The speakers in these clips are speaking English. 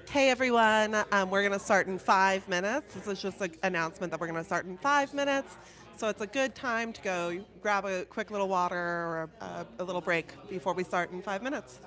Hey everyone, we're going to start in 5 minutes. This is just an announcement that we're going to start in 5 minutes. So it's a good time to go grab a quick little water or a little break before we start in 5 minutes.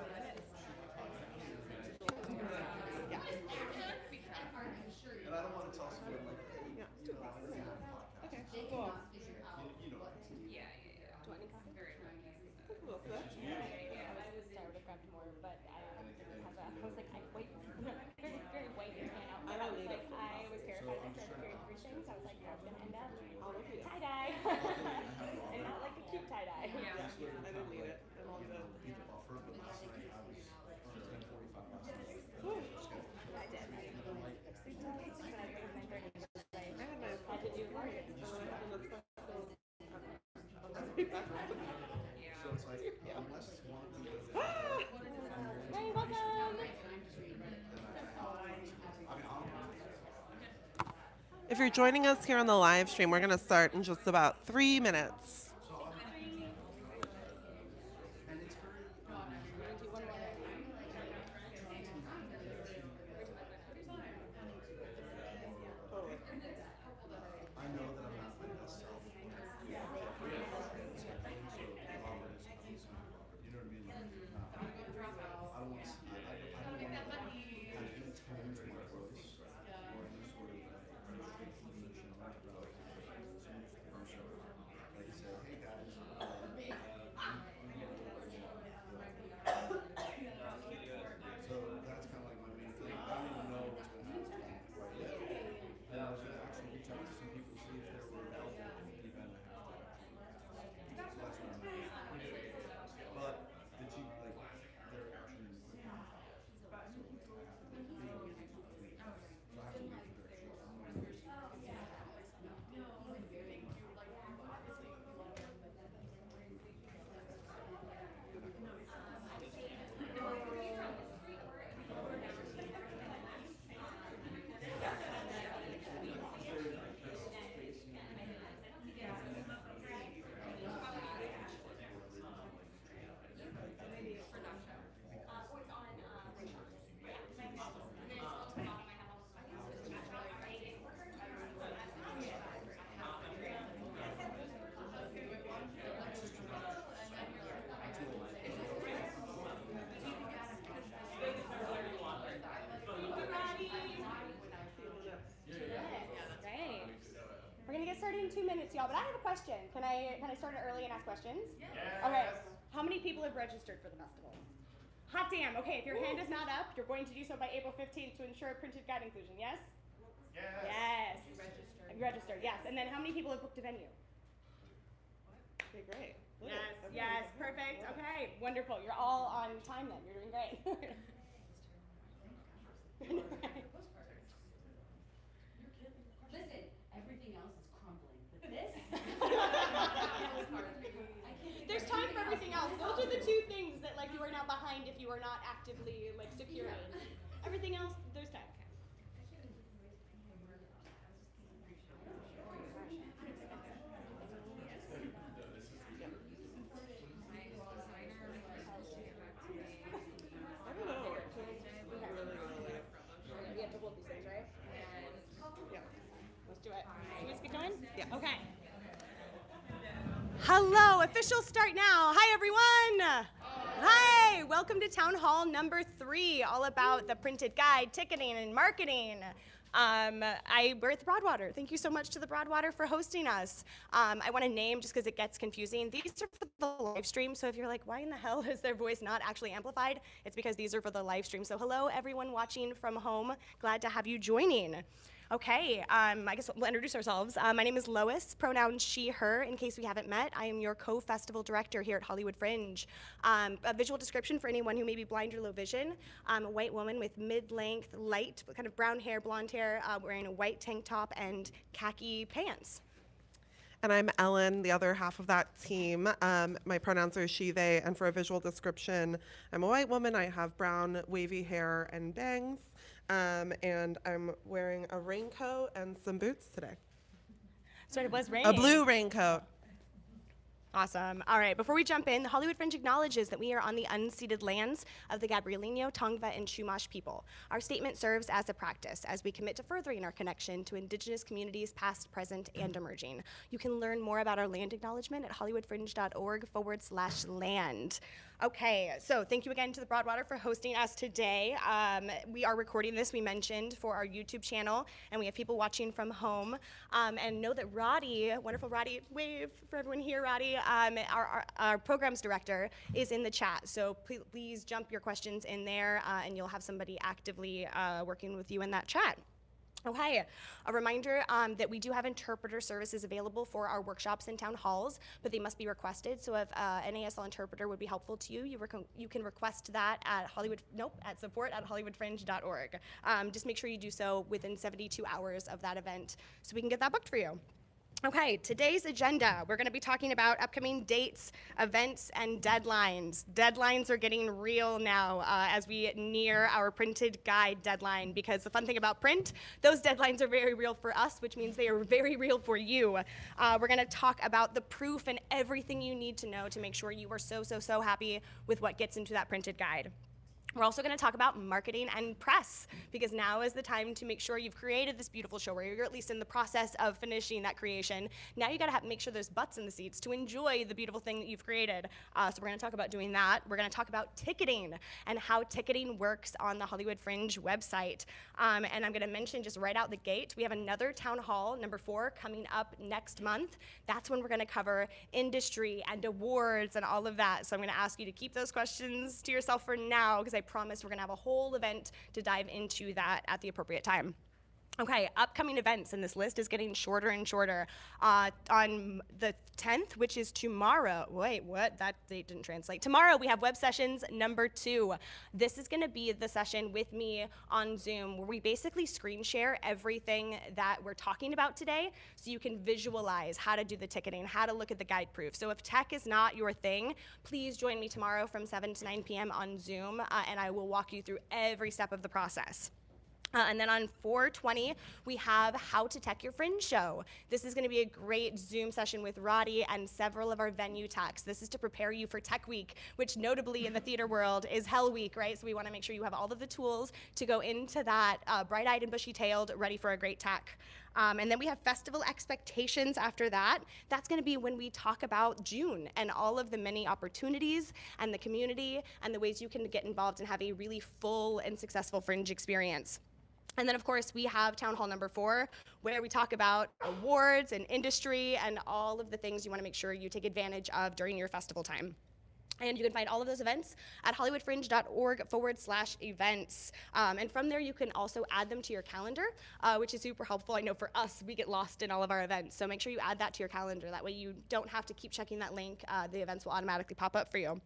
If you're joining us here on the live stream, we're going to start in just about 3 minutes. We're gonna get started in 2 minutes, y'all. But I have a question. Can I start it early and ask questions? Yes. Okay. How many people have registered for the festival? Hot damn. Okay, if your hand is not up, you're going to do so by April 15th to ensure printed guide inclusion. Yes? Yes. Registered. Yes. And then how many people have booked a venue? Okay, great. Yes. Perfect. Okay. Wonderful. You're all on time then. You're doing great. Listen, everything else is crumbling, but this. There's time for everything else. Those are the two things that you are now behind if you are not actively securing. Everything else, there's time. We have to hold these things, right? Yeah. Let's do it. Can we just get going? Yeah. Okay. Hello, official start now. Hi, everyone. Hi, welcome to Town Hall number 3, all about the printed guide, ticketing, and marketing. We're at the Broadwater. Thank you so much to the Broadwater for hosting us. I want to name, just because it gets confusing, these are for the live stream, so if you're like, why in the hell is their voice not actually amplified? It's because these are for the live stream. So hello, everyone watching from home. Glad to have you joining. Okay, I guess we'll introduce ourselves. My name is Lois, pronouns she, her, in case we haven't met. I am your co-festival director here at Hollywood Fringe. A visual description for anyone who may be blind or low vision. I'm a white woman with mid-length, light, kind of brown hair, blonde hair, wearing a white tank top and khaki pants. And I'm Ellen, the other half of that team. My pronouns are she, they, and for a visual description, I'm a white woman. I have brown, wavy hair and bangs. And I'm wearing a raincoat and some boots today. So it was raining. A blue raincoat. Awesome. All right, before we jump in, the Hollywood Fringe acknowledges that we are on the unceded lands of the Gabrielino, Tongva, and Chumash people. Our statement serves as a practice as we commit to furthering our connection to Indigenous communities past, present, and emerging. You can learn more about our land acknowledgement at hollywoodfringe.org/land. Okay, so thank you again to the Broadwater for hosting us today. We are recording this, we mentioned, for our YouTube channel, and we have people watching from home. And know that Roddy, wonderful Roddy, wave for everyone here, Roddy, our programs director, is in the chat. So please jump your questions in there, and you'll have somebody actively working with you in that chat. Okay, a reminder that we do have interpreter services available for our workshops and town halls, but they must be requested. So if an ASL interpreter would be helpful to you, you can request that at support@hollywoodfringe.org. Just make sure you do so within 72 hours of that event so we can get that booked for you. Okay, today's agenda, we're going to be talking about upcoming dates, events, and deadlines. Deadlines are getting real now as we near our printed guide deadline, because the fun thing about print, those deadlines are very real for us, which means they are very real for you. We're going to talk about the proof and everything you need to know to make sure you are so happy with what gets into that printed guide. We're also going to talk about marketing and press, because now is the time to make sure you've created this beautiful show, where you're at least in the process of finishing that creation. Now you got to make sure there's butts in the seats to enjoy the beautiful thing that you've created. So we're going to talk about doing that. We're going to talk about ticketing and how ticketing works on the Hollywood Fringe website. And I'm going to mention just right out the gate, we have another town hall, number 4, coming up next month. That's when we're going to cover industry and awards and all of that. So I'm going to ask you to keep those questions to yourself for now, because I promise we're going to have a whole event to dive into that at the appropriate time. Okay, upcoming events, and this list is getting shorter and shorter. On the 10th, which is tomorrow, wait, what? That date didn't translate. Tomorrow, we have web sessions number 2. This is gonna be the session with me on Zoom, where we basically screen share everything that we're talking about today, so you can visualize how to do the ticketing, how to look at the guide proof. So if tech is not your thing, please join me tomorrow from 7 to 9 p.m. on Zoom, and I will walk you through every step of the process. And then on 4/20, we have How to Tech Your Fringe Show. This is going to be a great Zoom session with Roddy and several of our venue techs. This is to prepare you for Tech Week, which notably in the theater world is Hell Week, right? So we want to make sure you have all of the tools to go into that bright-eyed and bushy-tailed, ready for a great tech. And then we have festival expectations after that. That's going to be when we talk about June and all of the many opportunities and the community and the ways you can get involved and have a really full and successful Fringe experience. And then, of course, we have Town Hall number 4, where we talk about awards and industry and all of the things you want to make sure you take advantage of during your festival time. And you can find all of those events at hollywoodfringe.org/events. And from there, you can also add them to your calendar, which is super helpful. I know for us, we get lost in all of our events. So make sure you add that to your calendar. That way you don't have to keep checking that link. The events will automatically pop up for you.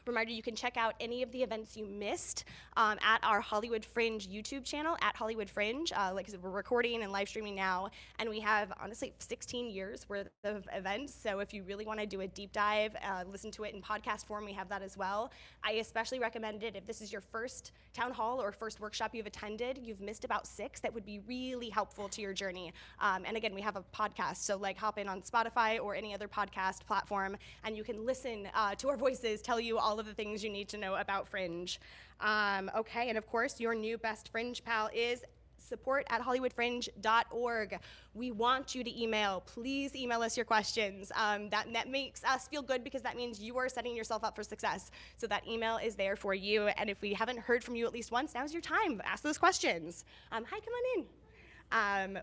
Reminder, you can check out any of the events you missed at our Hollywood Fringe YouTube channel, at Hollywood Fringe. Like I said, we're recording and live streaming now, and we have, honestly, 16 years worth of events. So if you really want to do a deep dive, listen to it in podcast form, we have that as well. I especially recommend it if this is your first town hall or first workshop you've attended. You've missed about 6. That would be really helpful to your journey. And again, we have a podcast, so like hop in on Spotify or any other podcast platform, and you can listen to our voices tell you all of the things you need to know about Fringe. Okay, and of course, your new best Fringe pal is support@hollywoodfringe.org. We want you to email. Please email us your questions. That makes us feel good, because that means you are setting yourself up for success. So that email is there for you. And if we haven't heard from you at least once, now's your time. Ask those questions. Hi, come on in.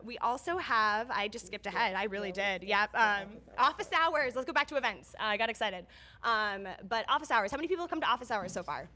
We also have, I just skipped ahead, I really did, yep. Office hours, let's go back to events. I got excited. But office hours, how many people have come to office hours so far?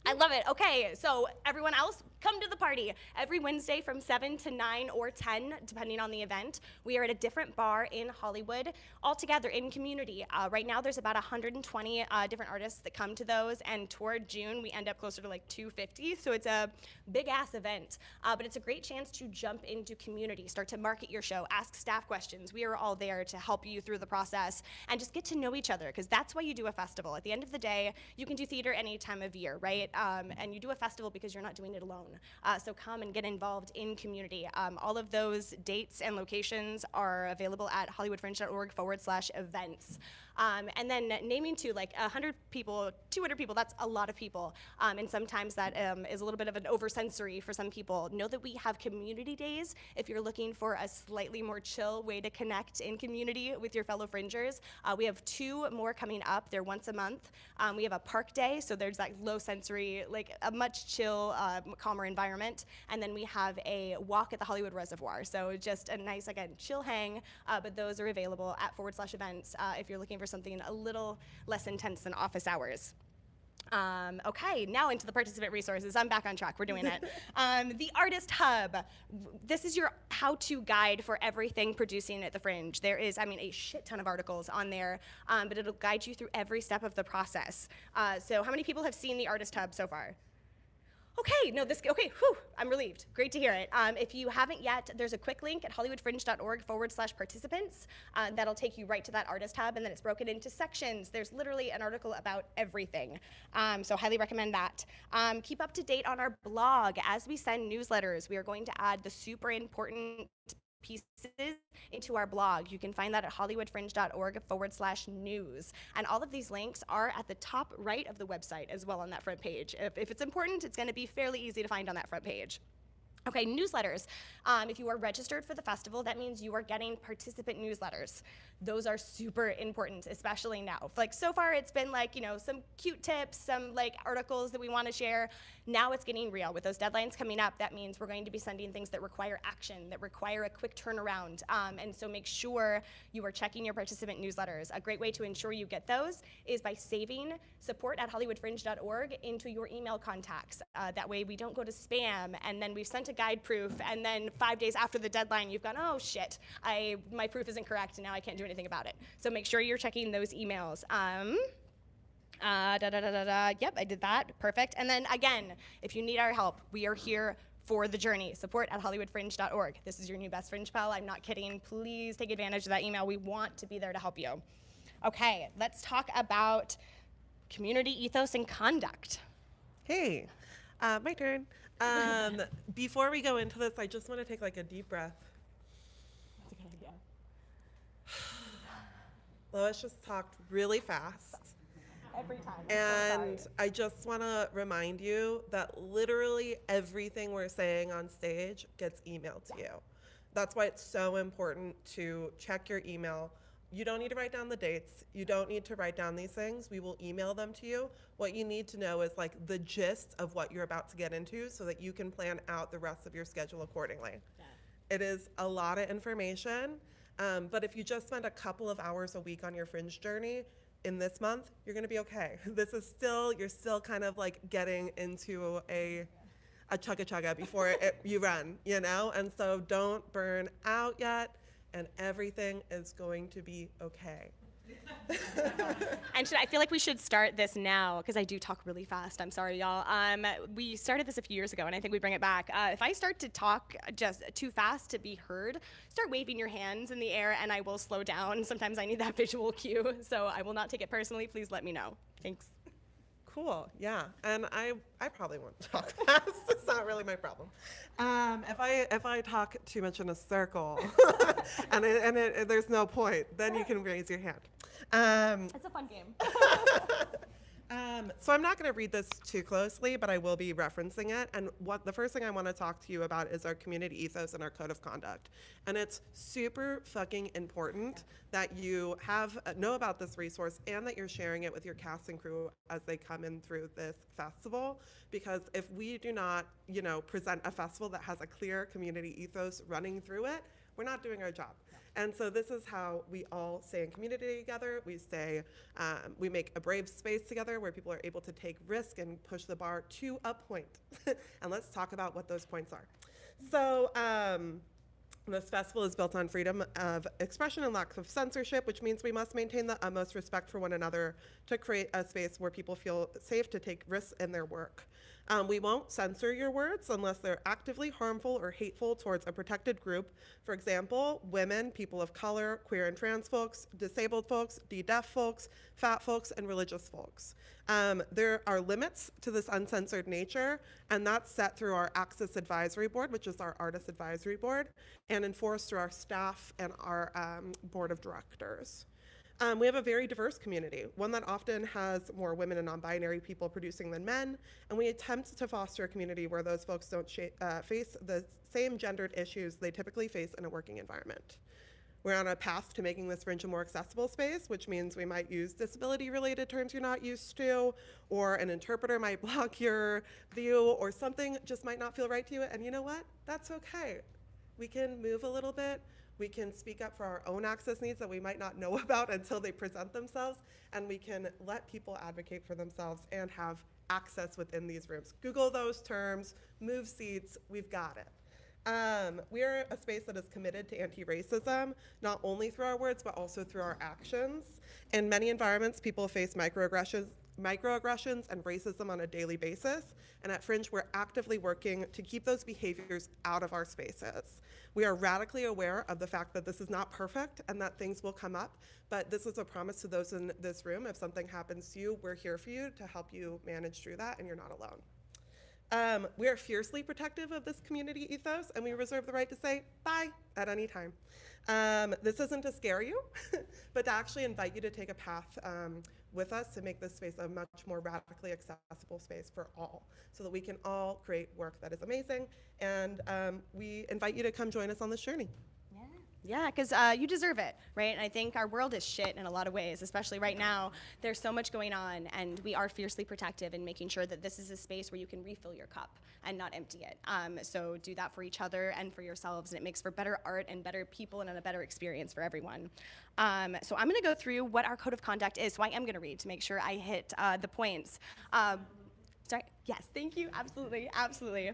I love it. Okay, so everyone else, come to the party. Every Wednesday from 7 to 9 or 10, depending on the event, we are at a different bar in Hollywood, all together in community. Right now, there's about 120 different artists that come to those, and toward June, we end up closer to like 250, so it's a big-ass event. But it's a great chance to jump into community, start to market your show, ask staff questions. We are all there to help you through the process, and just get to know each other, because that's why you do a festival. At the end of the day, you can do theater any time of year, right? And you do a festival because you're not doing it alone. So come and get involved in community. All of those dates and locations are available at hollywoodfringe.org/events. And then naming to like 100 people, 200 people, that's a lot of people. And sometimes that is a little bit of an oversensory for some people. Know that we have community days if you're looking for a slightly more chill way to connect in community with your fellow fringers. We have 2 more coming up. They're once a month. We have a park day, so there's that low sensory, like a much chill, calmer environment. And then we have a walk at the Hollywood Reservoir. So just a nice, again, chill hang, but those are available at /events if you're looking for something a little less intense than office hours. Okay, now into the participant resources. I'm back on track, we're doing it. The Artist Hub. This is your how-to guide for everything producing at the Fringe. There is, I mean, a shit ton of articles on there, but it'll guide you through every step of the process. So how many people have seen the Artist Hub so far? Okay, okay, whew, I'm relieved. Great to hear it. If you haven't yet, there's a quick link at hollywoodfringe.org/participants. That'll take you right to that Artist Hub, and then it's broken into sections. There's literally an article about everything. So highly recommend that. Keep up to date on our blog. As we send newsletters, we are going to add the super important pieces into our blog. You can find that at hollywoodfringe.org/news. And all of these links are at the top right of the website as well on that front page. If it's important, it's going to be fairly easy to find on that front page. Okay, newsletters. If you are registered for the festival, that means you are getting participant newsletters. Those are super important, especially now. Like so far, it's been like, you know, some cute tips, some like articles that we want to share. Now it's getting real. With those deadlines coming up, that means we're going to be sending things that require action, that require a quick turnaround. And so make sure you are checking your participant newsletters. A great way to ensure you get those is by saving support@hollywoodfringe.org into your email contacts. That way we don't go to spam, and then we've sent a guide proof, and then 5 days after the deadline, you've gone, oh shit, my proof isn't correct, and now I can't do anything about it. So make sure you're checking those emails. Yep, I did that, perfect. And then again, if you need our help, we are here for the journey. Support@hollywoodfringe.org. This is your new best Fringe pal, I'm not kidding. Please take advantage of that email. We want to be there to help you. Okay, let's talk about community ethos and conduct. Hey, my turn. Before we go into this, I just want to take like a deep breath. That's a good idea. Lois just talked really fast. Every time. And I just want to remind you that literally everything we're saying on stage gets emailed to you. That's why it's so important to check your email. You don't need to write down the dates. You don't need to write down these things. We will email them to you. What you need to know is like the gist of what you're about to get into so that you can plan out the rest of your schedule accordingly. Yeah. It is a lot of information, but if you just spend a couple of hours a week on your Fringe journey in this month, you're gonna be okay. This is still, you're still kind of like getting into a chugga before you run, you know? And so don't burn out yet. And everything is going to be okay. And I feel like we should start this now, because I do talk really fast. I'm sorry, y'all. We started this a few years ago, and I think we bring it back. If I start to talk just too fast to be heard, start waving your hands in the air, and I will slow down. Sometimes I need that visual cue, so I will not take it personally. Please let me know. Thanks. Cool, yeah, and I probably won't talk fast. It's not really my problem. If I talk too much in a circle, and there's no point, then you can raise your hand. It's a fun game. So I'm not going to read this too closely, but I will be referencing it. And the first thing I want to talk to you about is our community ethos and our code of conduct. And it's super fucking important that you know about this resource and that you're sharing it with your cast and crew as they come in through this festival. Because if we do not, present a festival that has a clear community ethos running through it, we're not doing our job. And so this is how we all stay in community together. We make a brave space together where people are able to take risk and push the bar to a point. And let's talk about what those points are. So this festival is built on freedom of expression and lack of censorship, which means we must maintain the utmost respect for one another to create a space where people feel safe to take risks in their work. We won't censor your words unless they're actively harmful or hateful towards a protected group. For example, women, people of color, queer and trans folks, disabled folks, deaf folks, fat folks, and religious folks. There are limits to this uncensored nature, and that's set through our Access Advisory Board, which is our artist advisory board, and enforced through our staff and our board of directors. We have a very diverse community, one that often has more women and non-binary people producing than men, and we attempt to foster a community where those folks don't face the same gendered issues they typically face in a working environment. We're on a path to making this Fringe a more accessible space, which means we might use disability-related terms you're not used to, or an interpreter might block your view, or something just might not feel right to you, and you know what? That's okay. We can move a little bit. We can speak up for our own access needs that we might not know about until they present themselves, and we can let people advocate for themselves and have access within these rooms. Google those terms, move seats, we've got it. We are a space that is committed to anti-racism, not only through our words, but also through our actions. In many environments, people face microaggressions and racism on a daily basis. And at Fringe, we're actively working to keep those behaviors out of our spaces. We are radically aware of the fact that this is not perfect and that things will come up, but this is a promise to those in this room. If something happens to you, we're here for you to help you manage through that, and you're not alone. We are fiercely protective of this community ethos, and we reserve the right to say bye at any time. This isn't to scare you, but to actually invite you to take a path with us to make this space a much more radically accessible space for all, so that we can all create work that is amazing. And we invite you to come join us on this journey. Yeah, because you deserve it, right? And I think our world is shit in a lot of ways, especially right now. There's so much going on, and we are fiercely protective in making sure that this is a space where you can refill your cup and not empty it. So do that for each other and for yourselves, and it makes for better art and better people and a better experience for everyone. So I'm going to go through what our code of conduct is. So I am going to read to make sure I hit the points. Sorry. Yes, thank you. Absolutely, absolutely.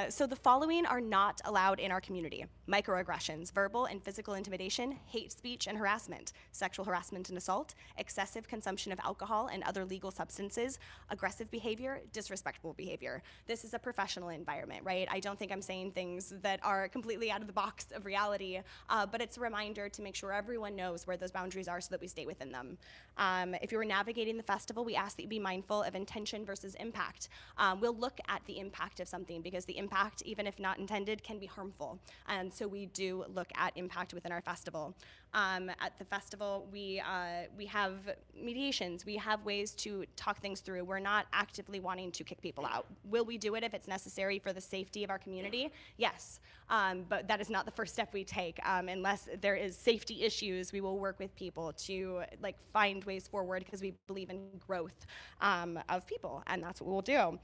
So the following are not allowed in our community: microaggressions, verbal and physical intimidation, hate speech and harassment, sexual harassment and assault, excessive consumption of alcohol and other legal substances, aggressive behavior, disrespectful behavior. This is a professional environment, right? I don't think I'm saying things that are completely out of the box of reality, but it's a reminder to make sure everyone knows where those boundaries are so that we stay within them. If you're navigating the festival, we ask that you be mindful of intention versus impact. We'll look at the impact of something, because the impact, even if not intended, can be harmful. And so we do look at impact within our festival. At the festival, we have mediations. We have ways to talk things through. We're not actively wanting to kick people out. Will we do it if it's necessary for the safety of our community? Yes, but that is not the first step we take. Unless there is safety issues, we will work with people to find ways forward, because we believe in growth of people, and that's what we'll do.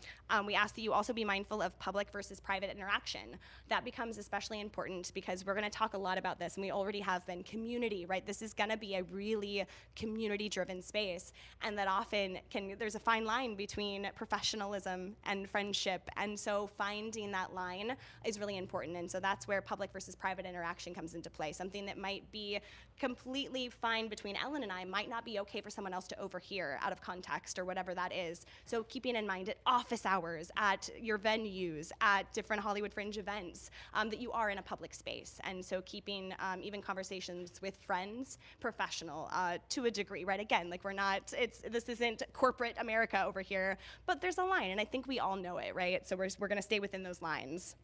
We ask that you also be mindful of public versus private interaction. That becomes especially important because we're going to talk a lot about this, and we already have been. Community, right? This is going to be a really community-driven space, and that often there's a fine line between professionalism and friendship, and so finding that line is really important. And so that's where public versus private interaction comes into play. Something that might be completely fine between Ellen and I might not be okay for someone else to overhear out of context or whatever that is. So keeping in mind at office hours, at your venues, at different Hollywood Fringe events, that you are in a public space. And so keeping even conversations with friends professional to a degree, right? Again, this isn't corporate America over here, but there's a line, and I think we all know it, right? So we're gonna stay within those lines.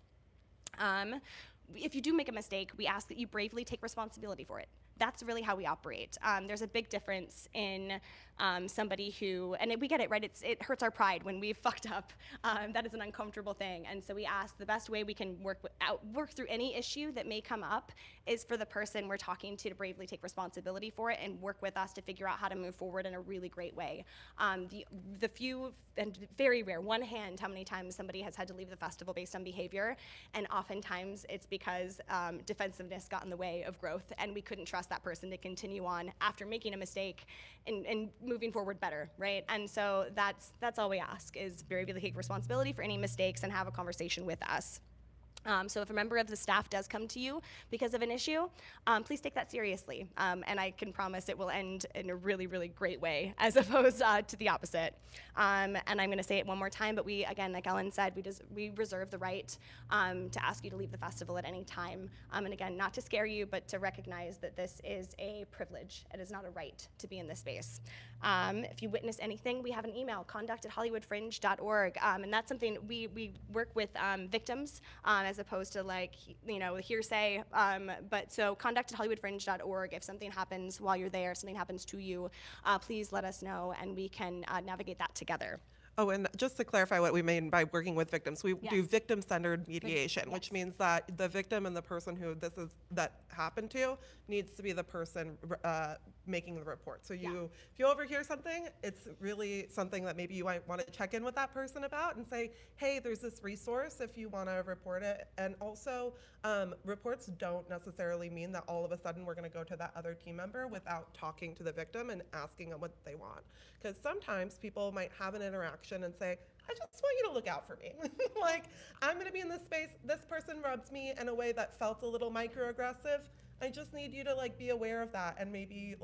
If you do make a mistake, we ask that you bravely take responsibility for it. That's really how we operate. There's a big difference in somebody who, and we get it, right? It hurts our pride when we've fucked up. That is an uncomfortable thing. And so we ask the best way we can work through any issue that may come up is for the person we're talking to bravely take responsibility for it and work with us to figure out how to move forward in a really great way. The few, and very rare, one hand how many times somebody has had to leave the festival based on behavior, and oftentimes it's because defensiveness got in the way of growth, and we couldn't trust that person to continue on after making a mistake and moving forward better, right? And so that's all we ask, is bravely take responsibility for any mistakes and have a conversation with us. So if a member of the staff does come to you because of an issue, please take that seriously. And I can promise it will end in a really, really great way as opposed to the opposite. And I'm going to say it one more time, but we, again, like Ellen said, we reserve the right to ask you to leave the festival at any time. And again, not to scare you, but to recognize that this is a privilege. It is not a right to be in this space. If you witness anything, we have an email, conduct@hollywoodfringe.org. And that's something we work with victims as opposed to hearsay. But so conduct@hollywoodfringe.org. If something happens while you're there, something happens to you, please let us know and we can navigate that together. Oh, and just to clarify what we mean by working with victims, we do Yes. victim-centered mediation, which Yes. means that the victim and the person who that happened to needs to be the person making the report. So if you overhear something, it's really something that maybe you might want to check in with that person about and say, hey, there's this resource if you want to report it. And also, reports don't necessarily mean that all of a sudden we're going to go to that other team member without talking to the victim and asking them what they want. Because sometimes people might have an interaction and say, I just want you to look out for me. Like, I'm going to be in this space. This person rubs me in a way that felt a little microaggressive. I just need you to be aware of that and maybe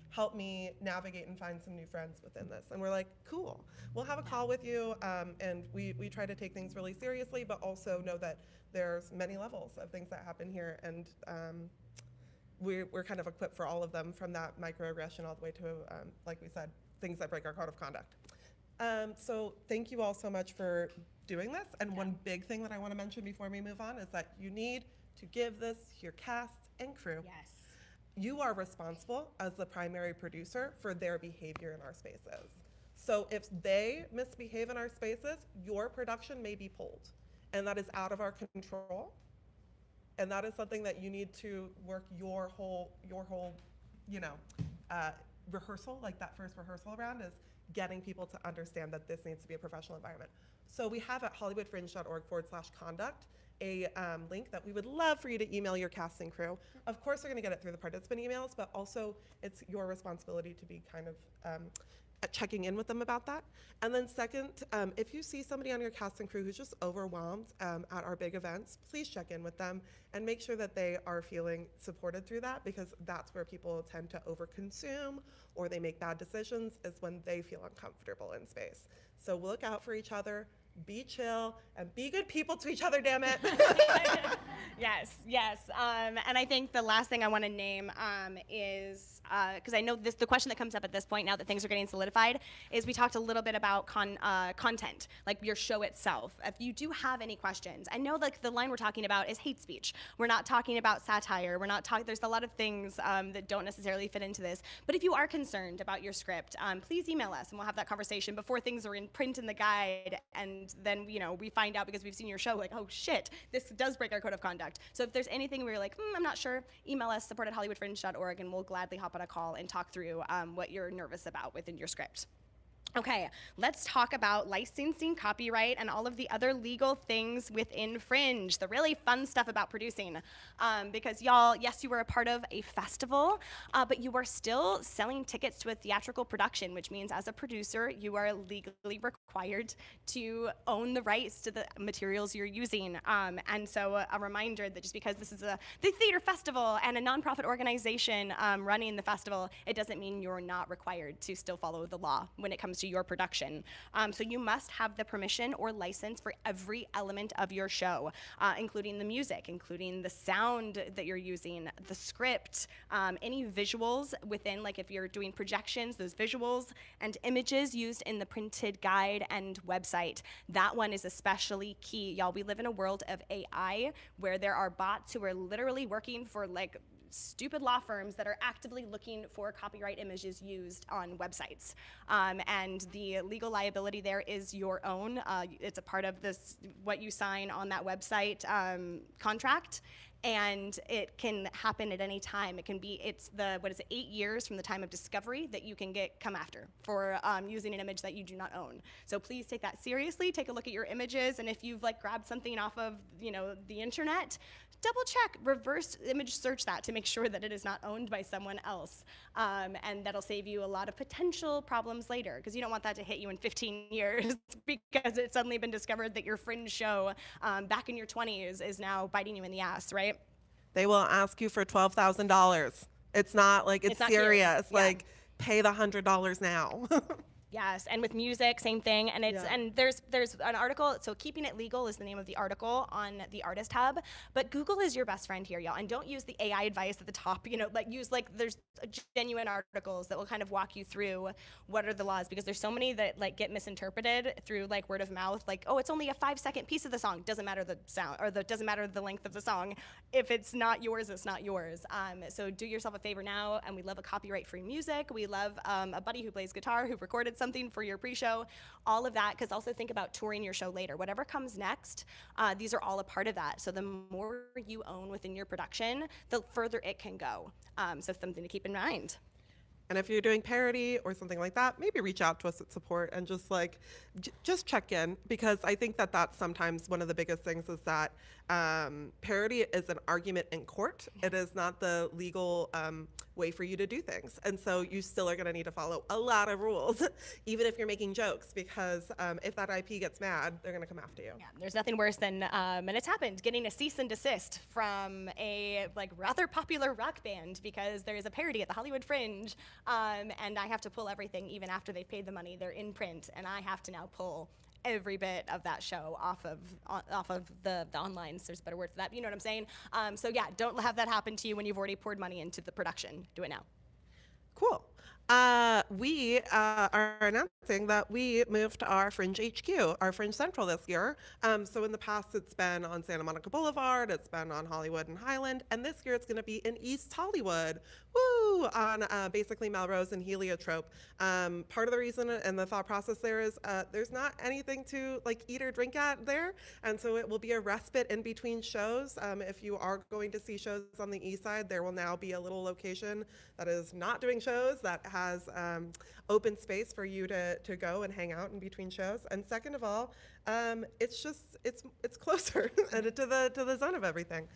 help me navigate and find some new friends within this. And we're like, cool. We'll have a call with you. And we try to take things really seriously, but also know that there's many levels of things that happen here. And we're kind of equipped for all of them, from that microaggression all the way to, like we said, things that break our code of conduct. So thank you all so much for doing this. And one big thing that I want to mention before we move on is that you need to give this your cast and crew. Yes. You are responsible as the primary producer for their behavior in our spaces. So if they misbehave in our spaces, your production may be pulled. And that is out of our control. And that is something that you need to work your whole rehearsal, like that first rehearsal around, is getting people to understand that this needs to be a professional environment. So we have at hollywoodfringe.org/conduct a link that we would love for you to email your cast and crew. Of course, we're going to get it through the participant emails, but also it's your responsibility to be kind of checking in with them about that. And then second, if you see somebody on your cast and crew who's just overwhelmed at our big events, please check in with them and make sure that they are feeling supported through that, because that's where people tend to overconsume or they make bad decisions, is when they feel uncomfortable in space. So look out for each other, be chill, and be good people to each other, damn it. Yes. And I think the last thing I want to name is, because I know the question that comes up at this point, now that things are getting solidified, is we talked a little bit about content, like your show itself. If you do have any questions, I know the line we're talking about is hate speech. We're not talking about satire. We're not talking, there's a lot of things that don't necessarily fit into this. But if you are concerned about your script, please email us and we'll have that conversation before things are in print in the guide, and then we find out because we've seen your show, like, oh shit, this does break our code of conduct. So if there's anything where you're like, I'm not sure, email us, support@hollywoodfringe.org, and we'll gladly hop on a call and talk through what you're nervous about within your script. Okay, let's talk about licensing, copyright, and all of the other legal things within Fringe, the really fun stuff about producing. Because y'all, yes, you were a part of a festival, but you are still selling tickets to a theatrical production, which means as a producer, you are legally required to own the rights to the materials you're using. And so a reminder that just because this is the theater festival and a nonprofit organization running the festival, it doesn't mean you're not required to still follow the law when it comes to your production. So you must have the permission or license for every element of your show, including the music, including the sound that you're using, the script, any visuals within, like if you're doing projections, those visuals and images used in the printed guide and website. That one is especially key. Y'all, we live in a world of AI where there are bots who are literally working for stupid law firms that are actively looking for copyright images used on websites. And the legal liability there is your own. It's a part of what you sign on that website contract. and it can happen at any time. It's 8 years from the time of discovery that you can come after for using an image that you do not own. So please take that seriously. Take a look at your images, and if you've grabbed something off of the internet, double check, reverse image search that to make sure that it is not owned by someone else. And that'll save you a lot of potential problems later, because you don't want that to hit you in 15 years because it's suddenly been discovered that your fringe show back in your 20s is now biting you in the ass, right? They will ask you for $12,000. It's not like it's not serious. cute. Yeah. Like, pay the $100 now. Yes, and with music, same thing. And there's an article. So Keeping It Legal is the name of the article on the Artist Hub. But Google is your best friend here, y'all. And don't use the AI advice at the top. There's genuine articles that will kind of walk you through what are the laws, because there's so many that get misinterpreted through word of mouth. Oh, it's only a 5-second piece of the song. Doesn't matter the sound, or doesn't matter the length of the song. If it's not yours, it's not yours. So do yourself a favor now. And we love a copyright-free music. We love a buddy who plays guitar who recorded something for your pre-show, all of that, because also think about touring your show later. Whatever comes next, these are all a part of that. So the more you own within your production, the further it can go. So something to keep in mind. And if you're doing parody or something like that, maybe reach out to us at support and just check in, because I think that that's sometimes one of the biggest things is that parody is an argument in court. It is not the legal way for you to do things. And so you still are going to need to follow a lot of rules, even if you're making jokes, because if that IP gets mad, they're going to come after you. Yeah, there's nothing worse than, and it's happened, getting a cease and desist from a rather popular rock band because there is a parody at the Hollywood Fringe, and I have to pull everything even after they've paid the money. They're in print, and I have to now pull every bit of that show off of the online. So there's a better word for that. You know what I'm saying? So yeah, don't have that happen to you when you've already poured money into the production. Do it now. Cool. We are announcing that we moved our Fringe HQ, our Fringe Central this year. So in the past, it's been on Santa Monica Boulevard, it's been on Hollywood and Highland, and this year it's going to be in East Hollywood. Woo! On basically Melrose and Heliotrope. Part of the reason and the thought process there is there's not anything to eat or drink at there, and so it will be a respite in between shows. If you are going to see shows on the east side, there will now be a little location that is not doing shows that has open space for you to go and hang out in between shows. And second of all, it's closer to the zone of everything.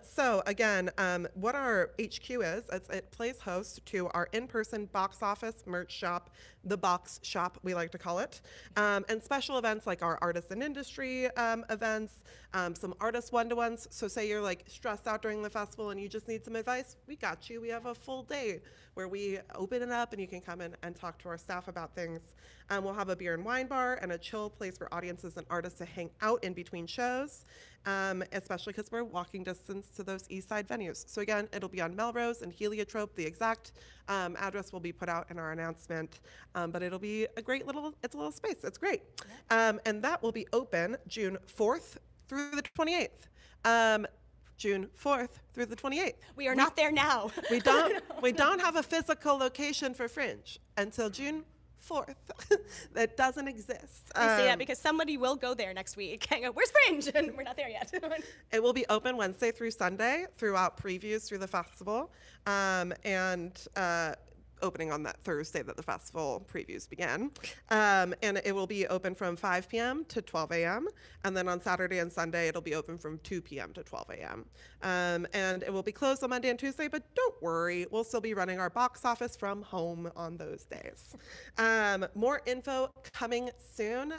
So again, what our HQ is, it plays host to our in-person box office merch shop, the box shop we like to call it, and special events like our artists in industry events, some artist one-to-ones. So say you're stressed out during the festival and you just need some advice, we got you. We have a full day where we open it up and you can come in and talk to our staff about things. We'll have a beer and wine bar and a chill place for audiences and artists to hang out in between shows, especially because we're walking distance to those east side venues. So again, it'll be on Melrose and Heliotrope. The exact address will be put out in our announcement, but it'll be a little space. It's great. And that will be open June 4th through the 28th. June 4th through the 28th. We are not there now. We don't have a physical location for Fringe until June 4th. That doesn't exist. I say that because somebody will go there next week and go, where's Fringe? And we're not there yet. It will be open Wednesday through Sunday throughout previews through the festival, and opening on that Thursday that the festival previews began. And it will be open from 5 p.m. to 12 a.m. And then on Saturday and Sunday, it'll be open from 2 p.m. to 12 a.m. And it will be closed on Monday and Tuesday, but don't worry, we'll still be running our box office from home on those days. More info coming soon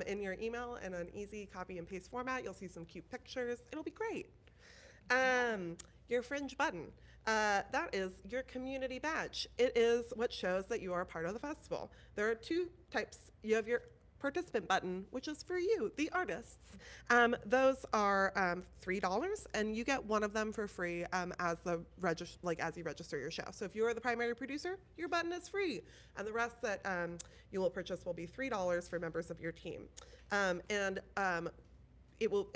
in your email in an easy copy and paste format. You'll see some cute pictures. It'll be great. Your Fringe button. That is your community badge. It is what shows that you are a part of the festival. There are two types. You have your participant button, which is for you, the artists. Those are $3, and you get one of them for free as you register your show. So if you are the primary producer, your button is free, and the rest that you will purchase will be $3 for members of your team. It will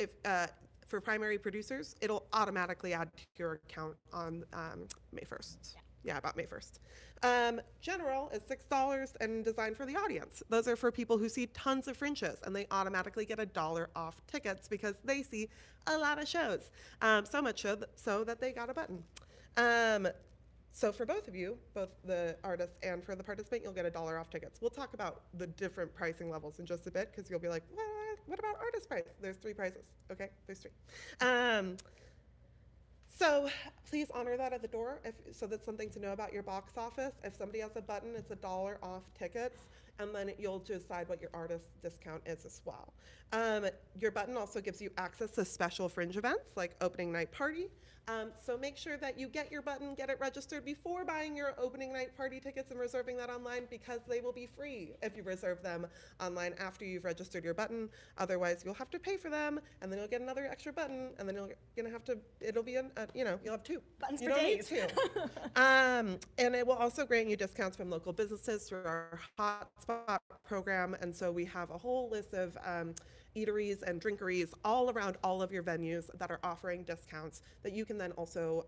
for primary producers, it'll automatically add to your account on May 1st. Yeah. Yeah, about May 1st. General is $6 and designed for the audience. Those are for people who see tons of fringes and they automatically get $1 off tickets because they see a lot of shows. So much so that they got a button. So for both of you, both the artist and for the participant, you'll get $1 off tickets. We'll talk about the different pricing levels in just a bit because you'll be like, what about artist price? There's 3 prices. Okay, there's 3. So please honor that at the door. So that's something to know about your box office. If somebody has a button, it's $1 off tickets, and then you'll decide what your artist discount is as well. Your button also gives you access to special fringe events like opening night party. So make sure that you get your button, get it registered before buying your opening night party tickets and reserving that online because they will be free if you reserve them online after you've registered your button. Otherwise, you'll have to pay for them, and then you'll get another extra button, and then it'll be you'll have 2. Buttons You for don't days. need 2. And it will also grant you discounts from local businesses through our hotspot program, and so we have a whole list of eateries and drinkeries all around all of your venues that are offering discounts that you can then also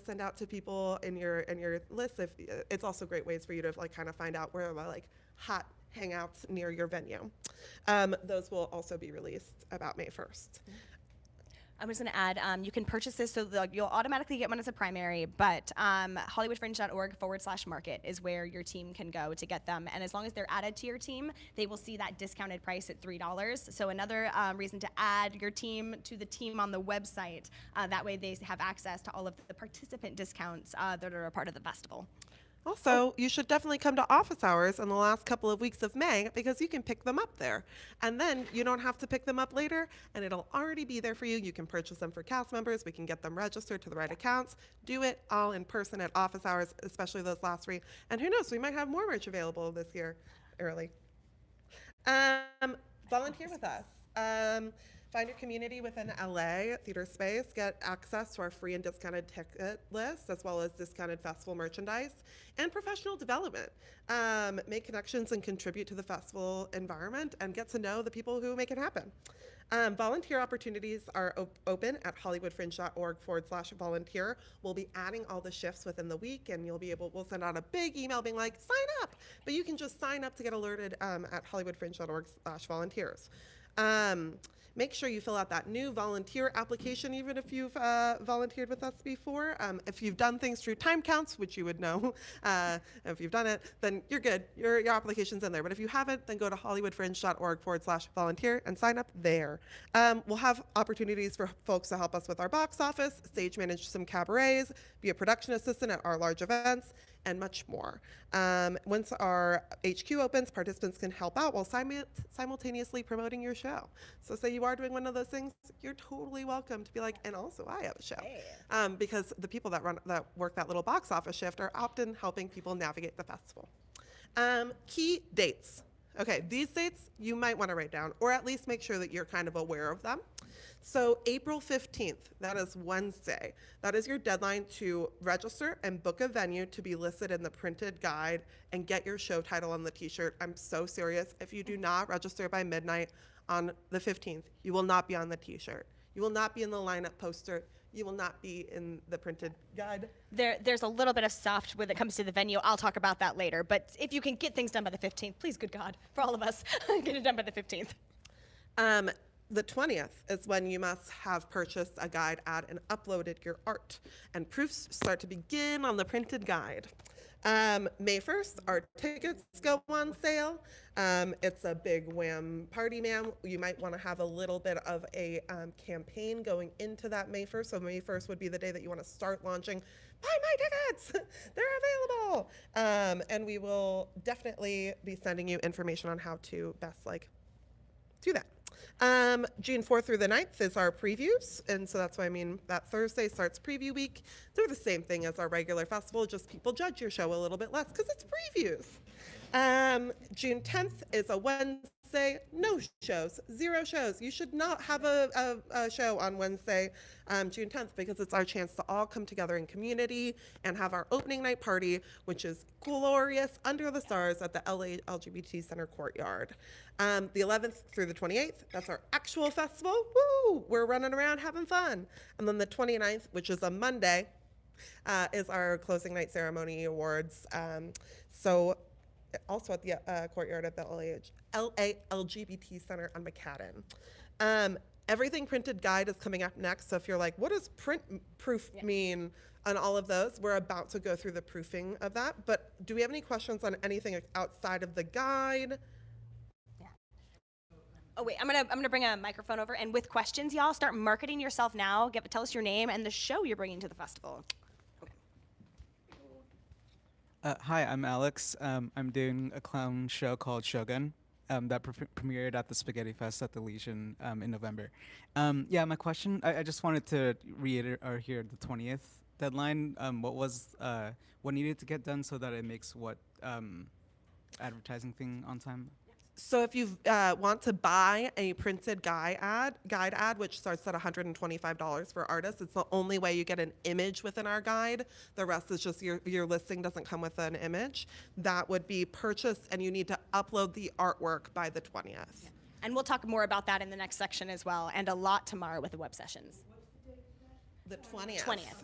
send out to people in your list. If it's also great ways for you to kind of find out where the hot hangouts near your venue. Those will also be released about May 1st. I'm just going to add, you can purchase this, so you'll automatically get one as a primary, but hollywoodfringe.org/market is where your team can go to get them. And as long as they're added to your team, they will see that discounted price at $3. So another reason to add your team to the team on the website. That way they have access to all of the participant discounts that are a part of the festival. Also, you should definitely come to office hours in the last couple of weeks of May because you can pick them up there. And then you don't have to pick them up later, and it'll already be there for you. You can purchase them for cast members. We can get them registered to the right accounts. Do it all in person at office hours, especially those last 3. And who knows, we might have more merch available this year early. Volunteer with us. Find your community within LA theater space. Get access to our free and discounted ticket list, as well as discounted festival merchandise and professional development. Make connections and contribute to the festival environment and get to know the people who make it happen. Volunteer opportunities are open at hollywoodfringe.org/volunteer. We'll be adding all the shifts within the week, and we'll send out a big email being like, sign up. But you can just sign up to get alerted at hollywoodfringe.org/volunteers. Make sure you fill out that new volunteer application, even if you've volunteered with us before. If you've done things through time counts, which you would know, if you've done it, then you're good. Your application's in there. But if you haven't, then go to hollywoodfringe.org/volunteer and sign up there. We'll have opportunities for folks to help us with our box office, stage manage some cabarets, be a production assistant at our large events, and much more. Once our HQ opens, participants can help out while simultaneously promoting your show. So say you are doing one of those things, you're totally welcome to be like, and also I have a show. Hey. Because the people that work that little box office shift are often helping people navigate the festival. Key dates. Okay, these dates you might want to write down, or at least make sure that you're kind of aware of them. So April 15th, that is Wednesday. That is your deadline to register and book a venue to be listed in the printed guide and get your show title on the t-shirt. I'm so serious. If you do not register by midnight on the 15th, you will not be on the t-shirt. You will not be in the lineup poster. You will not be in the printed guide. There's a little bit of soft when it comes to the venue. I'll talk about that later. But if you can get things done by the 15th, please, good God, for all of us, get it done by the 15th. The 20th is when you must have purchased a guide ad and uploaded your art. And proofs start to begin on the printed guide. May 1st, our tickets go on sale. It's a big wham party, ma'am. You might want to have a little bit of a campaign going into that May 1st. So May 1st would be the day that you want to start launching, buy my tickets, they're available. And we will definitely be sending you information on how to best do that. June 4th through the 9th is our previews, and so that's why that Thursday starts preview week. They're the same thing as our regular festival, just people judge your show a little bit less because it's previews. June 10th is a Wednesday, no shows, 0 shows. You should not have a show on Wednesday, June 10th, because it's our chance to all come together in community and have our opening night party, which is glorious under the stars at the LA LGBT Center courtyard. The 11th through the 28th, that's our actual festival. Woo! We're running around having fun. And then the 29th, which is a Monday, is our closing night ceremony awards. So also at the courtyard at the LA LGBT Center on McCadden. Everything Printed Guide is coming up next. So if you're like, what does print proof mean on all of those? We're about to go through the proofing of that. But do we have any questions on anything outside of the guide? Oh wait, I'm gonna bring a microphone over, and with questions, y'all start marketing yourself now. Tell us your name and the show you're bringing to the festival. Hi, I'm Alex. I'm doing a clown show called Shogun that premiered at the Spaghetti Fest at the Legion in November. Yeah, my question, I just wanted to reiterate or hear the 20th deadline. What needed to get done so that it makes what advertising thing on time? So if you want to buy a printed guide ad, which starts at $125 for artists, it's the only way you get an image within our guide. The rest is just your listing doesn't come with an image. That would be purchased, and you need to upload the artwork by the 20th. Yeah. And we'll talk more about that in the next section as well, and a lot tomorrow with the web sessions. The 20th. 20th.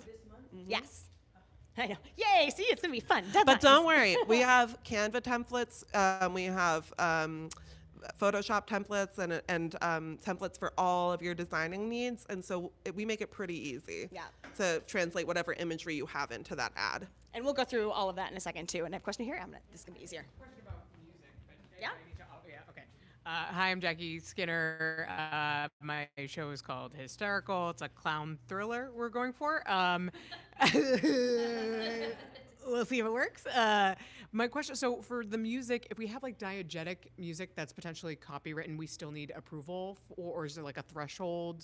Yes. I know. Yay! See, it's gonna be fun. But Deadlines. don't worry, we have Canva templates, we have Photoshop templates, and templates for all of your designing needs, and so we make it pretty easy to translate whatever imagery you have into that ad. And we'll go through all of that in a second too. And I have a question here. This is gonna be easier. Question about music, but Yeah? okay. Hi, I'm Jackie Skinner. My show is called Hysterical. It's a clown thriller we're going for. We'll see if it works. My question, so for the music, if we have like diegetic music that's potentially copywritten, we still need approval, or is there like a threshold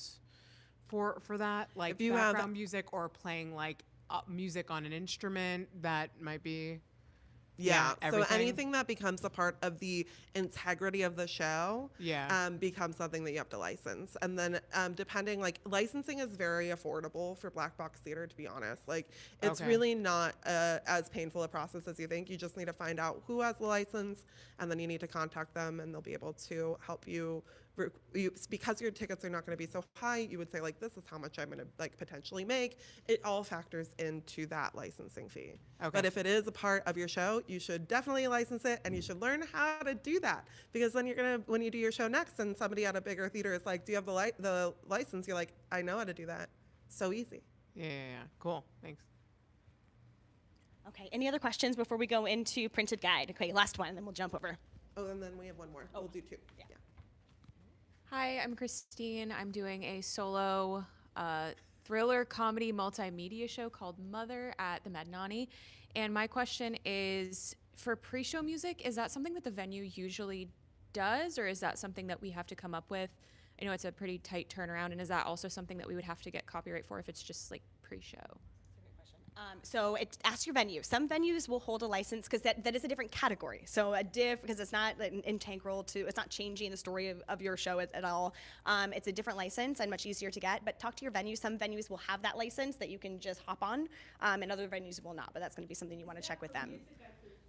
for that? Like If you background have- music or playing like music on an instrument that might be... Yeah. So everything. anything that becomes a part of the integrity of the show becomes something that you have to license. And then depending, like, licensing is very affordable for black box theater, to be honest. Like, it's really not as painful a process as you think. You just need to find out who has the license, and then you need to contact them, and they'll be able to help you. Because your tickets are not going to be so high, you would say, like, this is how much I'm going to, like, potentially make. It all factors into that licensing fee. Okay. But if it is a part of your show, you should definitely license it, and you should learn how to do that. Because then when you do your show next and somebody at a bigger theater is like, do you have the license? You're like, I know how to do that. So easy. Yeah. Cool. Thanks. Okay. Any other questions before we go into printed guide? Okay, last one, and then we'll jump over. Oh, and then we have one more. We'll do two. Yeah. Hi, I'm Christine. I'm doing a solo thriller comedy multimedia show called Mother at the Madnani. And my question is, for pre-show music, is that something that the venue usually does, or is that something that we have to come up with? I know it's a pretty tight turnaround, and is that also something that we would have to get copyright for if it's just like pre-show? So ask your venue. Some venues will hold a license because that is a different category. So a diff, because it's not like, integral to, it's not changing the story of your show at all. It's a different license and much easier to get, but talk to your venue. Some venues will have that license that you can just hop on, and other venues will not, but that's gonna be something you wanna check with them.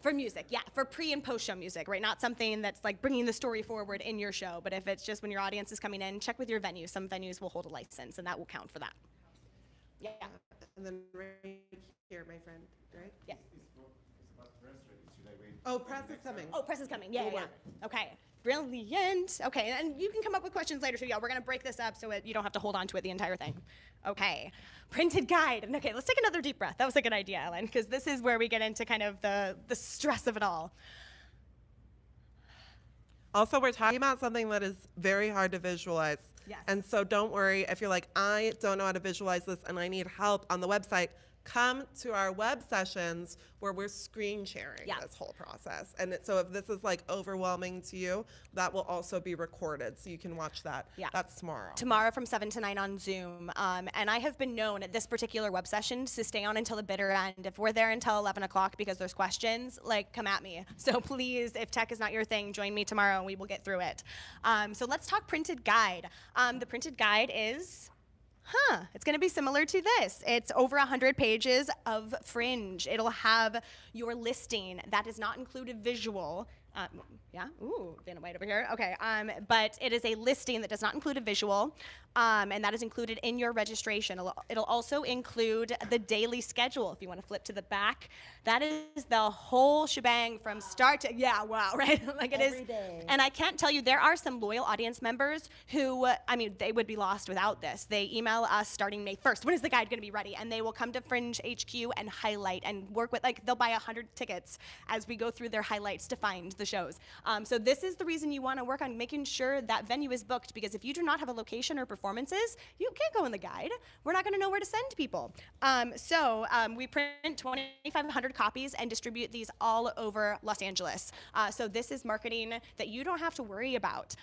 For music, yeah, for pre and post show music, right? Not something that's like bringing the story forward in your show, but if it's just when your audience is coming in, check with your venue. Some venues will hold a license, and that will count for that. Yeah. And then right here, my friend, right? Yeah. Oh, press is coming. Oh, press is coming. Yeah, Cool yeah. work. Okay. Brilliant. Okay, and you can come up with questions later too. Yeah, we're gonna break this up so you don't have to hold on to it the entire thing. Okay. Printed guide. And okay, let's take another deep breath. That was a good idea, Ellen, because this is where we get into kind of the stress of it all. Also, we're talking about something that is very hard to visualize. Yes. And so don't worry if you're like, I don't know how to visualize this and I need help on the website. Come to our web sessions where we're screen sharing this whole process. And so if this is like overwhelming to you, that will also be recorded so you can watch that. Yeah. That's tomorrow. Tomorrow from 7 to 9 on Zoom. And I have been known at this particular web session to stay on until the bitter end. If we're there until 11 o'clock because there's questions, like, come at me. So please, if tech is not your thing, join me tomorrow and we will get through it. So let's talk printed guide. The printed guide is... it's gonna be similar to this. It's over 100 pages of Fringe. It'll have your listing. That does not include a visual. Uh, yeah. Ooh, Dana White over here. Okay. But it is a listing that does not include a visual, and that is included in your registration. It'll also include the daily schedule. If you want to flip to the back, that is the whole shebang from start to. Yeah. Wow. Right. Like it is. Every day. And I can't tell you, there are some loyal audience members who, I mean, they would be lost without this. They email us starting May 1st. When is the guide going to be ready? And they will come to Fringe HQ and highlight and work with, like, they'll buy 100 tickets as we go through their highlights to find the shows. So this is the reason you want to work on making sure that venue is booked, because if you do not have a location or performances, you can't go in the guide. We're not going to know where to send people. We print 2,500 copies and distribute these all over Los Angeles. So this is marketing that you don't have to worry about.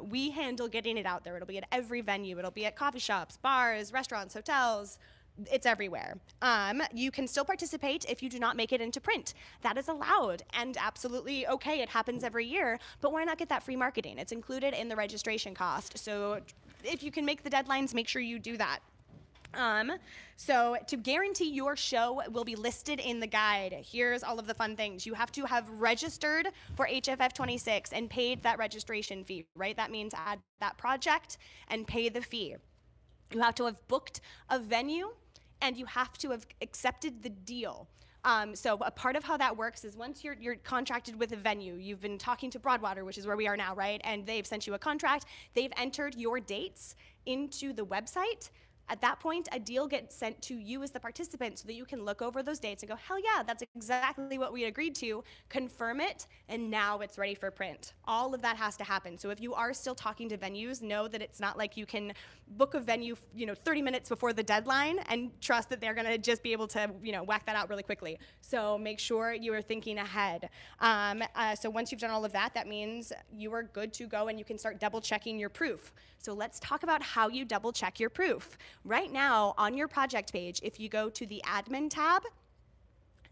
We handle getting it out there. It'll be at every venue. It'll be at coffee shops, bars, restaurants, hotels. It's everywhere. You can still participate if you do not make it into print. That is allowed and absolutely okay. It happens every year, but why not get that free marketing? It's included in the registration cost. So if you can make the deadlines, make sure you do that. So to guarantee your show will be listed in the guide, here's all of the fun things. You have to have registered for HFF26 and paid that registration fee, right? That means add that project and pay the fee. You have to have booked a venue and you have to have accepted the deal. So a part of how that works is once you're contracted with a venue, you've been talking to Broadwater, which is where we are now, right? And they've sent you a contract, they've entered your dates into the website. At that point, a deal gets sent to you as the participant so that you can look over those dates and go, hell yeah, that's exactly what we agreed to, confirm it, and now it's ready for print. All of that has to happen. So if you are still talking to venues, know that it's not like you can book a venue, 30 minutes before the deadline and trust that they're gonna just be able to, whack that out really quickly. So make sure you are thinking ahead. So once you've done all of that, that means you are good to go and you can start double checking your proof. So let's talk about how you double check your proof. Right now, on your project page, if you go to the admin tab,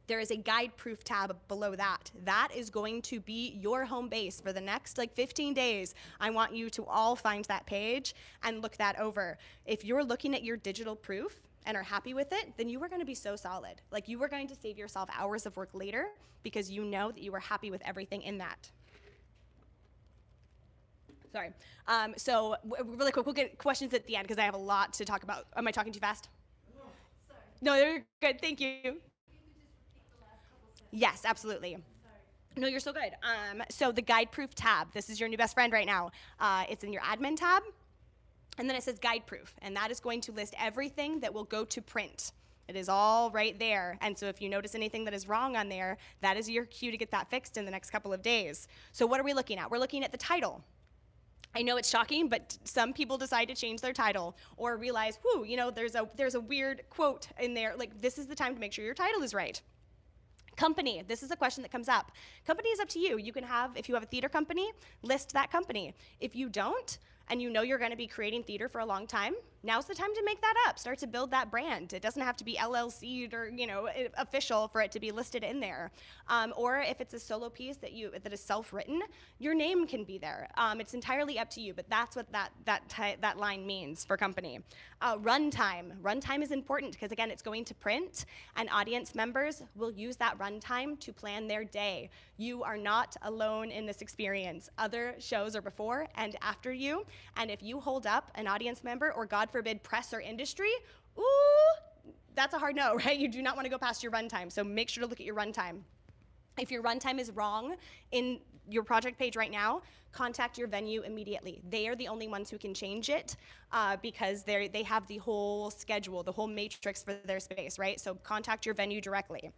there is a guide proof tab below that. That is going to be your home base for the next 15 days. I want you to all find that page and look that over. If you're looking at your digital proof and are happy with it, then you are going to be so solid. You are going to save yourself hours of work later because you know that you are happy with everything in that. Sorry. So really quick, we'll get questions at the end because I have a lot to talk about. Am I talking too fast? Oh, sorry. No, you're good. Thank you. You could just repeat the last couple sentences. Yes, absolutely. Sorry. No, you're so good. So the guide proof tab, this is your new best friend right now. It's in your admin tab, and then it says guide proof, and that is going to list everything that will go to print. It is all right there. And so if you notice anything that is wrong on there, that is your cue to get that fixed in the next couple of days. So what are we looking at? We're looking at the title. I know it's shocking, but some people decide to change their title or realize, whoo, there's a weird quote in there. This is the time to make sure your title is right. Company, this is a question that comes up. Company is up to you. You can have, if you have a theater company, list that company. If you don't, and you know you're going to be creating theater for a long time, now's the time to make that up. Start to build that brand. It doesn't have to be LLC'd or official for it to be listed in there. Or if it's a solo piece that is self-written, your name can be there. It's entirely up to you, but that's what that line means for company. Runtime. Runtime is important because again, it's going to print, and audience members will use that runtime to plan their day. You are not alone in this experience. Other shows are before and after you, and if you hold up an audience member or God forbid press or industry, ooh, that's a hard no, right? You do not want to go past your runtime, so make sure to look at your runtime. If your runtime is wrong in your project page right now, contact your venue immediately. They are the only ones who can change it because they have the whole schedule, the whole matrix for their space, right? So contact your venue directly.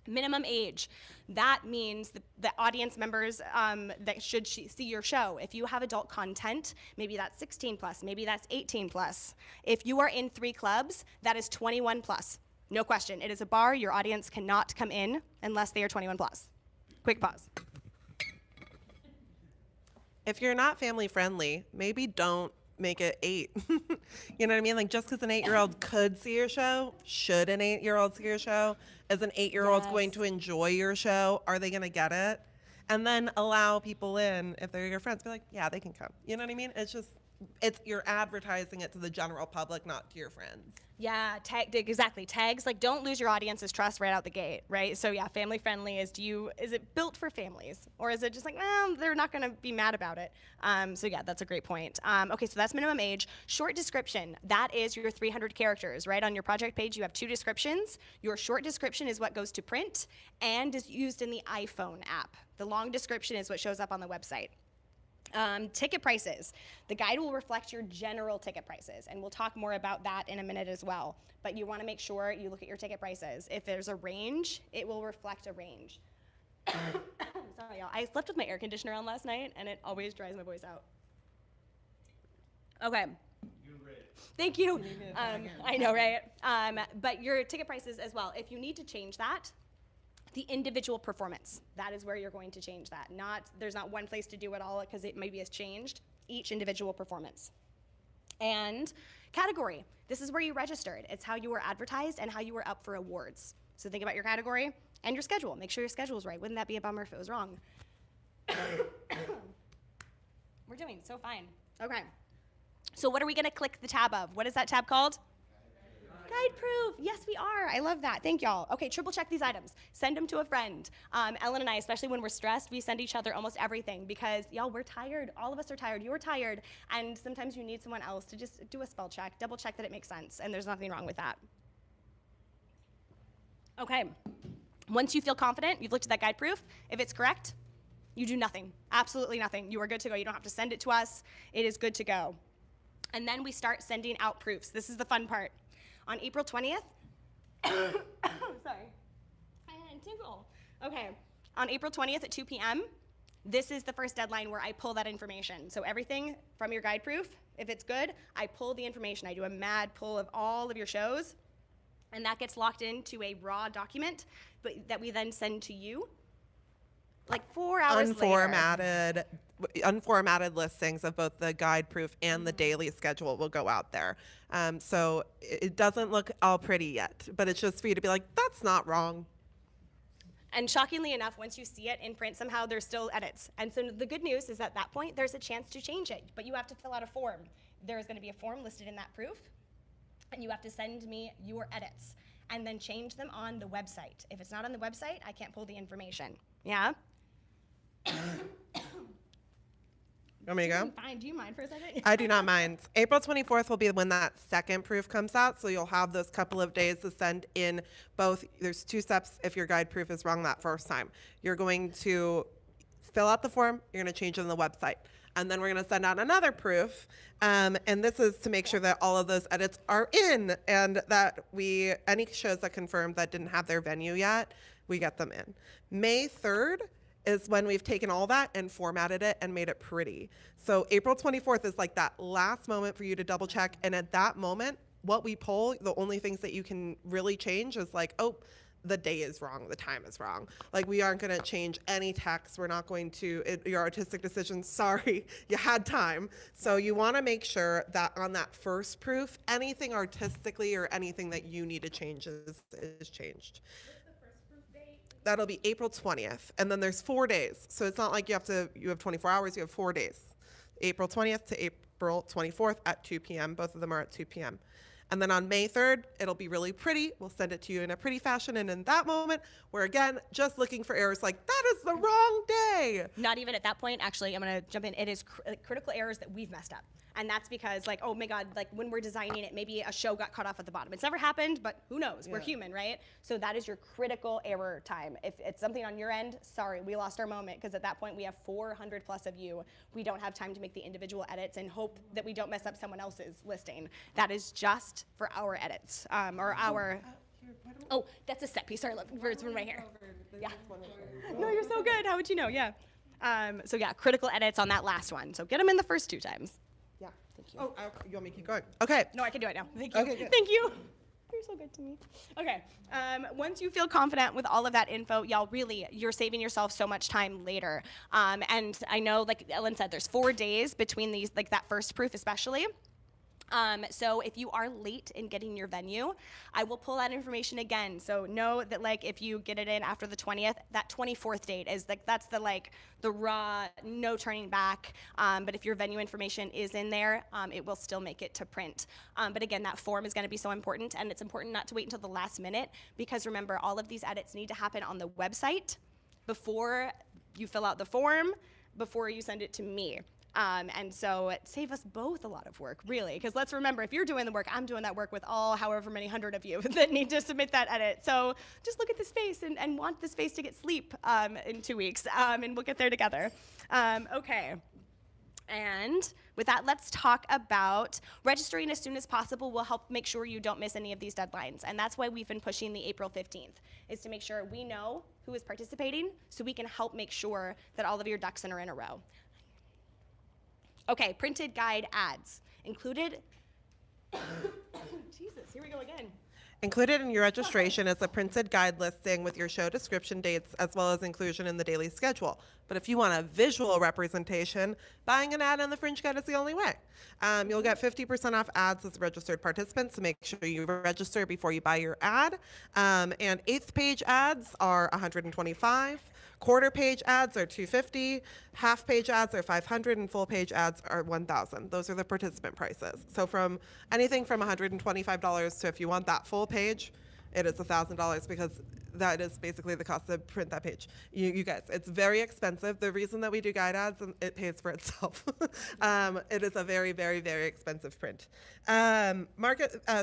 Minimum age, that means the audience members that should see your show. If you have adult content, maybe that's 16 plus, maybe that's 18 plus. If you are in 3 clubs, that is 21 plus. No question, it is a bar. Your audience cannot come in unless they are 21 plus. Quick pause. If you're not family friendly, maybe don't make it 8. You know what I mean? Just because an 8-year-old could see your show, should an 8-year-old see your show? Is an 8-year-old going to enjoy your show? Are they going to get it? And then allow people in, if they're your friends, be like, yeah, they can come. You know what I mean? It's just, you're advertising it to the general public, not to your friends. Yeah, exactly. Tags, like, don't lose your audience's trust right out the gate, right? So yeah, family friendly is it built for families, or is it just like, they're not gonna be mad about it? So yeah, that's a great point. Okay, so that's minimum age. Short description, that is your 300 characters, right? On your project page, you have 2 descriptions. Your short description is what goes to print and is used in the iPhone app. The long description is what shows up on the website. Ticket prices. The guide will reflect your general ticket prices, and we'll talk more about that in a minute as well. But you want to make sure you look at your ticket prices. If there's a range, it will reflect a range. Sorry, y'all. I slept with my air conditioner on last night, and it always dries my voice out. Okay. Thank you. I know, right? But your ticket prices as well. If you need to change that, the individual performance, that is where you're going to change that. There's not one place to do it all because it maybe has changed. Each individual performance. And category, this is where you registered. It's how you were advertised and how you were up for awards. So think about your category and your schedule. Make sure your schedule is right. Wouldn't that be a bummer if it was wrong? We're doing so fine. Okay. So what are we gonna click the tab of? What is that tab called? Guide proof. Yes, we are. I love that. Thank y'all. Okay, triple check these items. Send them to a friend. Ellen and I, especially when we're stressed, we send each other almost everything because, y'all, we're tired. All of us are tired. You're tired. And sometimes you need someone else to just do a spell check, double check that it makes sense, and there's nothing wrong with that. Okay. Once you feel confident, you've looked at that guide proof. If it's correct, you do nothing. Absolutely nothing. You are good to go. You don't have to send it to us. It is good to go. And then we start sending out proofs. This is the fun part. On April 20th, sorry, I had a tinkle. Okay, on April 20th at 2 p.m., this is the first deadline where I pull that information. So everything from your guide proof, if it's good, I pull the information. I do a mad pull of all of your shows, and that gets locked into a raw document that we then send to you like 4 hours later. Unformatted listings of both the guide proof and the daily schedule will go out there. So it doesn't look all pretty yet, but it's just for you to be like, that's not wrong. And shockingly enough, once you see it in print, somehow there's still edits. And so the good news is at that point, there's a chance to change it, but you have to fill out a form. There's gonna be a form listed in that proof, and you have to send me your edits and then change them on the website. If it's not on the website, I can't pull the information. Yeah? Want me to go? Fine, do you mind for a second? I do not mind. April 24th will be when that second proof comes out, so you'll have those couple of days to send in both. There's 2 steps if your guide proof is wrong that first time. You're going to fill out the form, you're going to change it on the website, and then we're going to send out another proof, and this is to make sure that all of those edits are in, and that any shows that confirmed that didn't have their venue yet, we get them in. May 3rd is when we've taken all that and formatted it and made it pretty. So April 24th is like that last moment for you to double check. And at that moment, what we pull, the only things that you can really change is like, oh, the day is wrong, the time is wrong. Like, we aren't gonna change any text. We're not going to, your artistic decisions, sorry, you had time. So you wanna make sure that on that first proof, anything artistically or anything that you need to change is changed. That'll be April 20th, and then there's 4 days. So it's not like you have 24 hours, you have 4 days. April 20th to April 24th at 2 p.m. Both of them are at 2 p.m. And then on May 3rd, it'll be really pretty. We'll send it to you in a pretty fashion. And in that moment, we're again just looking for errors like, that is the wrong day. Not even at that point, actually, I'm gonna jump in. It is critical errors that we've messed up. And that's because, like, oh my God, like when we're designing it, maybe a show got cut off at the bottom. It's never happened, but who knows? We're human, right? So that is your critical error time. If it's something on your end, sorry, we lost our moment, because at that point we have 400 plus of you. We don't have time to make the individual edits and hope that we don't mess up someone else's listing. That is just for our edits, or our, oh, that's a set piece. Sorry, look, it's one right here. Yeah. No, you're so good. How would you know? Yeah. So yeah, critical edits on that last one. So get them in the first 2 times. Yeah. Thank you. Oh, you want me to keep going? Okay. No, I can do it now. Thank you. Okay, good. Thank you. You're so good to me. Okay. Once you feel confident with all of that info, y'all, really, you're saving yourself so much time later. And I know, like Ellen said, there's 4 days between these, like that first proof especially. So if you are late in getting your venue, I will pull that information again. So know that like if you get it in after the 20th, that 24th date is like that's the raw, no turning back. But if your venue information is in there, it will still make it to print. But again, that form is going to be so important, and it's important not to wait until the last minute because remember, all of these edits need to happen on the website before you fill out the form, before you send it to me. And so it save us both a lot of work, really, because let's remember, if you're doing the work, I'm doing that work with all however many hundred of you that need to submit that edit. So just look at this face and want this face to get sleep in 2 weeks, and we'll get there together. Okay. And with that, let's talk about registering as soon as possible will help make sure you don't miss any of these deadlines. And that's why we've been pushing the April 15th, is to make sure we know who is participating so we can help make sure that all of your ducks are in a row. Okay, printed guide ads. Included, Jesus, here we go again. Included in your registration is a printed guide listing with your show description dates as well as inclusion in the daily schedule. But if you want a visual representation, buying an ad on the Fringe Guide is the only way. You'll get 50% off ads as a registered participant, so make sure you register before you buy your ad. And eighth page ads are $125. Quarter page ads are $250, half page ads are $500, and full page ads are $1,000. Those are the participant prices. So from anything from $125 to if you want that full page, it is $1,000 because that is basically the cost to print that page. You guys, it's very expensive. The reason that we do guide ads, it pays for itself. It is a very, very, very expensive print. So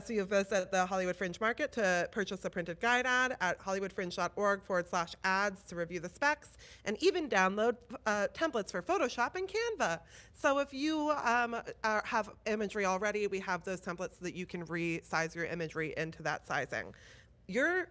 you visit the Hollywood Fringe Market to purchase a printed guide ad at hollywoodfringe.org/ads to review the specs and even download templates for Photoshop and Canva. So if you have imagery already, we have those templates so that you can resize your imagery into that sizing. Your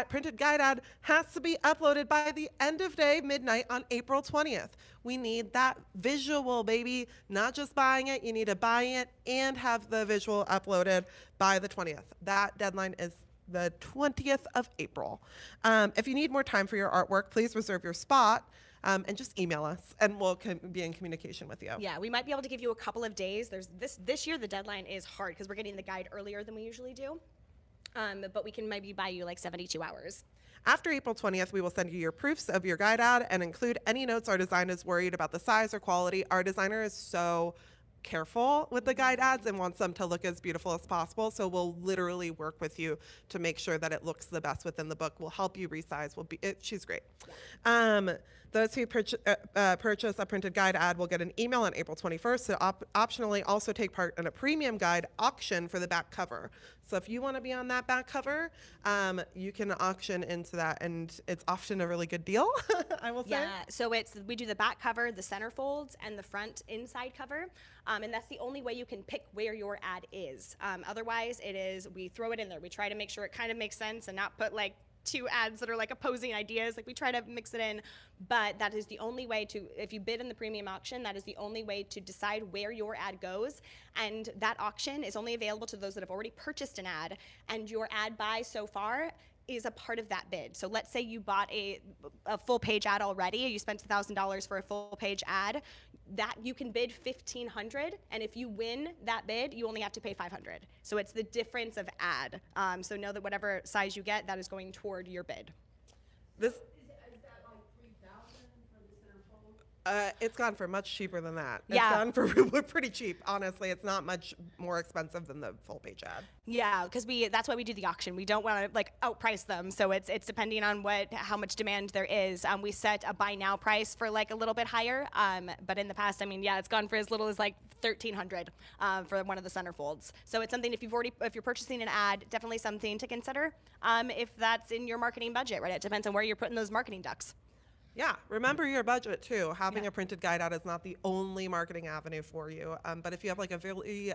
printed guide ad has to be uploaded by the end of day midnight on April 20th. We need that visual, baby. Not just buying it, you need to buy it and have the visual uploaded by the 20th. That deadline is the 20th of April. If you need more time for your artwork, please reserve your spot and just email us and we'll be in communication with you. Yeah, we might be able to give you a couple of days. There's this year the deadline is hard because we're getting the guide earlier than we usually do. But we can maybe buy you like 72 hours. After April 20th, we will send you your proofs of your guide ad and include any notes our designer is worried about the size or quality. Our designer is so careful with the guide ads and wants them to look as beautiful as possible. So we'll literally work with you to make sure that it looks the best within the book. We'll help you resize. She's great. Yeah. Those who purchase a printed guide ad will get an email on April 21st to optionally also take part in a premium guide auction for the back cover. So if you want to be on that back cover, you can auction into that, and it's often a really good deal, I will say. Yeah, so we do the back cover, the centerfolds, and the front inside cover, and that's the only way you can pick where your ad is. Otherwise, we throw it in there. We try to make sure it kind of makes sense and not put like 2 ads that are like opposing ideas. Like we try to mix it in, but that is the only way if you bid in the premium auction, that is the only way to decide where your ad goes. And that auction is only available to those that have already purchased an ad, and your ad buy so far is a part of that bid. So let's say you bought a full page ad already, you spent $1,000 for a full page ad, that you can bid $1,500, and if you win that bid, you only have to pay $500. So it's the difference of ad. So know that whatever size you get, that is going toward your bid. This Is that like 3,000 for the centerfold? It's gone for much cheaper than that. Yeah. It's gone for we're pretty cheap, honestly. It's not much more expensive than the full page ad. Yeah, because that's why we do the auction. We don't want to like outprice them. So it's depending on how much demand there is. We set a buy now price for like a little bit higher. But in the past, I mean, yeah, it's gone for as little as like $1,300 for one of the centerfolds. So it's something if you're purchasing an ad, definitely something to consider. If that's in your marketing budget, right? It depends on where you're putting those marketing ducks. Yeah, remember your budget too. Having a printed guide ad is not the only marketing avenue for you. But if you have like a really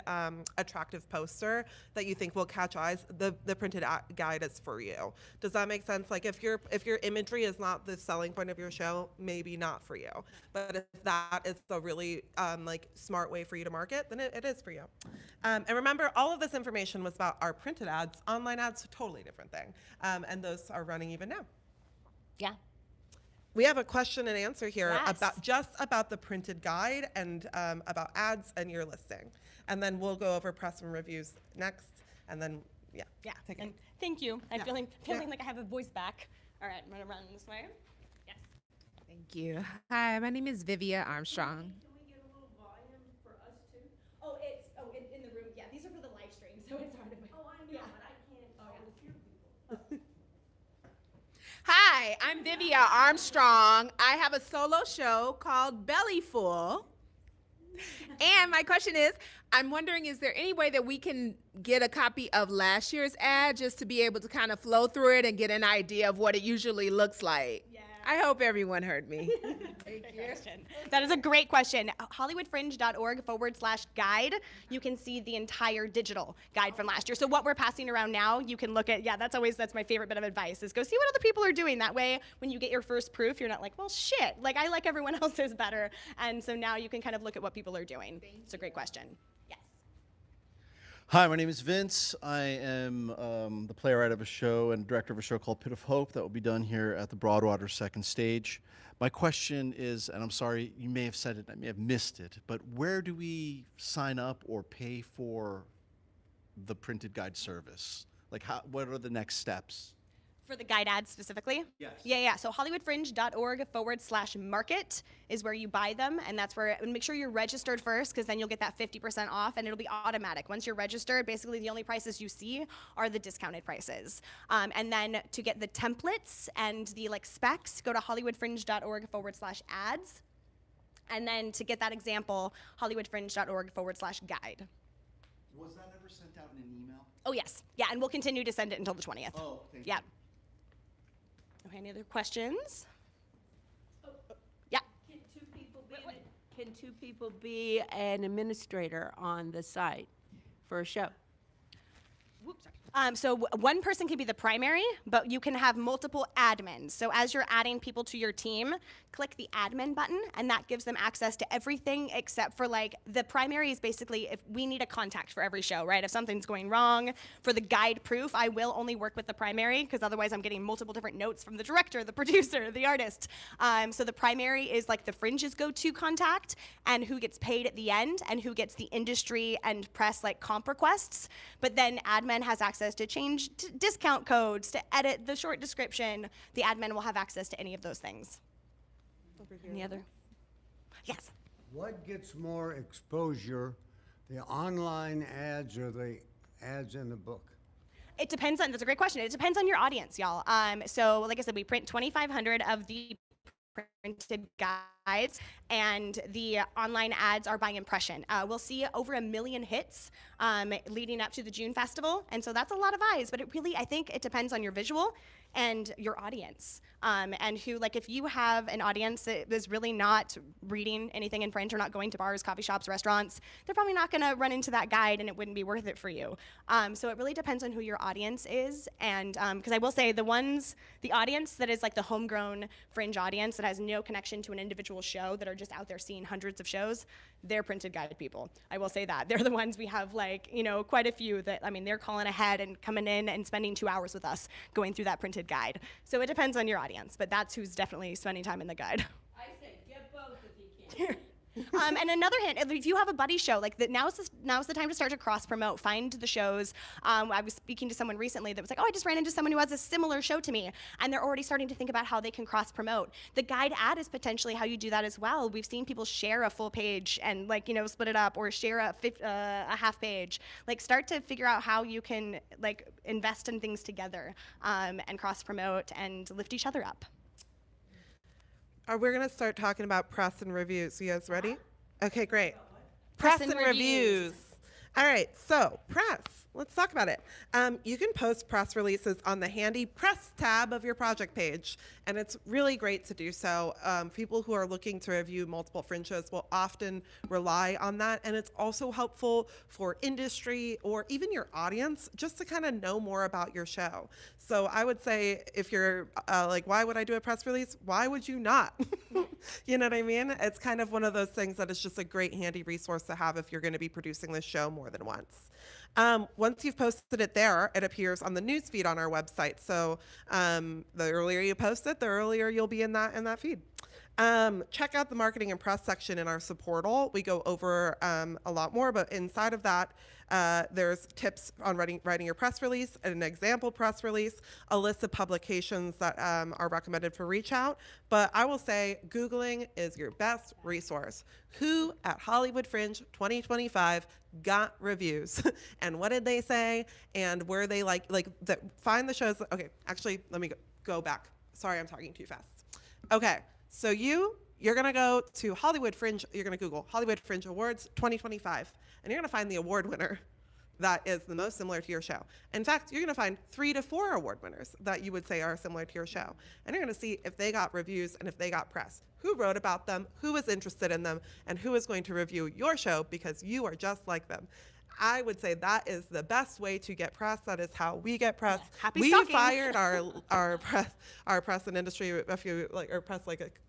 attractive poster that you think will catch eyes, the printed guide is for you. Does that make sense? Like if your imagery is not the selling point of your show, maybe not for you. But if that is a really like smart way for you to market, then it is for you. And remember, all of this information was about our printed ads. Online ads, totally different thing. And those are running even now. Yeah. We have a question and answer here Yes. about the printed guide and about ads and your listing. and then we'll go over press and reviews next, and then, yeah. Yeah, take it. and thank you. I'm Yeah. feeling Yeah. like I have a voice back. All right, I'm gonna run this way. Yes. Thank you. Hi, my name is Vivia Armstrong. Oh, it's in the room. Yeah, these are for the live stream, so it's hard to. Oh, I know, but I can't always hear people. Hi, I'm Vivia Armstrong. I have a solo show called Belly Full. And my question is, I'm wondering, is there any way that we can get a copy of last year's ad just to be able to kind of flow through it and get an idea of what it usually looks like? Yeah. I hope everyone heard me. Great question. That is a great question. HollywoodFringe.org/guide. You can see the entire digital guide from last year. So what we're passing around now, you can look at. Yeah, that's my favorite bit of advice is go see what other people are doing. That way, when you get your first proof, you're not like, well, shit. Like I like everyone else's better. And so now you can kind of look at what people are doing. It's a great question. Yes. Hi, my name is Vince. I am the playwright of a show and director of a show called Pit of Hope that will be done here at the Broadwater Second Stage. My question is, and I'm sorry, you may have said it, I may have missed it, but where do we sign up or pay for the printed guide service? Like, what are the next steps? For the guide ads specifically? Yes. Yeah. So HollywoodFringe.org/market is where you buy them, and that's where, and make sure you're registered first, because then you'll get that 50% off, and it'll be automatic. Once you're registered, basically the only prices you see are the discounted prices. And then to get the templates and the specs, go to HollywoodFringe.org/ads. And then to get that example, HollywoodFringe.org/guide. Was that ever sent out in an email? Oh, yes. Yeah, and we'll continue to send it until the 20th. Oh, thank Yeah. you. Okay, any other questions? Yeah. Can two people be an administrator on the site for a show? Whoops, sorry. So one person can be the primary, but you can have multiple admins. So as you're adding people to your team, click the admin button, and that gives them access to everything except for the primary is basically if we need a contact for every show, right? If something's going wrong, for the guide proof, I will only work with the primary because otherwise I'm getting multiple different notes from the director, the producer, the artist. So the primary is the Fringe's go-to contact and who gets paid at the end and who gets the industry and press comp requests. But then admin has access to change discount codes, to edit the short description. The admin will have access to any of those things. Any other? Yes. What gets more exposure, the online ads or the ads in the book? It depends on, that's a great question. It depends on your audience, y'all. So like I said, we print 2,500 of the printed guides, and the online ads are by impression. We'll see over 1 million hits leading up to the June festival, and so that's a lot of eyes, but it really, I think it depends on your visual and your audience. And who, if you have an audience that is really not reading anything in print or not going to bars, coffee shops, restaurants, they're probably not gonna run into that guide and it wouldn't be worth it for you. So it really depends on who your audience is. And because I will say the audience that is the homegrown Fringe audience that has no connection to an individual show, that are just out there seeing hundreds of shows, they're printed guide people. I will say that. They're the ones we have quite a few that, they're calling ahead and coming in and spending 2 hours with us going through that printed guide. So it depends on your audience, but that's who's definitely spending time in the guide. I say get both if you can. And another hint, if you have a buddy show, now's the time to start to cross promote. Find the shows. I was speaking to someone recently that was I just ran into someone who has a similar show to me, and they're already starting to think about how they can cross promote. The guide ad is potentially how you do that as well. We've seen people share a full page and split it up, or share a half page. Start to figure out how you can invest in things together and cross promote and lift each other up. We're going to start talking about press and reviews. You guys ready? Okay, great. Press and reviews. All right, so press. Let's talk about it. You can post press releases on the handy press tab of your project page, and it's really great to do so. People who are looking to review multiple Fringe shows will often rely on that, and it's also helpful for industry or even your audience just to kind of know more about your show. So I would say if you're why would I do a press release? Why would you not? You know what I mean? It's kind of one of those things that is just a great handy resource to have if you're going to be producing this show more than once. Once you've posted it there, it appears on the newsfeed on our website. So the earlier you post it, the earlier you'll be in that feed. Check out the marketing and press section in our supportal. We go over a lot more, but inside of that, there's tips on writing your press release, an example press release, a list of publications that are recommended for reach out. But I will say Googling is your best resource. Who at Hollywood Fringe 2025 got reviews and what did they say and were they find the shows. Okay, actually, let me go back. Sorry, I'm talking too fast. Okay, so you're gonna go to Hollywood Fringe, you're gonna Google Hollywood Fringe Awards 2025, and you're gonna find the award winner that is the most similar to your show. In fact, you're gonna find 3 to 4 award winners that you would say are similar to your show. And you're gonna see if they got reviews and if they got press. Who wrote about them, who was interested in them, and who is going to review your show because you are just like them. I would say that is the best way to get press. That is how we get press. Happy we stalking. fired our press and industry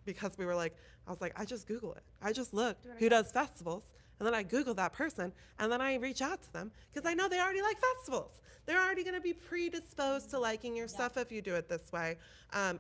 because we were like, I was like, I just Google it. I just look who does festivals, and then I Google that person, and then I reach out to them because I know they already like festivals. They're already going to be predisposed to liking your stuff if you do it this way.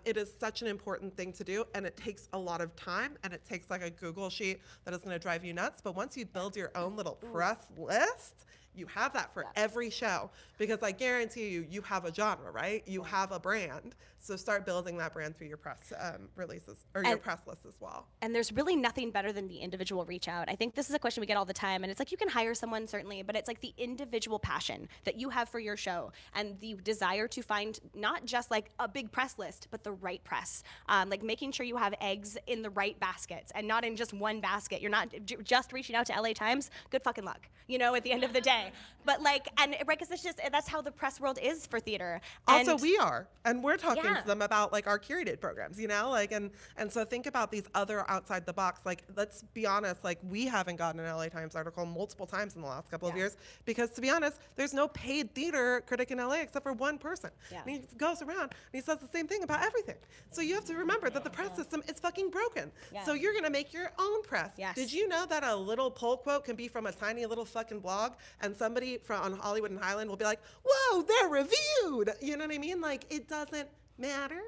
It is such an important thing to do, and it takes a lot of time, and it takes like a Google sheet that is going to drive you nuts. But once you build your own little press list, you have that for every show, because I guarantee you have a genre, right? You have a brand. So start building that brand through your press releases or your press list as well. And there's really nothing better than the individual reach out. I think this is a question we get all the time, and it's like you can hire someone certainly, but it's like the individual passion that you have for your show and the desire to find not just like a big press list, but the right press. Like making sure you have eggs in the right baskets and not in just one basket. You're not just reaching out to LA Times. Good fucking luck, you know, at the end of the day. But like, and right, because it's just, that's how the press world is for theater. Also, And we are, and we're talking Yeah. to them about like our curated programs, you know, like, and so think about these other outside the box. Like, let's be honest, like we haven't gotten an LA Times article multiple times in the last couple of years because, to be honest, there's no paid theater critic in LA except for one person. Yeah. And he goes around and he says the same thing about everything. So you have to remember that the press system is fucking broken. Yeah. So you're gonna make your own press. Yes. Did you know that a little poll quote can be from a tiny little fucking blog, and somebody on Hollywood and Highland will be like, whoa, they're reviewed. You know what I mean? Like, it doesn't matter,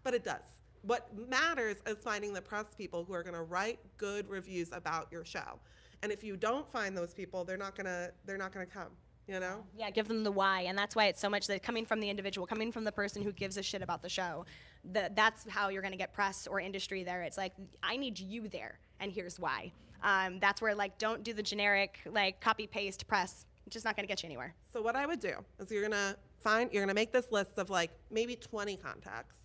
but it does. What matters is finding the press people who are gonna write good reviews about your show. And if you don't find those people, they're not gonna come, you know? Yeah, give them the why, and that's why it's so much that coming from the individual, coming from the person who gives a shit about the show, that's how you're gonna get press or industry there. It's like, I need you there, and here's why. That's where, like, don't do the generic, like, copy-paste press. It's just not gonna get you anywhere. So what I would do is you're gonna make this list of like maybe 20 contacts,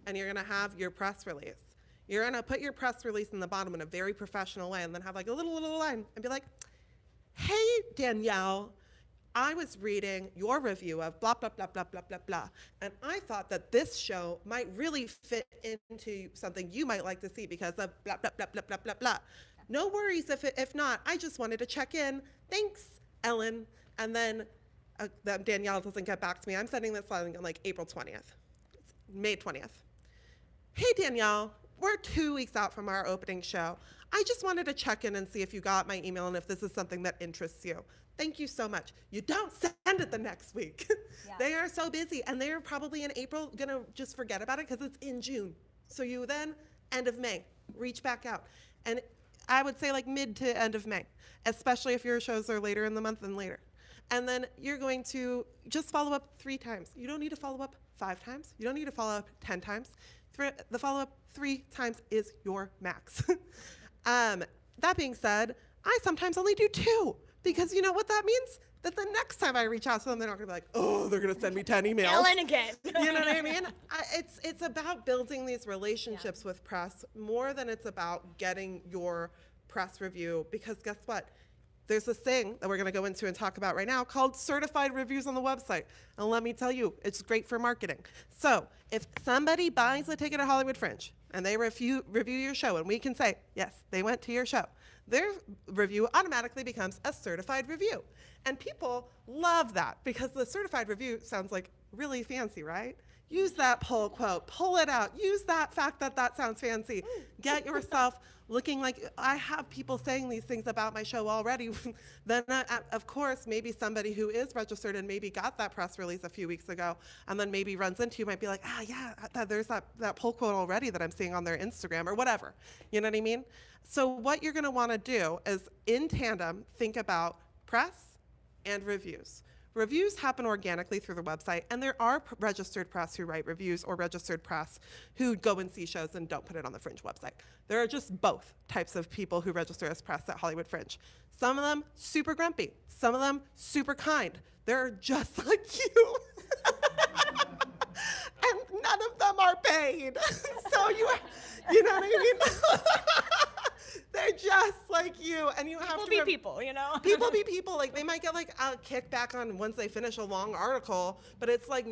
and you're gonna have your press release. You're gonna put your press release in the bottom in a very professional way, and then have like a little line and be like, hey, Danielle, I was reading your review of blah, blah, blah, blah, blah, blah, blah, and I thought that this show might really fit into something you might like to see because of blah, blah, blah, blah, blah, blah, blah. No worries if not. I just wanted to check in. Thanks, Ellen. And then Danielle doesn't get back to me. I'm sending this on like April 20th. It's May 20th. Hey, Danielle, we're 2 weeks out from our opening show. I just wanted to check in and see if you got my email and if this is something that interests you. Thank you so much. You don't send it the next week. Yeah. They are so busy, and they're probably in April gonna just forget about it because it's in June. So you then, end of May, reach back out. And I would say like mid to end of May, especially if your shows are later in the month than later. And then you're going to just follow up 3 times. You don't need to follow up 5 times. You don't need to follow up 10 times. The follow-up 3 times is your max. That being said, I sometimes only do 2 because you know what that means? That the next time I reach out to them, they're not gonna be like, oh, they're gonna send me 10 emails. Ellen again. You know what I mean? It's about building these relationships with press more than it's about getting your press review, because guess what? There's this thing that we're going to go into and talk about right now called certified reviews on the website. And let me tell you, it's great for marketing. So if somebody buys a ticket at Hollywood Fringe and they review your show, and we can say, yes, they went to your show, their review automatically becomes a certified review. And people love that because the certified review sounds like really fancy, right? Use that pull quote, pull it out, use that fact that that sounds fancy. Get yourself looking like, I have people saying these things about my show already. Then, of course, maybe somebody who is registered and maybe got that press release a few weeks ago and then maybe runs into you might be like, there's that pull quote already that I'm seeing on their Instagram or whatever. You know what I mean? So what you're going to want to do is, in tandem, think about press and reviews. Reviews happen organically through the website, and there are registered press who write reviews or registered press who go and see shows and don't put it on the Fringe website. There are just both types of people who register as press at Hollywood Fringe. Some of them super grumpy, some of them super kind. They're just like you. And none of them are paid. So you know what I mean? They're just like you, and you have to be people, you know? People be people. Like, they might get like a kickback on once they finish a long article, but it's like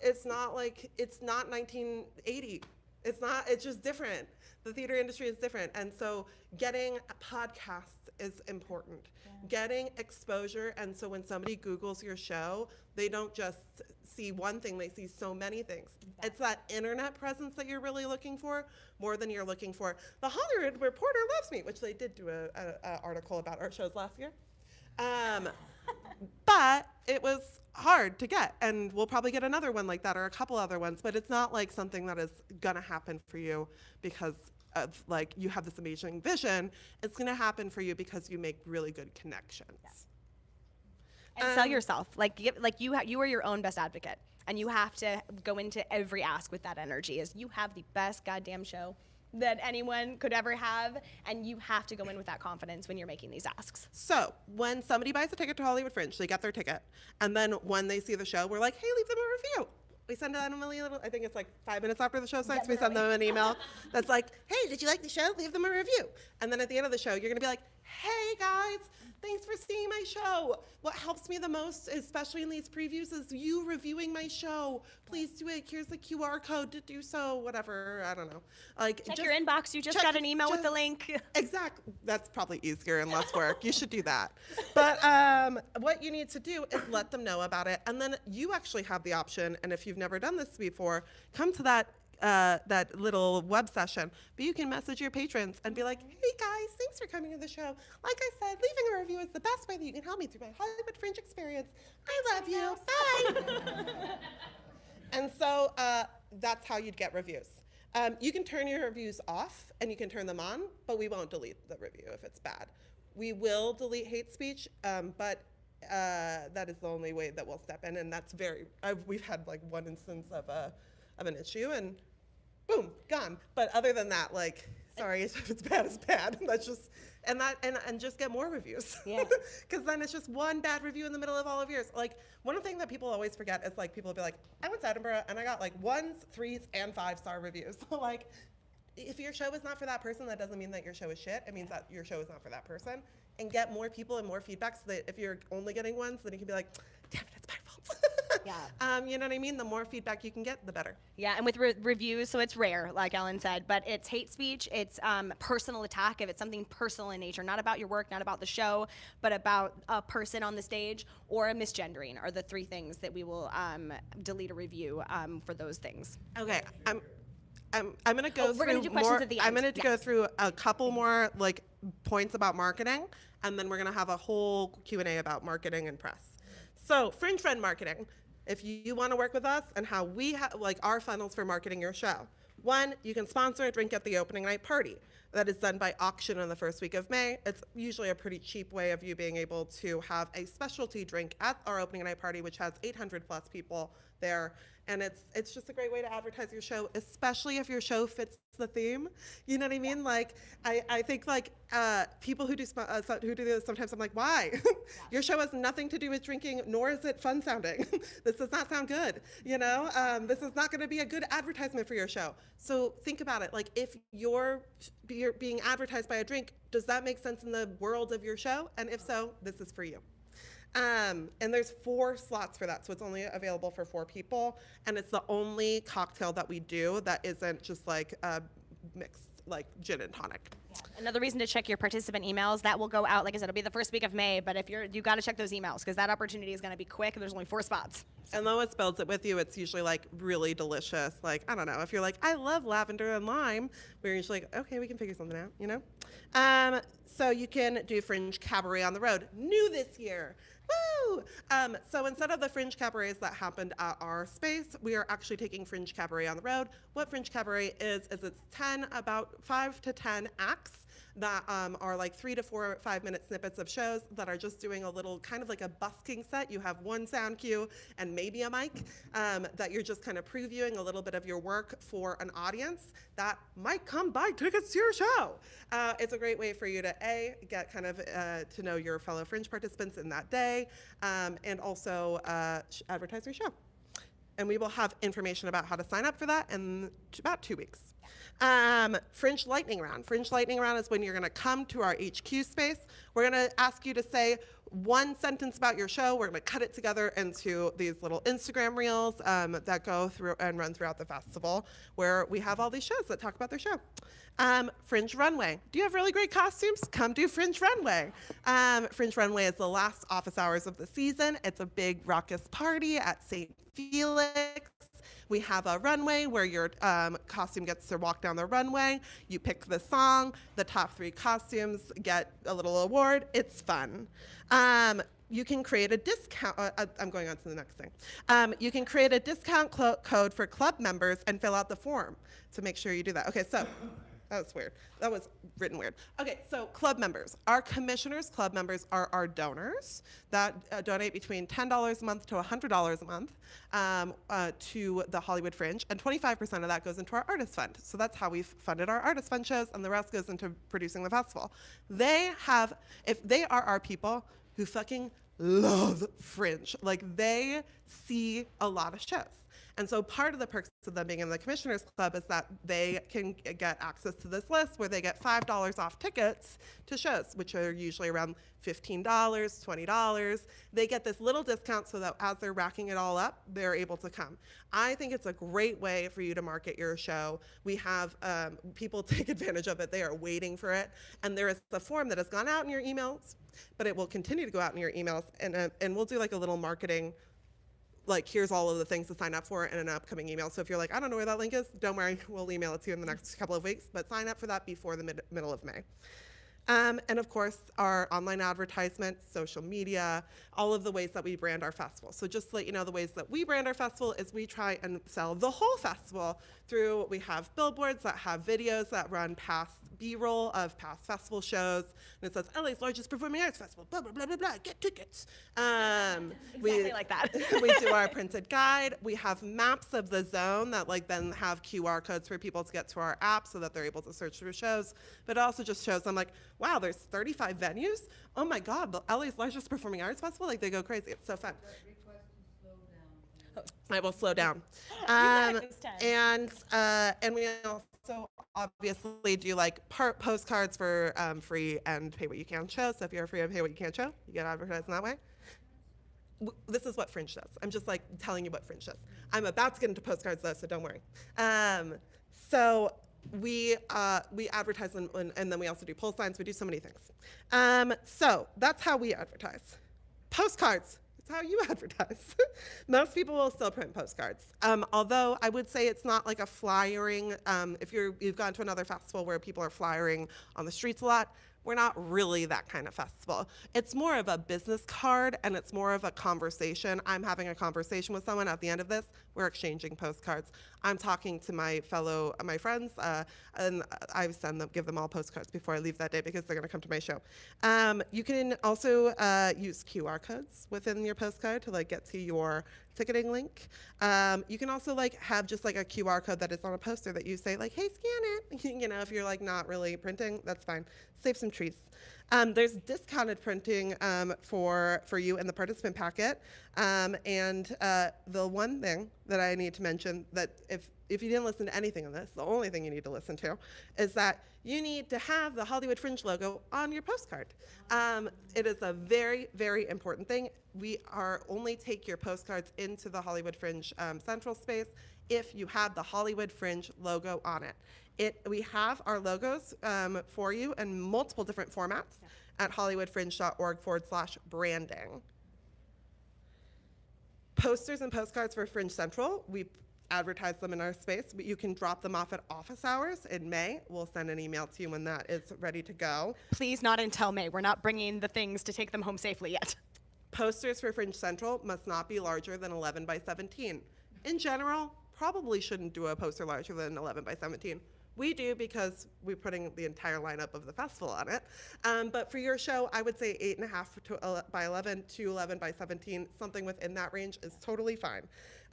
it's not 1980. It's just different. The theater industry is different. And so getting podcasts is important. Getting exposure, and so when somebody Googles your show, they don't just see one thing, they see so many things. It's that internet presence that you're really looking for, more than you're looking for. The Hollywood Reporter loves me, which they did do a article about our shows last year. But it was hard to get, and we'll probably get another one like that or a couple other ones, but it's not like something that is gonna happen for you because of like you have this amazing vision. It's gonna happen for you because you make really good connections. And sell yourself. You are your own best advocate, and you have to go into every ask with that energy. Is you have the best goddamn show that anyone could ever have, and you have to go in with that confidence when you're making these asks. So when somebody buys a ticket to Hollywood Fringe, they get their ticket, and then when they see the show, we're like, hey, leave them a review. We send out I think it's like 5 minutes after the show starts, we send them an email that's like, hey, did you like the show? Leave them a review. And then at the end of the show, you're gonna be like, hey guys, thanks for seeing my show. What helps me the most, especially in these previews, is you reviewing my show. Please do it. Here's the QR code to do so, whatever, I don't know. Like, Check your inbox, you just got an email with the link. Exactly, that's probably easier and less work. You should do that. But what you need to do is let them know about it, and then you actually have the option, and if you've never done this before, come to that little web session, but you can message your patrons and be like, hey guys, thanks for coming to the show. Like I said, leaving a review is the best way that you can help me through my Hollywood Fringe experience. I love you, bye. And so that's how you'd get reviews. You can turn your reviews off and you can turn them on, but we won't delete the review if it's bad. We will delete hate speech, but that is the only way that we'll step in, and that's we've had like one instance of an issue, and boom, gone. But other than that, like, sorry, if it's bad, it's bad. That's just, and just get more reviews. Yeah. Because then it's just one bad review in the middle of all of yours. Like, one thing that people always forget is like, people will be like, I went to Edinburgh and I got like 1s, 3s, and 5-star reviews. So like, if your show is not for that person, that doesn't mean that your show is shit. It means that your show is not for that person. And get more people and more feedback, so that if you're only getting 1s, then you can be like, damn it, it's my fault. Yeah. You know what I mean? The more feedback you can get, the better. Yeah, and with reviews, so it's rare, like Ellen said, but it's hate speech, it's personal attack if it's something personal in nature, not about your work, not about the show, but about a person on the stage or a misgendering are the 3 things that we will delete a review for those things. Okay, I'm gonna go we're gonna through do questions more. at the I'm end. gonna go through a couple more like points about marketing, and then we're gonna have a whole Q&A about marketing and press. So, Fringe Friend marketing. If you want to work with us and how we like our funnels for marketing your show. 1, you can sponsor a drink at the opening night party. That is done by auction in the first week of May. It's usually a pretty cheap way of you being able to have a specialty drink at our opening night party, which has 800 plus people there. And it's just a great way to advertise your show, especially if your show fits the theme. You know what I mean? Like, I think like people who do this, sometimes I'm like, why? Your show has nothing to do with drinking, nor is it fun sounding. This does not sound good. You know, this is not going to be a good advertisement for your show. So think about it. Like, if you're being advertised by a drink, does that make sense in the world of your show? And if so, this is for you. And there's 4 slots for that, so it's only available for 4 people, and it's the only cocktail that we do that isn't just like mixed like gin and tonic. Another reason to check your participant emails. That will go out, like I said, it'll be the first week of May, but if you got to check those emails because that opportunity is going to be quick and there's only 4 spots. And Lois builds it with you. It's usually like really delicious. Like, I don't know, if you're like, I love lavender and lime, we're usually like, okay, we can figure something out, you know? So you can do Fringe Cabaret on the road. New this year. Woo! So instead of the Fringe Cabarets that happened at our space, we are actually taking Fringe Cabaret on the road. What Fringe Cabaret is it's about 5 to 10 acts that are like 3 to 4 or 5 minute snippets of shows that are just doing a little kind of like a busking set. You have one sound cue and maybe a mic that you're just kind of previewing a little bit of your work for an audience that might come buy tickets to your show. It's a great way for you to get kind of to know your fellow Fringe participants in that day and also advertise your show. And we will have information about how to sign up for that in about 2 weeks. Fringe Lightning Round. Fringe Lightning Round is when you're going to come to our HQ space. We're going to ask you to say one sentence about your show. We're going to cut it together into these little Instagram reels that go through and run throughout the festival, where we have all these shows that talk about their show. Fringe Runway. Do you have really great costumes? Come do Fringe Runway. Fringe Runway is the last office hours of the season. It's a big raucous party at St. Felix. We have a runway where your costume gets to walk down the runway. You pick the song. The top 3 costumes get a little award. It's fun. You can create a discount. I'm going on to the next thing. You can create a discount code for club members and fill out the form to make sure you do that. Okay, so that was weird. That was written weird. Okay, so club members. Our commissioners' club members are our donors that donate between $10 a month to $100 a month to the Hollywood Fringe, and 25% of that goes into our artist fund. So that's how we've funded our artist fund shows, and the rest goes into producing the festival. If they are our people who fucking love Fringe, like they see a lot of shows. And so part of the perks of them being in the Commissioners Club is that they can get access to this list where they get $5 off tickets to shows, which are usually around $15, $20. They get this little discount so that as they're racking it all up, they're able to come. I think it's a great way for you to market your show. We have people take advantage of it. They are waiting for it. And there is a form that has gone out in your emails, but it will continue to go out in your emails. And we'll do like a little marketing, like here's all of the things to sign up for in an upcoming email. So if you're like, I don't know where that link is, don't worry, we'll email it to you in the next couple of weeks, but sign up for that before the middle of May. And of course, our online advertisements, social media, all of the ways that we brand our festival. So just to let you know, the ways that we brand our festival is we try and sell the whole festival through, we have billboards that have videos that run past B-roll of past festival shows, and it says, LA's largest performing arts festival, blah, blah, blah, blah, blah, get tickets. Exactly like that. We do our printed guide. We have maps of the zone that like then have QR codes for people to get to our app so that they're able to search through shows, but it also just shows them like, wow, there's 35 venues? Oh my God, the LA's largest performing arts festival? Like they go crazy, it's so fun. I will slow down. And we also obviously do like postcards for free and pay what you can show. So if you're a free and pay what you can show, you get advertised in that way. This is what Fringe does. I'm just like telling you what Fringe does. I'm about to get into postcards though, so don't worry. So we advertise them, and then we also do pole signs. We do so many things. So that's how we advertise. Postcards. It's how you advertise. Most people will still print postcards. Although I would say it's not like a flyering. If you've gone to another festival where people are flyering on the streets a lot, we're not really that kind of festival. It's more of a business card, and it's more of a conversation. I'm having a conversation with someone at the end of this. We're exchanging postcards. I'm talking to my friends, and I give them all postcards before I leave that day because they're gonna come to my show. You can also use QR codes within your postcard to like get to your ticketing link. You can also like have just like a QR code that is on a poster that you say like, hey, scan it. You know, if you're like not really printing, that's fine. Save some trees. There's discounted printing for you in the participant packet. And the one thing that I need to mention that if you didn't listen to anything on this, the only thing you need to listen to is that you need to have the Hollywood Fringe logo on your postcard. It is a very, very important thing. We only take your postcards into the Hollywood Fringe central space if you have the Hollywood Fringe logo on it. We have our logos for you in multiple different formats at hollywoodfringe.org/branding. Posters and postcards for Fringe Central. We advertise them in our space, but you can drop them off at office hours in May. We'll send an email to you when that is ready to go. Please not until May. We're not bringing the things to take them home safely yet. Posters for Fringe Central must not be larger than 11 by 17. In general, probably shouldn't do a poster larger than 11 by 17. We do because we're putting the entire lineup of the festival on it. But for your show, I would say 8.5 by 11 to 11 by 17, something within that range is totally fine.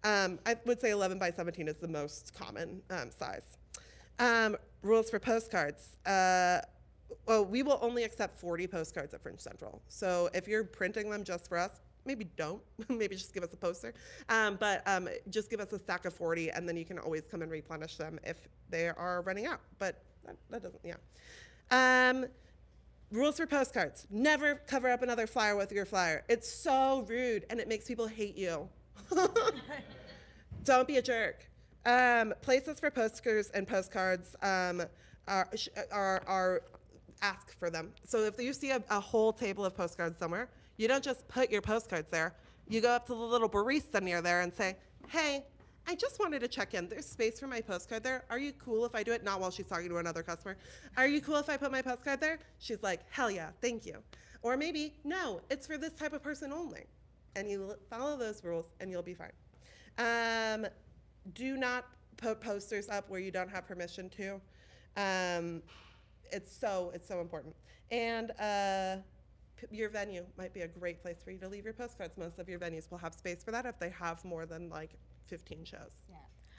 I would say 11 by 17 is the most common size. Rules for postcards. Well, we will only accept 40 postcards at Fringe Central. So if you're printing them just for us, maybe don't. Maybe just give us a poster. But just give us a stack of 40, and then you can always come and replenish them if they are running out. But that doesn't, yeah. Rules for postcards. Never cover up another flyer with your flyer. It's so rude, and it makes people hate you. Don't be a jerk. Places for posters and postcards are ask for them. So if you see a whole table of postcards somewhere, you don't just put your postcards there. You go up to the little barista near there and say, hey, I just wanted to check in. There's space for my postcard there. Are you cool if I do it? Not while she's talking to another customer. Are you cool if I put my postcard there? She's like, hell yeah, thank you. Or maybe, no, it's for this type of person only. And you follow those rules and you'll be fine. Do not put posters up where you don't have permission to. It's so important. And your venue might be a great place for you to leave your postcards. Most of your venues will have space for that if they have more than like 15 shows. Yeah.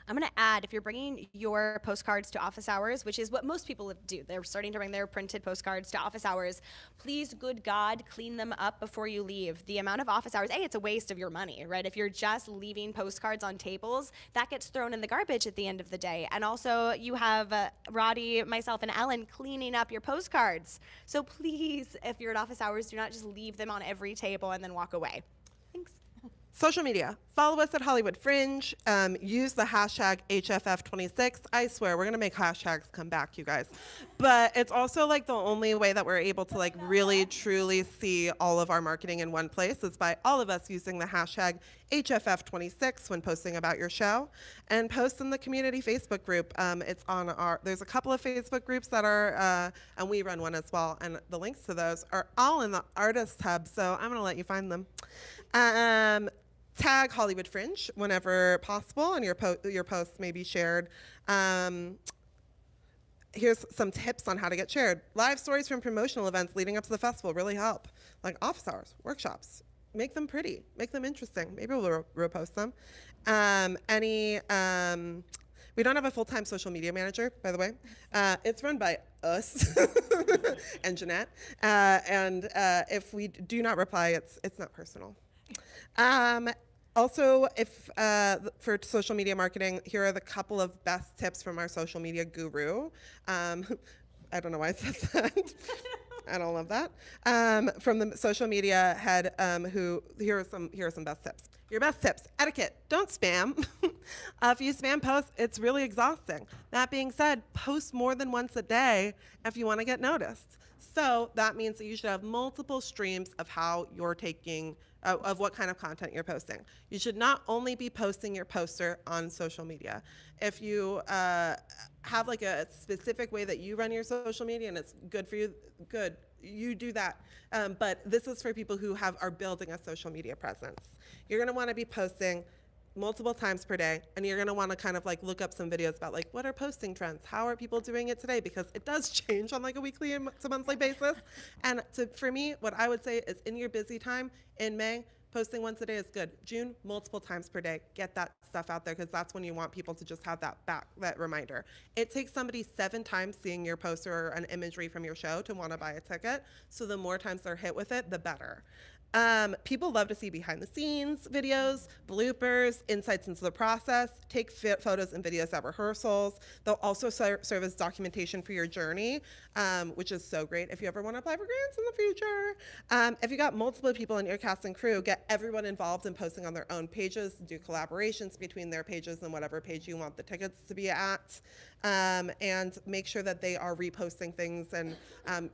I'm going to add, if you're bringing your postcards to office hours, which is what most people do, they're starting to bring their printed postcards to office hours, please, good God, clean them up before you leave. The amount of office hours, it's a waste of your money, right? If you're just leaving postcards on tables, that gets thrown in the garbage at the end of the day. And also, you have Roddy, myself, and Ellen cleaning up your postcards. So please, if you're at office hours, do not just leave them on every table and then walk away. Thanks. Social media. Follow us at Hollywood Fringe. Use the hashtag HFF26. I swear, we're going to make hashtags come back, you guys. But it's also like the only way that we're able to like really, truly see all of our marketing in one place is by all of us using the hashtag HFF26 when posting about your show. And post in the community Facebook group. It's on there's a couple of Facebook groups that are, and we run one as well. And the links to those are all in the artist hub. So I'm going to let you find them. Tag Hollywood Fringe whenever possible, and your posts may be shared. Here's some tips on how to get shared. Live stories from promotional events leading up to the festival really help, like office hours, workshops. Make them pretty, make them interesting. Maybe we'll repost them. We don't have a full-time social media manager, by the way. It's run by us and Jeanette. And if we do not reply, it's not personal. Also, if for social media marketing, here are the couple of best tips from our social media guru. I don't know why it says that. I don't love that. From the social media head, here are some best tips. Your best tips: etiquette. Don't spam. If you spam post, it's really exhausting. That being said, post more than once a day if you want to get noticed. So that means that you should have multiple streams of how you're taking, of what kind of content you're posting. You should not only be posting your poster on social media. If you have like a specific way that you run your social media and it's good for you, good, you do that. But this is for people who are building a social media presence. You're gonna wanna be posting multiple times per day, and you're gonna wanna kind of like look up some videos about like what are posting trends, how are people doing it today, because it does change on like a weekly to monthly basis. And for me, what I would say is in your busy time in May, posting once a day is good. June, multiple times per day. Get that stuff out there because that's when you want people to just have that reminder. It takes somebody 7 times seeing your poster or an imagery from your show to want to buy a ticket. So the more times they're hit with it, the better. People love to see behind the scenes videos, bloopers, insights into the process. Take photos and videos at rehearsals. They'll also serve as documentation for your journey, which is so great if you ever want to apply for grants in the future. If you got multiple people in your cast and crew, get everyone involved in posting on their own pages. Do collaborations between their pages and whatever page you want the tickets to be at. And make sure that they are reposting things, and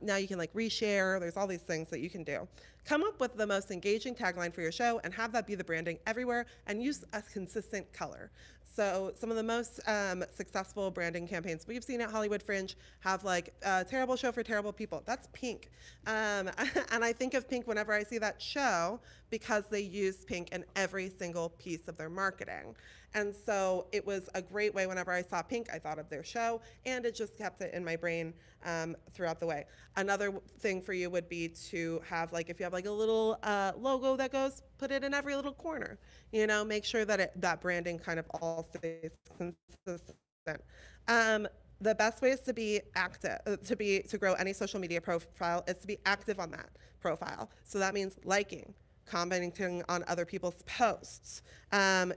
now you can like reshare. There's all these things that you can do. Come up with the most engaging tagline for your show and have that be the branding everywhere, and use a consistent color. So some of the most successful branding campaigns we've seen at Hollywood Fringe have like a terrible show for terrible people. That's pink. And I think of pink whenever I see that show because they use pink in every single piece of their marketing. And so it was a great way whenever I saw pink, I thought of their show, and it just kept it in my brain throughout the way. Another thing for you would be to have, like, if you have like a little logo that goes, put it in every little corner. You know, make sure that that branding kind of all stays consistent. The best ways to be active, to grow any social media profile is to be active on that profile. So that means liking, commenting on other people's posts,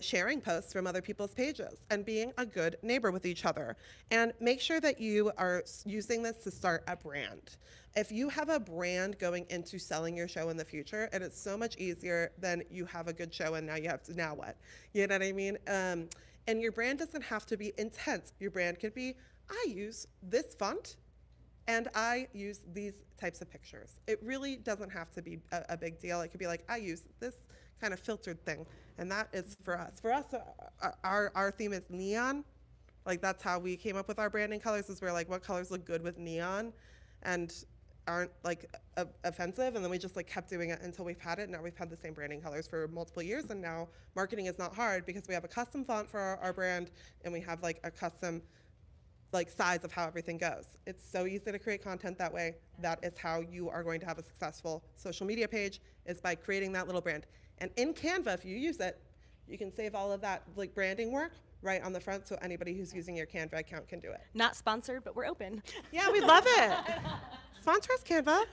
sharing posts from other people's pages, and being a good neighbor with each other. And make sure that you are using this to start a brand. If you have a brand going into selling your show in the future, and it's so much easier than you have a good show and now you have to, now what? You know what I mean? And your brand doesn't have to be intense. Your brand could be, I use this font and I use these types of pictures. It really doesn't have to be a big deal. It could be like, I use this kind of filtered thing, and that is for us. For us, our theme is neon. Like, that's how we came up with our branding colors, is we're like, what colors look good with neon and aren't like offensive, and then we just like kept doing it until we've had it. Now we've had the same branding colors for multiple years, and now marketing is not hard because we have a custom font for our brand, and we have like a custom like size of how everything goes. It's so easy to create content that way. That is how you are going to have a successful social media page, is by creating that little brand. And in Canva, if you use it, you can save all of that like branding work right on the front, so anybody who's using your Canva account can do it. Not sponsored, but we're open. Yeah, we love it. Sponsor us, Canva.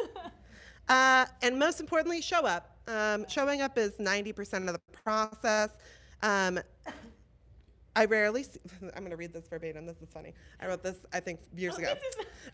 And most importantly, show up. Showing up is 90% of the process. I rarely see, I'm going to read this verbatim. This is funny. I wrote this, I think, years ago.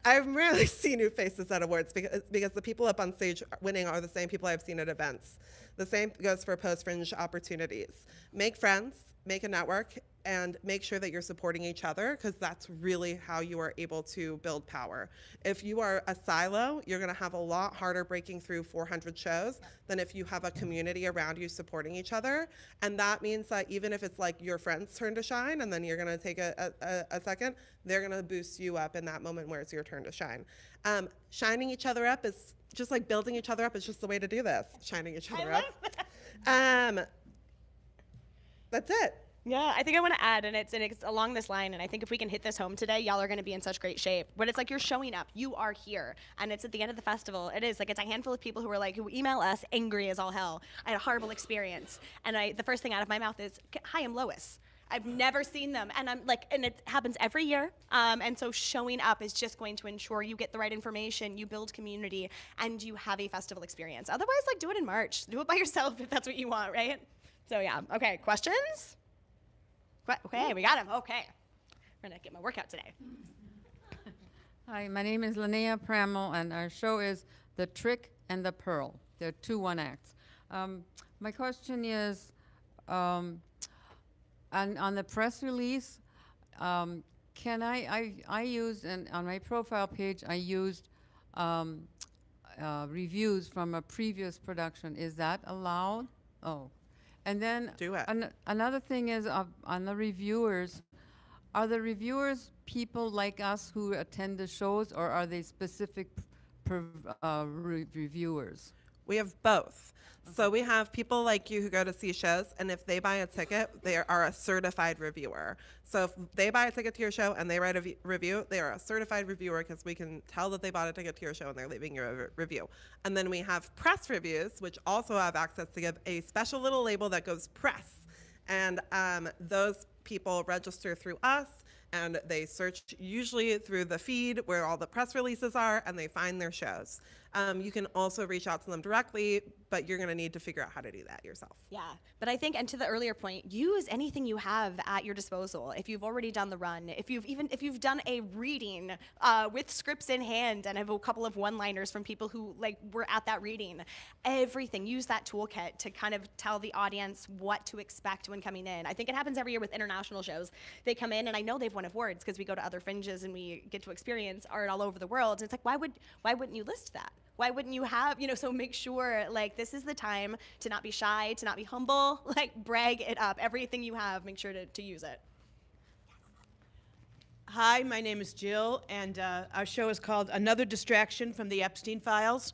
I rarely see new faces at awards because the people up on stage winning are the same people I've seen at events. The same goes for post-Fringe opportunities. Make friends, make a network, and make sure that you're supporting each other, because that's really how you are able to build power. If you are a silo, you're going to have a lot harder breaking through 400 shows than if you have a community around you supporting each other. And that means that even if it's like your friend's turn to shine and then you're going to take a second, they're going to boost you up in that moment where it's your turn to shine. Shining each other up is just like building each other up is just the way to do this. Shining each other up. That's it. Yeah, I think I want to add, and it's along this line, and I think if we can hit this home today, y'all are going to be in such great shape. But it's like you're showing up, you are here, and it's at the end of the festival. It is like it's a handful of people who email us angry as all hell. I had a horrible experience, and the first thing out of my mouth is, "Hi, I'm Lois. I've never seen them," and I'm like, and it happens every year. And so showing up is just going to ensure you get the right information, you build community, and you have a festival experience. Otherwise, like, do it in March. Do it by yourself if that's what you want, right? So yeah. Okay, questions? Okay, we got him. Okay. We're going to get my workout today. Hi, my name is Linnea Pramel, and our show is The Trick and the Pearl. They're 2 one-acts. My question is, on the press release, can I use, and on my profile page, I used reviews from a previous production. Is that allowed? Oh. And then do it. Another thing is on the reviewers, are the reviewers people like us who attend the shows, or are they specific reviewers? We have both. So we have people like you who go to see shows, and if they buy a ticket, they are a certified reviewer. So if they buy a ticket to your show and they write a review, they are a certified reviewer, because we can tell that they bought a ticket to your show and they're leaving you a review. And then we have press reviews, which also have access to give a special little label that goes press. And those people register through us, and they search usually through the feed where all the press releases are, and they find their shows. You can also reach out to them directly, but you're going to need to figure out how to do that yourself. Yeah, but I think, and to the earlier point, use anything you have at your disposal. If you've already done the run, if you've done a reading with scripts in hand and have a couple of one-liners from people who like were at that reading, everything. Use that toolkit to kind of tell the audience what to expect when coming in. I think it happens every year with international shows. They come in, and I know they've won awards because we go to other fringes and we get to experience art all over the world. And it's like, why wouldn't you list that? Why wouldn't you have, so make sure, like, this is the time to not be shy, to not be humble, like, brag it up. Everything you have, make sure to use it. Hi, my name is Jill, and our show is called Another Distraction from the Epstein Files.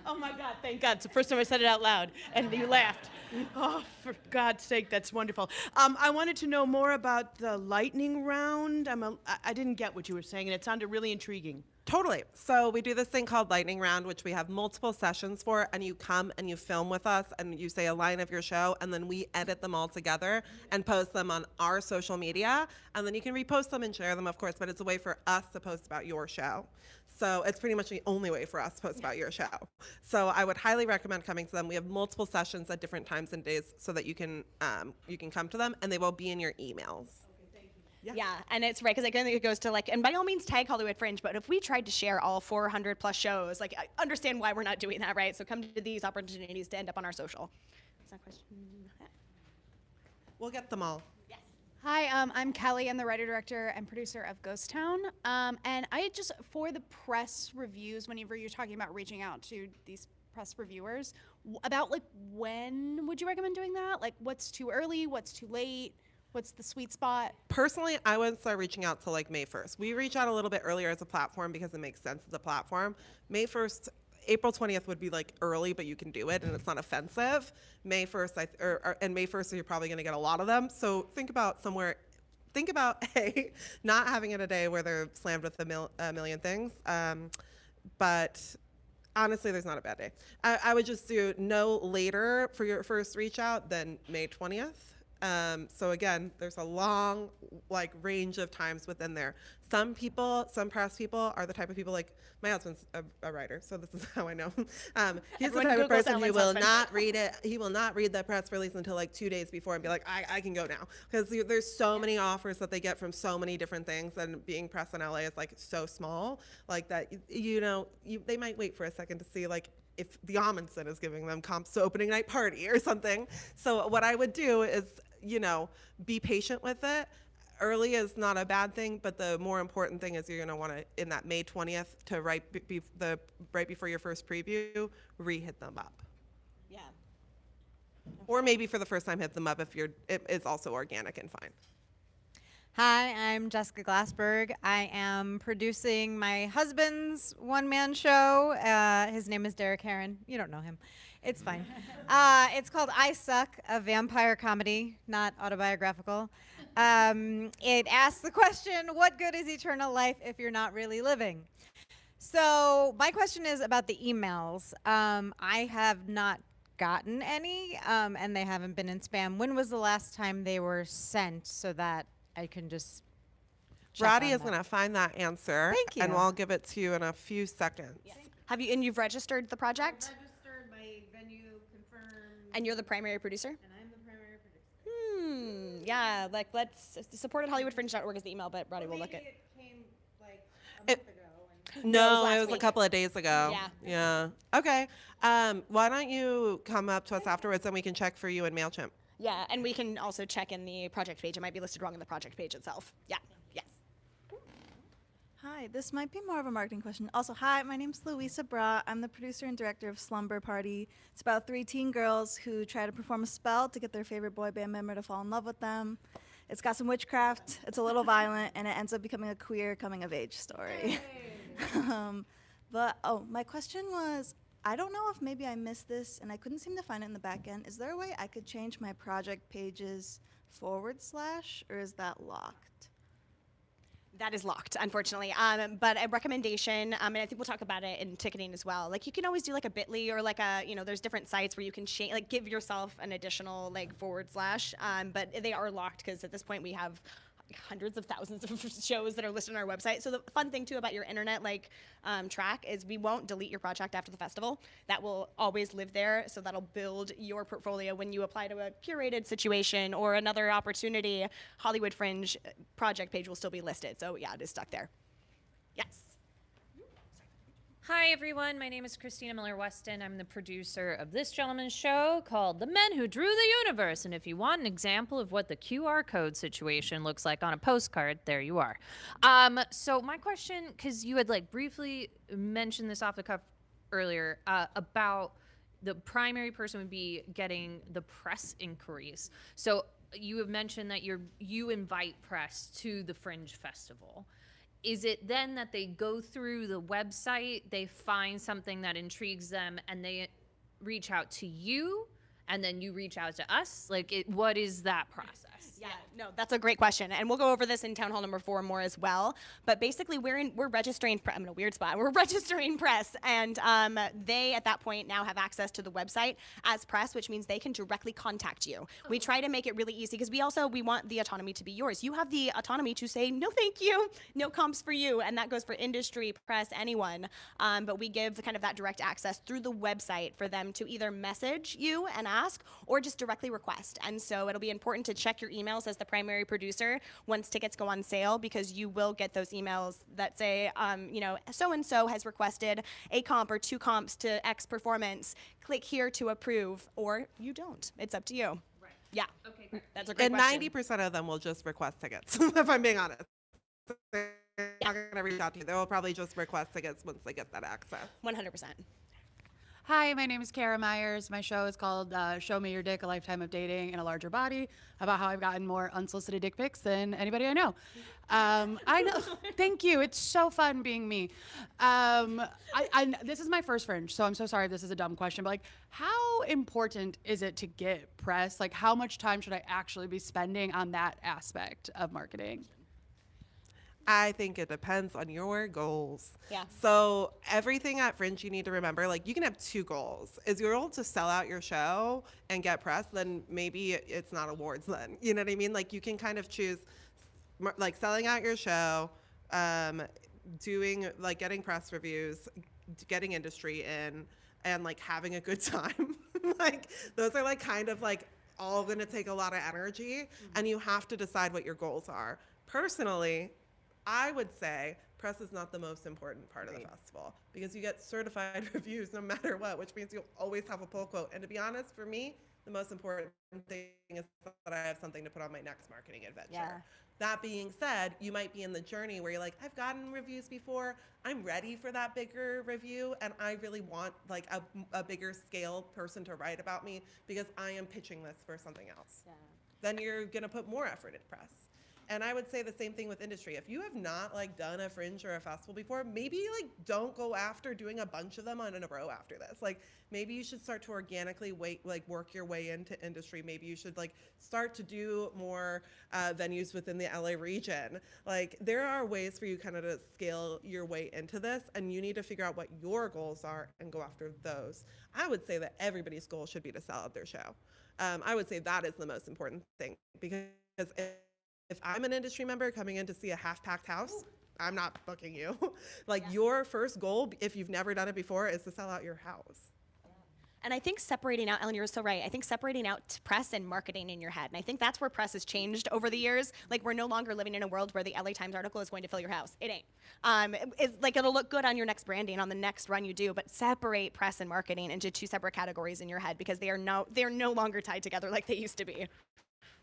Oh my God, thank God. It's the first time I said it out loud, and you laughed. Oh, for God's sake, that's wonderful. I wanted to know more about the lightning round. I didn't get what you were saying, and it sounded really intriguing. Totally. So we do this thing called lightning round, which we have multiple sessions for, and you come and you film with us and you say a line of your show, and then we edit them all together and post them on our social media, and then you can repost them and share them, of course, but it's a way for us to post about your show. So it's pretty much the only way for us to post about your show. So I would highly recommend coming to them. We have multiple sessions at different times and days so that you can come to them, and they will be in your emails. Yeah, and it's right, because I think it goes to like, and by all means tag Hollywood Fringe, but if we tried to share all 400 plus shows, like, I understand why we're not doing that, right? So come to these opportunities to end up on our social. Is that a question? We'll get them all. Yes. Hi, I'm Kelly. I'm the writer, director, and producer of Ghost Town. And I just, for the press reviews, whenever you're talking about reaching out to these press reviewers, about like, when would you recommend doing that? Like, what's too early? What's too late? What's the sweet spot? Personally, I would start reaching out to like May 1st. We reach out a little bit earlier as a platform because it makes sense as a platform. May 1st, April 20th would be like early, but you can do it and it's not offensive. May 1st, and May 1st, you're probably going to get a lot of them. So think about not having it a day where they're slammed with a million things. But honestly, there's not a bad day. I would just do no later for your first reach out than May 20th. So again, there's a long range of times within there. Some press people are the type of people, like my husband's a writer, so this is how I know. He's the type of person who will not read it. He will not read the press release until like 2 days before and be like, I can go now. Because there's so many offers that they get from so many different things, and being press in LA is like so small, like that, they might wait for a second to see like if the Amundsen is giving them comps to opening night party or something. So what I would do is, be patient with it. Early is not a bad thing, but the more important thing is you're going to want to, in that May 20th, to right before your first preview, re-hit them up. Yeah. Or maybe for the first time, hit them up if it's also organic and fine. Hi, I'm Jessica Glassberg. I am producing my husband's one-man show. His name is Derek Heron. You don't know him. It's fine. It's called I Suck, a vampire comedy, not autobiographical. It asks the question, what good is eternal life if you're not really living? So my question is about the emails. I have not gotten any, and they haven't been in spam. When was the last time they were sent so that I can just check Roddy on is that? going to find that answer. Thank you. And I'll give it to you in a few seconds. Yeah. And you've registered the project? Registered, my venue confirmed. And you're the primary producer? And I'm the primary producer. Yeah, like, let's support at HollywoodFringe.org is the email, but Roddy will look at. It came like a month ago. No, last it was a week. couple of days ago. Yeah. Yeah. Okay. Why don't you come up to us afterwards and we can check for you in MailChimp. Yeah, and we can also check in the project page. It might be listed wrong in the project page itself. Yeah. Yes. Hi, this might be more of a marketing question. Also, hi, my name's Louisa Bra. I'm the producer and director of Slumber Party. It's about 3 teen girls who try to perform a spell to get their favorite boy band member to fall in love with them. It's got some witchcraft, it's a little violent, and it ends up becoming a queer coming-of-age story. My question was, I don't know if maybe I missed this, and I couldn't seem to find it in the back end. Is there a way I could change my project pages / or is that locked? That is locked, unfortunately. But a recommendation, and I think we'll talk about it in ticketing as well. Like, you can always do like a bit.ly or like there's different sites where you can change, like, give yourself an additional like /. But they are locked because at this point we have hundreds of thousands of shows that are listed on our website. So the fun thing too about your internet track is we won't delete your project after the festival. That will always live there. So that'll build your portfolio when you apply to a curated situation or another opportunity. Hollywood Fringe project page will still be listed. So yeah, it is stuck there. Yes. Hi everyone, my name is Christina Miller-Weston. I'm the producer of this gentleman's show called The Men Who Drew the Universe. And if you want an example of what the QR code situation looks like on a postcard, there you are. So my question, because you had briefly mentioned this off the cuff earlier, about the primary person would be getting the press inquiries. So you have mentioned that you invite press to the Fringe Festival. Is it then that they go through the website, they find something that intrigues them, and they reach out to you, and then you reach out to us? What is that process? Yeah, no, that's a great question, and we'll go over this in Town Hall number 4 more as well. But basically, we're registering. I'm in a weird spot. We're registering press, and they at that point now have access to the website as press, which means they can directly contact you. We try to make it really easy because we want the autonomy to be yours. You have the autonomy to say no, thank you, no comps for you, and that goes for industry, press, anyone. But we give kind of that direct access through the website for them to either message you and ask, or just directly request. And so it'll be important to check your emails as the primary producer once tickets go on sale, because you will get those emails that say, so-and-so has requested a comp or 2 comps to X performance. Click here to approve, or you don't. It's up to you. Right. Yeah. Okay, great. That's a great And question. 90% of them will just request tickets, if I'm being honest. They're not going to reach out to you. They will probably just request tickets once they get that access. 100%. Hi, my name is Kara Myers. My show is called Show Me Your Dick, A Lifetime of Dating in a Larger Body, about how I've gotten more unsolicited dick pics than anybody I know. I know. Thank you. It's so fun being me. This is my first Fringe, so I'm so sorry if this is a dumb question, but how important is it to get press? How much time should I actually be spending on that aspect of marketing? I think it depends on your goals. Yeah. So everything at Fringe, you need to remember, you can have 2 goals. Is your goal to sell out your show and get press? Then maybe it's not awards then. You know what I mean? You can kind of choose, selling out your show, doing, getting press reviews, getting industry in, and, having a good time. Those are, all going to take a lot of energy, and you have to decide what your goals are. Personally, I would say press is not the most important part of the festival, because you get certified reviews no matter what, which means you'll always have a pull quote. And to be honest, for me, the most important thing is that I have something to put on my next marketing adventure. Yeah. That being said, you might be in the journey where you're like, I've gotten reviews before, I'm ready for that bigger review, and I really want a bigger scale person to write about me because I am pitching this for something else. Yeah. Then you're gonna put more effort into press. And I would say the same thing with industry. If you have not done a Fringe or a festival before, maybe don't go after doing a bunch of them in a row after this. Maybe you should start to organically work your way into industry. Maybe you should start to do more venues within the LA region. There are ways for you kind of to scale your way into this, and you need to figure out what your goals are and go after those. I would say that everybody's goal should be to sell out their show. I would say that is the most important thing, because if I'm an industry member coming in to see a half-packed house, I'm not booking you. Your first goal, if you've never done it before, is to sell out your house. And I think separating out, Ellen, you're so right. I think separating out press and marketing in your head. And I think that's where press has changed over the years. We're no longer living in a world where the LA Times article is going to fill your house. It ain't. It'll look good on your next branding, on the next run you do, but separate press and marketing into 2 separate categories in your head, because they're no longer tied together like they used to be.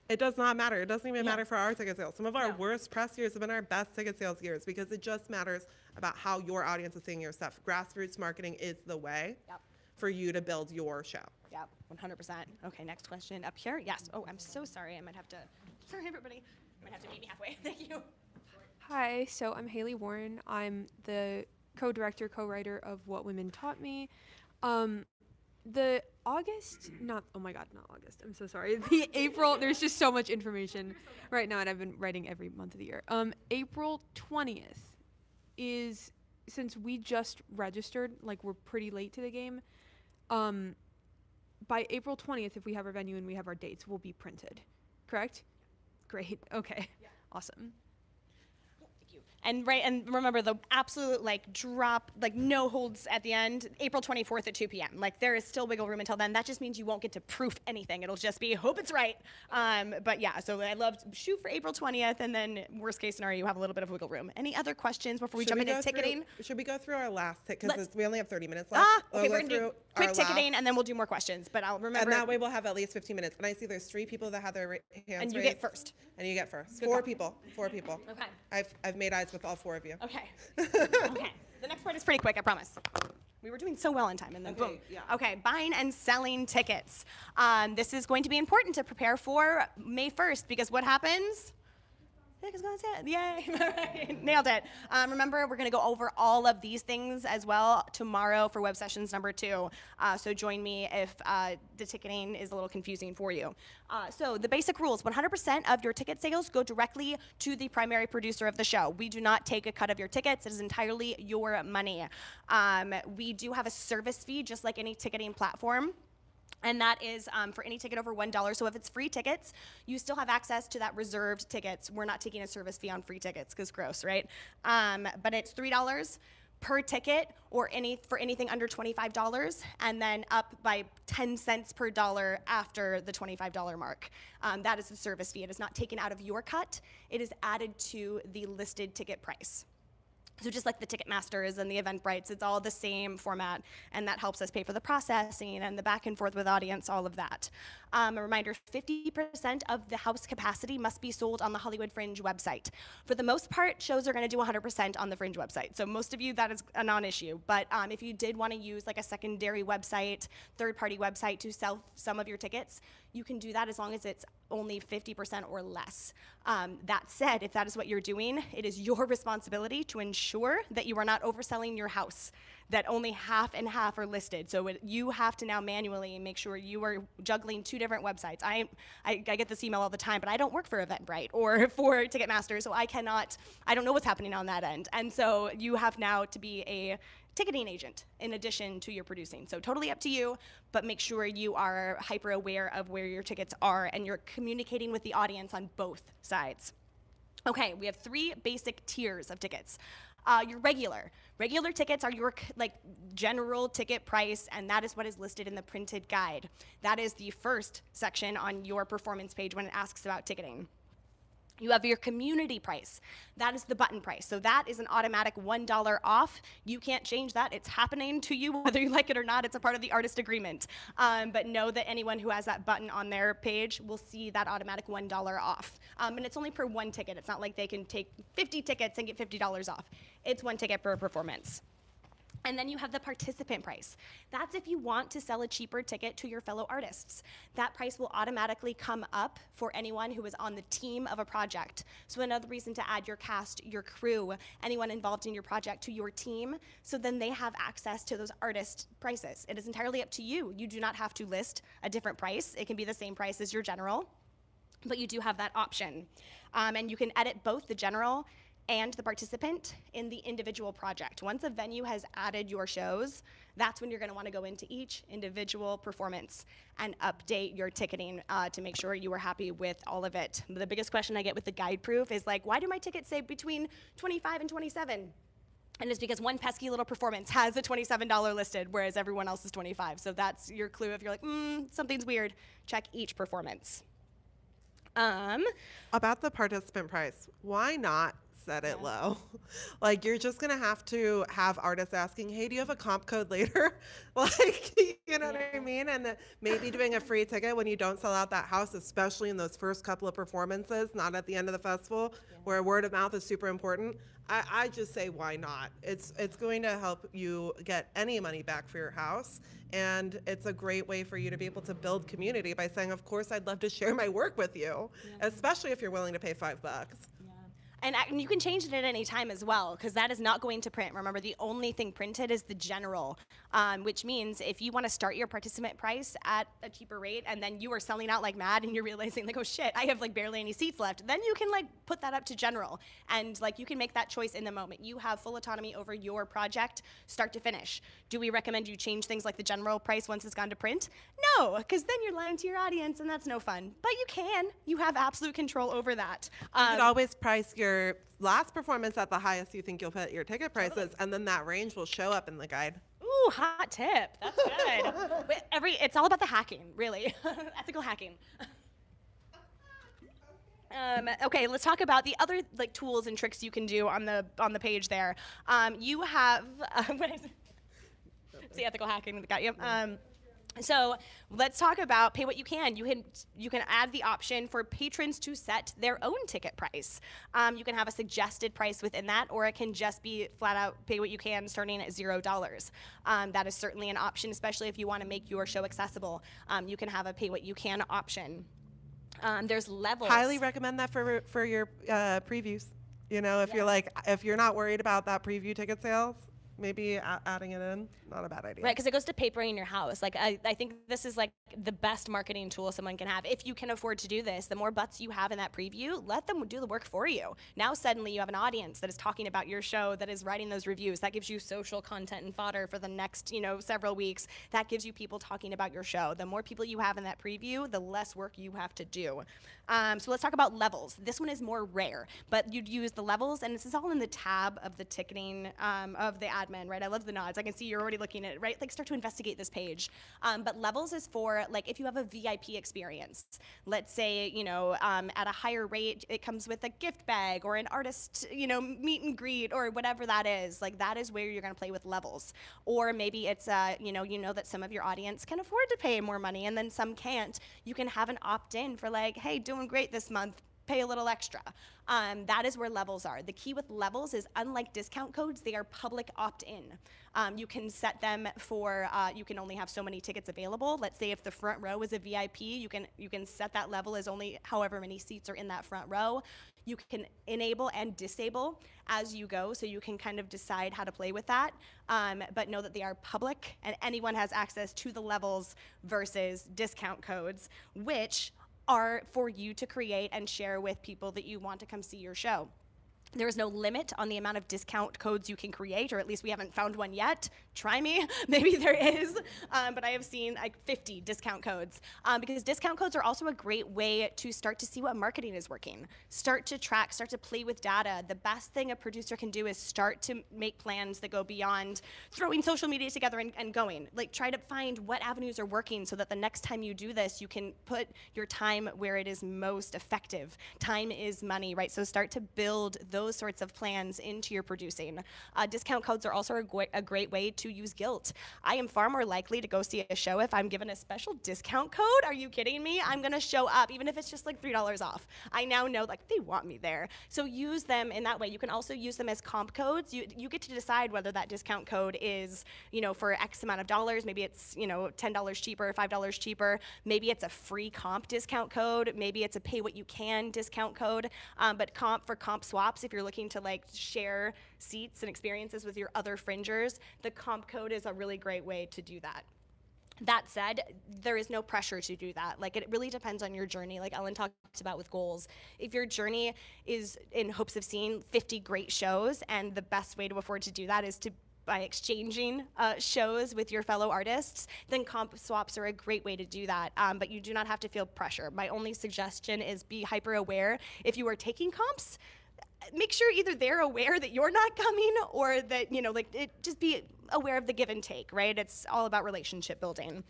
It does not matter. It doesn't even matter for our ticket sales. Some of our worst press years have been our best ticket sales years, because it just matters about how your audience is seeing your stuff. Grassroots marketing is the way for you to build your show. Yep, 100%. Okay, next question up here. Yes. Oh, I'm so sorry. I might have to. Sorry, everybody. I might have to meet me halfway. Thank you. Hi, so I'm Haley Warren. I'm the co-director, co-writer of What Women Taught Me. The August, not August, I'm so sorry. The April, there's just so much information right now, and I've been writing every month of the year. April 20th is, since we just registered, we're pretty late to the game, by April 20th, if we have our venue and we have our dates, we'll be printed, correct? Great, okay. awesome. And remember the absolute drop, no holds at the end, April 24th at 2 p.m. There is still wiggle room until then. That just means you won't get to proof anything. It'll just be hope it's right. But yeah, so I love shoot for April 20th, and then worst case scenario, you have a little bit of wiggle room. Any other questions before we jump into ticketing? Should we go through our last ticket? Because we only have 30 minutes left. Okay, we're gonna do quick ticketing, and then we'll do more questions. But I'll remember. And that way we'll have at least 15 minutes. And I see there's 3 people that have their hands raised. And you get first. And you get first. Good 4 call. people. 4 people. Okay. I've made eyes with all 4 of you. Okay. Okay. The next part is pretty quick, I promise. We were doing so well in time, and then boom. yeah. Okay, buying and selling tickets. This is going to be important to prepare for May 1st, because what happens? Tickets gonna sell. Yay! Nailed it. Remember, we're gonna go over all of these things as well tomorrow for web sessions number 2. So join me if the ticketing is a little confusing for you. So the basic rules: 100% of your ticket sales go directly to the primary producer of the show. We do not take a cut of your tickets. It is entirely your money. We do have a service fee, just like any ticketing platform. And that is for any ticket over $1. So if it's free tickets, you still have access to that reserved tickets. We're not taking a service fee on free tickets, because gross, right? But it's $3 per ticket, or for anything under $25, and then up by 10 cents per dollar after the $25 mark. That is the service fee. It is not taken out of your cut. It is added to the listed ticket price. So just like the Ticketmasters and the Eventbrites, it's all the same format, and that helps us pay for the processing and the back and forth with audience, all of that. A reminder, 50% of the house capacity must be sold on the Hollywood Fringe website. For the most part, shows are gonna do 100% on the Fringe website. So most of you, that is a non-issue. But if you did wanna use a secondary website, third-party website to sell some of your tickets, you can do that as long as it's only 50% or less. That said, if that is what you're doing, it is your responsibility to ensure that you are not overselling your house, that only half and half are listed. So you have to now manually make sure you are juggling 2 different websites. I get this email all the time, but I don't work for Eventbrite or for Ticketmaster, so I don't know what's happening on that end. And so you have now to be a ticketing agent in addition to your producing. So totally up to you, but make sure you are hyper aware of where your tickets are and you're communicating with the audience on both sides. Okay, we have 3 basic tiers of tickets. Your regular tickets are your general ticket price, and that is what is listed in the printed guide. That is the first section on your performance page when it asks about ticketing. You have your community price. That is the button price. So that is an automatic $1 off. You can't change that. It's happening to you whether you like it or not. It's a part of the artist agreement. But know that anyone who has that button on their page will see that automatic $1 off. And it's only per 1 ticket. It's not like they can take 50 tickets and get $50 off. It's 1 ticket per performance. And then you have the participant price. That's if you want to sell a cheaper ticket to your fellow artists. That price will automatically come up for anyone who is on the team of a project. So another reason to add your cast, your crew, anyone involved in your project to your team, so then they have access to those artist prices. It is entirely up to you. You do not have to list a different price. It can be the same price as your general, but you do have that option. And you can edit both the general and the participant in the individual project. Once a venue has added your shows, that's when you're gonna wanna go into each individual performance and update your ticketing to make sure you are happy with all of it. The biggest question I get with the guide proof is why do my tickets say between 25 and 27? And it's because one pesky little performance has a $27 listed, whereas everyone else is 25. So that's your clue if you're something's weird, check each performance. About the participant price, why not set it low? You're just gonna have to have artists asking, hey, do you have a comp code later? You know what I mean? And maybe doing a free ticket when you don't sell out that house, especially in those first couple of performances, not at the end of the festival, where word of mouth is super important. I just say, why not? It's going to help you get any money back for your house, and it's a great way for you to be able to build community by saying, of course, I'd love to share my work with you, especially if you're willing to pay $5. And you can change it at any time as well, because that is not going to print. Remember, the only thing printed is the general, which means if you want to start your participant price at a cheaper rate and then you are selling out like mad and you're realizing like, oh shit, I have like barely any seats left, then you can like put that up to general. And like you can make that choice in the moment. You have full autonomy over your project, start to finish. Do we recommend you change things like the general price once it's gone to print? No, because then you're lying to your audience and that's no fun. But you can. You have absolute control over that. You could always price your last performance at the highest you think you'll put your ticket prices, and then that range will show up in the guide. Ooh, hot tip. That's good. It's all about the hacking, really. Ethical hacking. Okay, let's talk about the other like tools and tricks you can do on the page there. You have what is it? It's the ethical hacking that got you. So let's talk about pay what you can. You can add the option for patrons to set their own ticket price. You can have a suggested price within that, or it can just be flat out pay what you can starting at $0. That is certainly an option, especially if you want to make your show accessible. You can have a pay what you can option. There's levels. Highly recommend that for your previews. You know, if you're not worried about that preview ticket sales, maybe adding it in, not a bad idea. Right, because it goes to papering your house. Like I think this is like the best marketing tool someone can have. If you can afford to do this, the more butts you have in that preview, let them do the work for you. Now suddenly you have an audience that is talking about your show, that is writing those reviews. That gives you social content and fodder for the next, several weeks. That gives you people talking about your show. The more people you have in that preview, the less work you have to do. So let's talk about levels. This one is more rare, but you'd use the levels, and this is all in the tab of the ticketing of the admin, right? I love the nods. I can see you're already looking at it, right? Like start to investigate this page. But levels is for like if you have a VIP experience. Let's say, at a higher rate, it comes with a gift bag or an artist, meet and greet or whatever that is. Like that is where you're gonna play with levels. Or maybe it's, that some of your audience can afford to pay more money and then some can't. You can have an opt-in for like, hey, doing great this month, pay a little extra. That is where levels are. The key with levels is unlike discount codes, they are public opt-in. You can set them for, you can only have so many tickets available. Let's say if the front row is a VIP, you can set that level as only however many seats are in that front row. You can enable and disable as you go, so you can kind of decide how to play with that. But know that they are public and anyone has access to the levels versus discount codes, which are for you to create and share with people that you want to come see your show. There is no limit on the amount of discount codes you can create, or at least we haven't found one yet. Try me, maybe there is, but I have seen like 50 discount codes because discount codes are also a great way to start to see what marketing is working. Start to track, start to play with data. The best thing a producer can do is start to make plans that go beyond throwing social media together and going. Like try to find what avenues are working so that the next time you do this, you can put your time where it is most effective. Time is money, right? So start to build those sorts of plans into your producing. Discount codes are also a great way to use guilt. I am far more likely to go see a show if I'm given a special discount code. Are you kidding me? I'm gonna show up even if it's just like $3 off. I now know like they want me there. So use them in that way. You can also use them as comp codes. You get to decide whether that discount code is, for X amount of dollars. Maybe it's, $10 cheaper, $5 cheaper. Maybe it's a free comp discount code. Maybe it's a pay what you can discount code. But for comp swaps, if you're looking to like share seats and experiences with your other fringers, the comp code is a really great way to do that. That said, there is no pressure to do that. Like it really depends on your journey, like Ellen talked about with goals. If your journey is in hopes of seeing 50 great shows, and the best way to afford to do that is by exchanging shows with your fellow artists, then comp swaps are a great way to do that, but you do not have to feel pressure. My only suggestion is be hyper aware. If you are taking comps, make sure either they're aware that you're not coming or that, just be aware of the give and take, right? It's all about relationship building.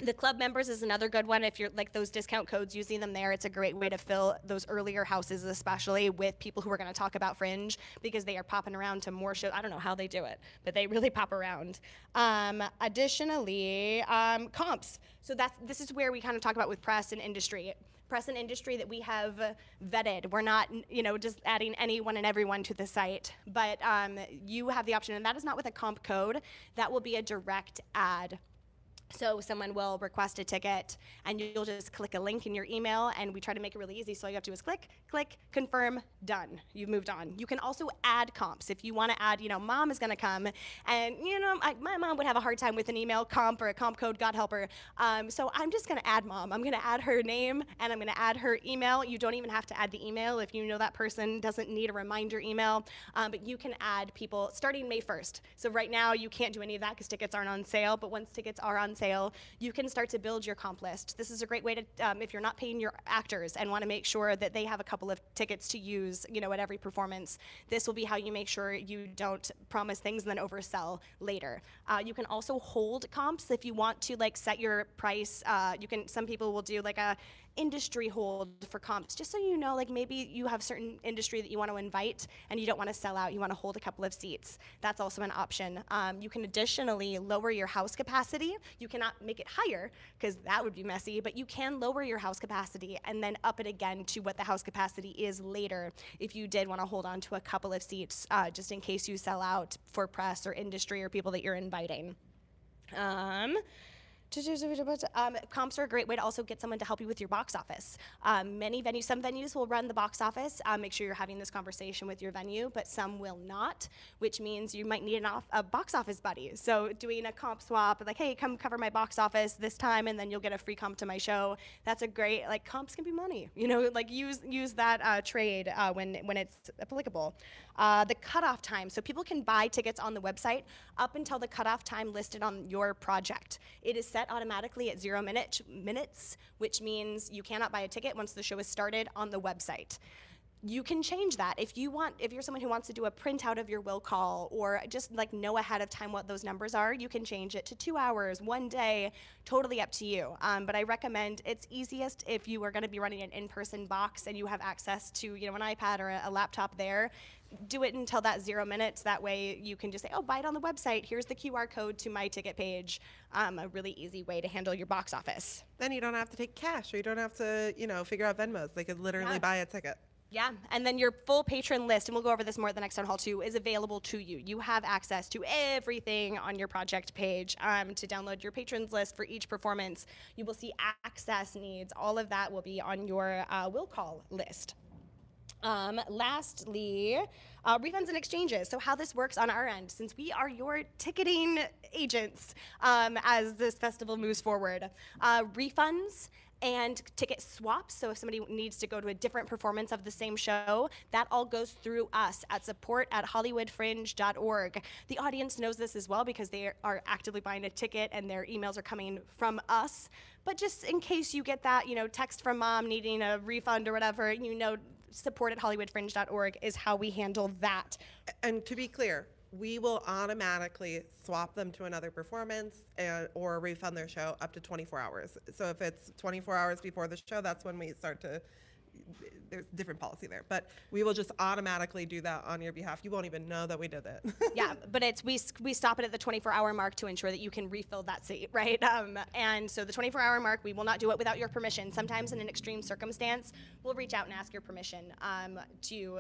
The club members is another good one. If you're like those discount codes, using them there, it's a great way to fill those earlier houses, especially with people who are going to talk about Fringe, because they are popping around to more shows. I don't know how they do it, but they really pop around. Additionally, comps. So this is where we kind of talk about with press and industry. Press and industry that we have vetted. We're not, just adding anyone and everyone to the site, but you have the option, and that is not with a comp code. That will be a direct ad So someone will request a ticket, and you'll just click a link in your email, and we try to make it really easy. So all you have to do is click, confirm, done. You've moved on. You can also add comps. If you want to add, mom is going to come, and, my mom would have a hard time with an email comp or a comp code, God help her. So I'm just going to add mom. I'm going to add her name, and I'm going to add her email. You don't even have to add the email if you know that person doesn't need a reminder email, but you can add people starting May 1st. So right now, you can't do any of that because tickets aren't on sale, but once tickets are on sale, you can start to build your comp list. This is a great way to, if you're not paying your actors and want to make sure that they have a couple of tickets to use, at every performance, this will be how you make sure you don't promise things and then oversell later. You can also hold comps if you want to set your price. Some people will do a industry hold for comps, just so maybe you have certain industry that you want to invite and you don't want to sell out, you want to hold a couple of seats. That's also an option. You can additionally lower your house capacity. You cannot make it higher because that would be messy, but you can lower your house capacity and then up it again to what the house capacity is later if you did want to hold on to a couple of seats just in case you sell out for press or industry or people that you're inviting. Comps are a great way to also get someone to help you with your box office. Some venues will run the box office. Make sure you're having this conversation with your venue, but some will not, which means you might need a box office buddy. So doing a comp swap, hey, come cover my box office this time, and then you'll get a free comp to my show. That's a great, comps can be money. Use that trade when it's applicable. The cutoff time, so people can buy tickets on the website up until the cutoff time listed on your project. It is set automatically at 0 minutes, which means you cannot buy a ticket once the show is started on the website. You can change that if you're someone who wants to do a printout of your will call or just know ahead of time what those numbers are. You can change it to 2 hours, 1 day, totally up to you. But I recommend it's easiest if you are going to be running an in-person box and you have access to an iPad or a laptop there. Do it until that 0 minutes. That way you can just say, oh, buy it on the website. Here's the QR code to my ticket page. A really easy way to handle your box office. Then you don't have to take cash or you don't have to, figure out Venmos. They could literally buy a ticket. Yeah, and then your full patron list, and we'll go over this more at the next town hall too, is available to you. You have access to everything on your project page to download your patrons list for each performance. You will see access needs. All of that will be on your will call list. Lastly, refunds and exchanges. So how this works on our end, since we are your ticketing agents as this festival moves forward. Refunds and ticket swaps, so if somebody needs to go to a different performance of the same show, that all goes through us at support@hollywoodfringe.org. The audience knows this as well because they are actively buying a ticket and their emails are coming from us. But just in case you get that, text from mom needing a refund or whatever, support@hollywoodfringe.org is how we handle that. And to be clear, we will automatically swap them to another performance or refund their show up to 24 hours. So if it's 24 hours before the show, that's when we start to, there's different policy there. But we will just automatically do that on your behalf. You won't even know that we did it. Yeah, but we stop it at the 24-hour mark to ensure that you can refill that seat, right? And so the 24-hour mark, we will not do it without your permission. Sometimes in an extreme circumstance, we'll reach out and ask your permission to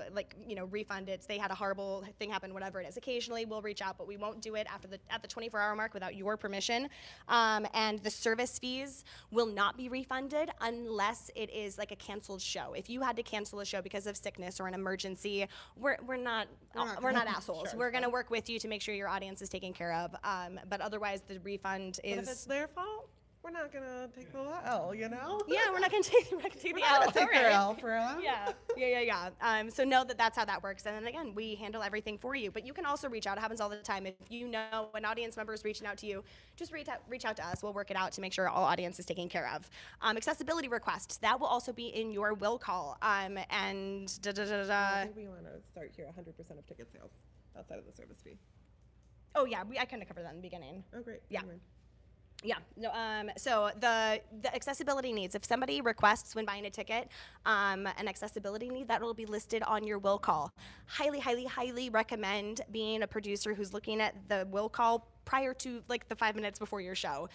refund it. They had a horrible thing happen, whatever it is. Occasionally we'll reach out, but we won't do it at the 24-hour mark without your permission. And the service fees will not be refunded unless it is a canceled show. If you had to cancel a show because of sickness or an emergency, we're not assholes. We're going to work with you to make sure your audience is taken care of. But otherwise, the refund is. But if it's their fault, we're not gonna take the L, Yeah, we're not gonna take the L. Take their L for them. Yeah. So know that that's how that works. And then again, we handle everything for you. But you can also reach out. It happens all the time. If you know an audience member is reaching out to you, just reach out to us. We'll work it out to make sure all audience is taken care of. Accessibility requests, that will also be in your will call. I think we want to start here 100% of ticket sales outside of the service fee. Oh yeah, I kind of covered that in the beginning. Oh great. Yeah. Yeah, no, so the accessibility needs, if somebody requests when buying a ticket an accessibility need, that will be listed on your will call. Highly, highly, highly recommend being a producer who's looking at the will call prior to like the 5 minutes before your show,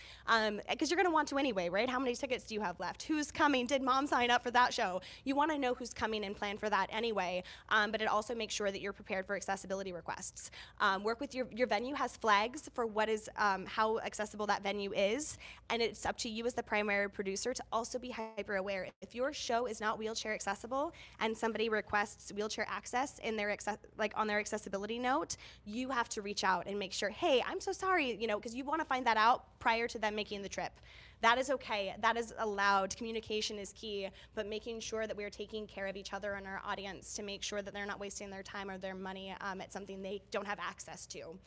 because you're going to want to anyway, right? How many tickets do you have left? Who's coming? Did mom sign up for that show? You want to know who's coming and plan for that anyway, but it also makes sure that you're prepared for accessibility requests. Work with your venue has flags for what is how accessible that venue is, and it's up to you as the primary producer to also be hyper aware. If your show is not wheelchair accessible and somebody requests wheelchair access in their on their accessibility note, you have to reach out and make sure, hey, I'm so sorry, because you want to find that out prior to them making the trip. That is okay. That is allowed. Communication is key, but making sure that we are taking care of each other and our audience to make sure that they're not wasting their time or their money at something they don't have access to.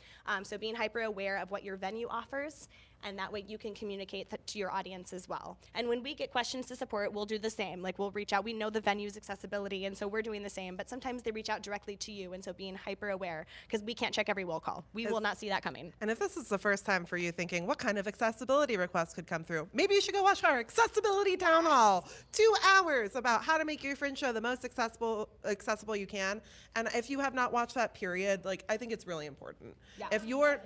So being hyper aware of what your venue offers, and that way you can communicate that to your audience as well. And when we get questions to support, we'll do the same. Like, we'll reach out. We know the venue's accessibility, and so we're doing the same, but sometimes they reach out directly to you, and so being hyper aware, because we can't check every will call. We will not see that coming. And if this is the first time for you thinking, what kind of accessibility requests could come through? Maybe you should go watch our accessibility town hall. 2 hours about how to make your Fringe show the most accessible you can. And if you have not watched that period, I think it's really important. Yeah. If you're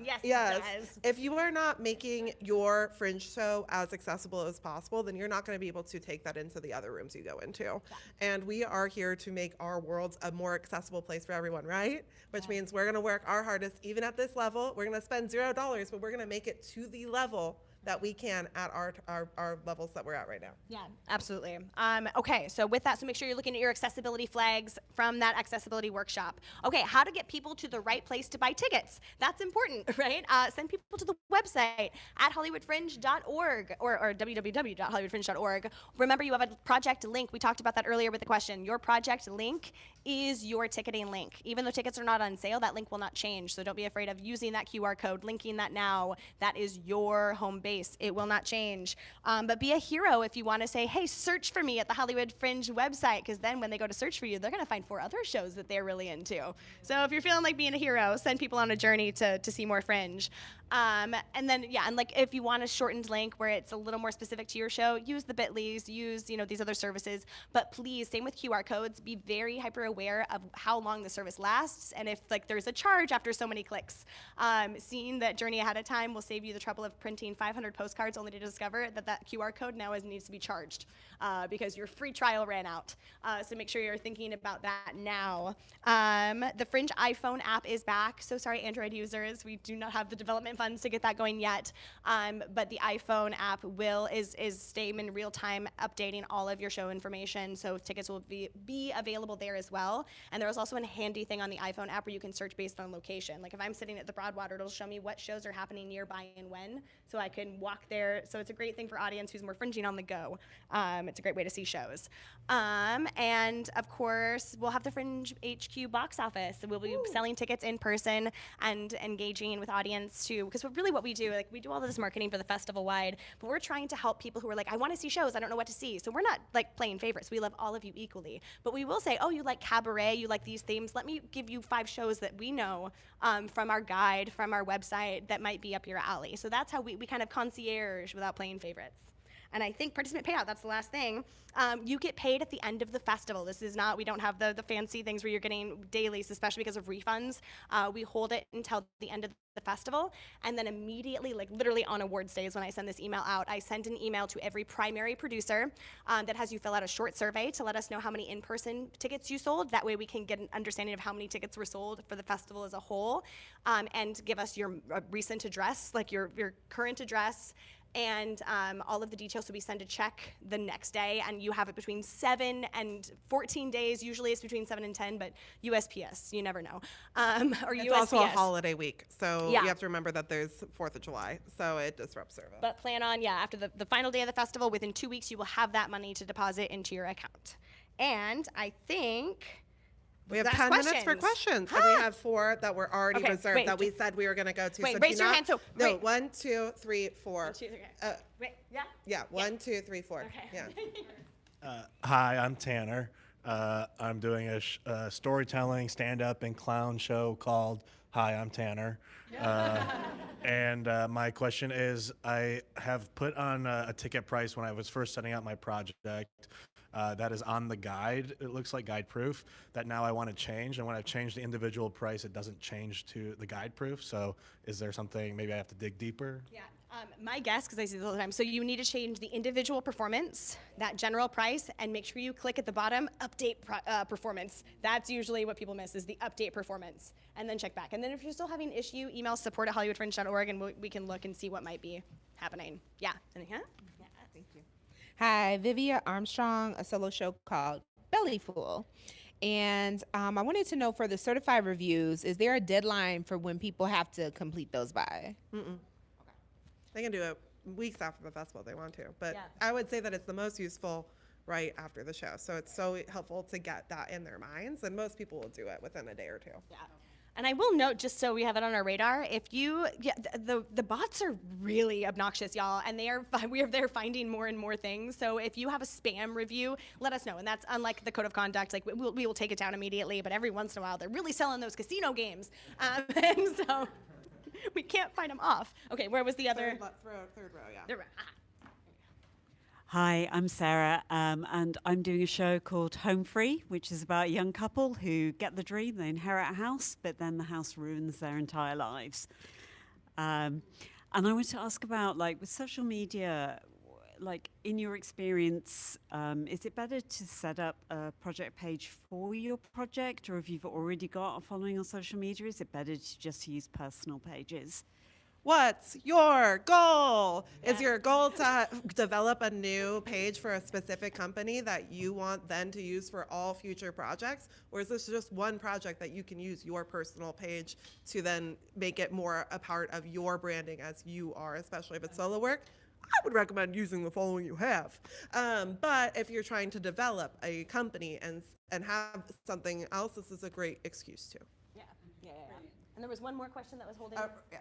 Yes, Yes. it does. If you are not making your Fringe show as accessible as possible, then you're not going to be able to take that into the other rooms you go into. And we are here to make our worlds a more accessible place for everyone, right? Which means we're going to work our hardest, even at this level. We're going to spend $0, but we're going to make it to the level that we can at our levels that we're at right now. Yeah, absolutely. Okay, so with that, so make sure you're looking at your accessibility flags from that accessibility workshop. Okay, how to get people to the right place to buy tickets. That's important, right? Send people to the website at hollywoodfringe.org or www.hollywoodfringe.org. Remember, you have a project link. We talked about that earlier with the question. Your project link is your ticketing link. Even though tickets are not on sale, that link will not change. So don't be afraid of using that QR code, linking that now. That is your home base. It will not change. But be a hero if you want to say, hey, search for me at the Hollywood Fringe website, because then when they go to search for you, they're going to find 4 other shows that they're really into. So if you're feeling like being a hero, send people on a journey to see more Fringe. And then, yeah, and if you want a shortened link where it's a little more specific to your show, use the bit.lys, use, these other services. But please, same with QR codes, be very hyper aware of how long the service lasts and if there's a charge after so many clicks. Seeing that journey ahead of time will save you the trouble of printing 500 postcards only to discover that QR code now needs to be charged because your free trial ran out. So make sure you're thinking about that now. The Fringe iPhone app is back. So sorry, Android users, we do not have the development funds to get that going yet. But the iPhone app is staying in real time, updating all of your show information. So tickets will be available there as well. And there's also a handy thing on the iPhone app where you can search based on location. Like if I'm sitting at the Broadwater, it'll show me what shows are happening nearby and when, so I can walk there. So it's a great thing for audience who's more fringing on the go. It's a great way to see shows. And of course, we'll have the Fringe HQ box office. We'll be selling tickets in person and engaging with audience too, because really what we do, we do all of this marketing for the festival wide, but we're trying to help people who are like, I want to see shows, I don't know what to see. So we're not playing favorites. We love all of you equally, but we will say, oh, you like cabaret, you like these themes. Let me give you 5 shows that we know from our guide, from our website that might be up your alley. So that's how we kind of concierge without playing favorites. And I think participant payout, that's the last thing. You get paid at the end of the festival. This is not, we don't have the fancy things where you're getting dailies, especially because of refunds. We hold it until the end of the festival. And then immediately, literally on awards days when I send this email out, I send an email to every primary producer that has you fill out a short survey to let us know how many in-person tickets you sold. That way we can get an understanding of how many tickets were sold for the festival as a whole, and give us your recent address, your current address, and all of the details. So we send a check the next day, and you have it between 7 and 14 days. Usually it's between 7 and 10, but USPS, you never know. Or it's USPS. also a holiday week, so Yeah. you have to remember that there's 4th of July, so it disrupts service. But plan on, after the final day of the festival, within 2 weeks, you will have that money to deposit into your account. And I think we have that's 10 minutes for questions, and we have 4 that were already Okay, reserved wait. that we said we were going to go to. Wait, so raise do your not- hand, so- no, wait. 1, 2, 3, 4. 1, 2, 3, wait, yeah? Yeah, 1, 2, 3, 4. Okay. Yeah. Hi, I'm Tanner. I'm doing a storytelling, stand-up, and clown show called Hi, I'm Tanner. And my question is, I have put on a ticket price when I was first setting out my project. That is on the guide. It looks like guide proof that now I want to change. And when I've changed the individual price, it doesn't change to the guide proof. So is there something, maybe I have to dig deeper? Yeah. My guess, because I see this all the time, so you need to change the individual performance, that general price, and make sure you click at the bottom, update performance. That's usually what people miss, is the update performance, and then check back. And then if you're still having an issue, email support@hollywoodfringe.org, and we can look and see what might be happening. Yeah. Thank you. Hi, Vivia Armstrong, a solo show called Bellyful. And I wanted to know, for the certified reviews, is there a deadline for when people have to complete those by? Mm-mm. They can do it weeks after the festival if they want to, but Yeah. I would say that it's the most useful right after the show. So it's so helpful to get that in their minds, and most people will do it within a day or two. Yeah. And I will note, just so we have it on our radar, if you, the bots are really obnoxious, y'all, and they're finding more and more things. So if you have a spam review, let us know. And that's unlike the code of conduct, like we will take it down immediately, but every once in a while, they're really selling those casino games. And so we can't find them off. Okay, where was the other? Third row, yeah. Third row. Hi, I'm Sarah, and I'm doing a show called Home Free, which is about a young couple who get the dream, they inherit a house, but then the house ruins their entire lives. And I want to ask about, like, with social media, like, in your experience, is it better to set up a project page for your project, or if you've already got a following on social media, is it better to just use personal pages? What's your goal? Is your goal to develop a new page for a specific company that you want then to use for all future projects? Or is this just one project that you can use your personal page to then make it more a part of your branding as you are, especially if it's solo work? I would recommend using the following you have. But if you're trying to develop a company and have something else, this is a great excuse too. Yeah. And there was one more question that was holding. Yeah.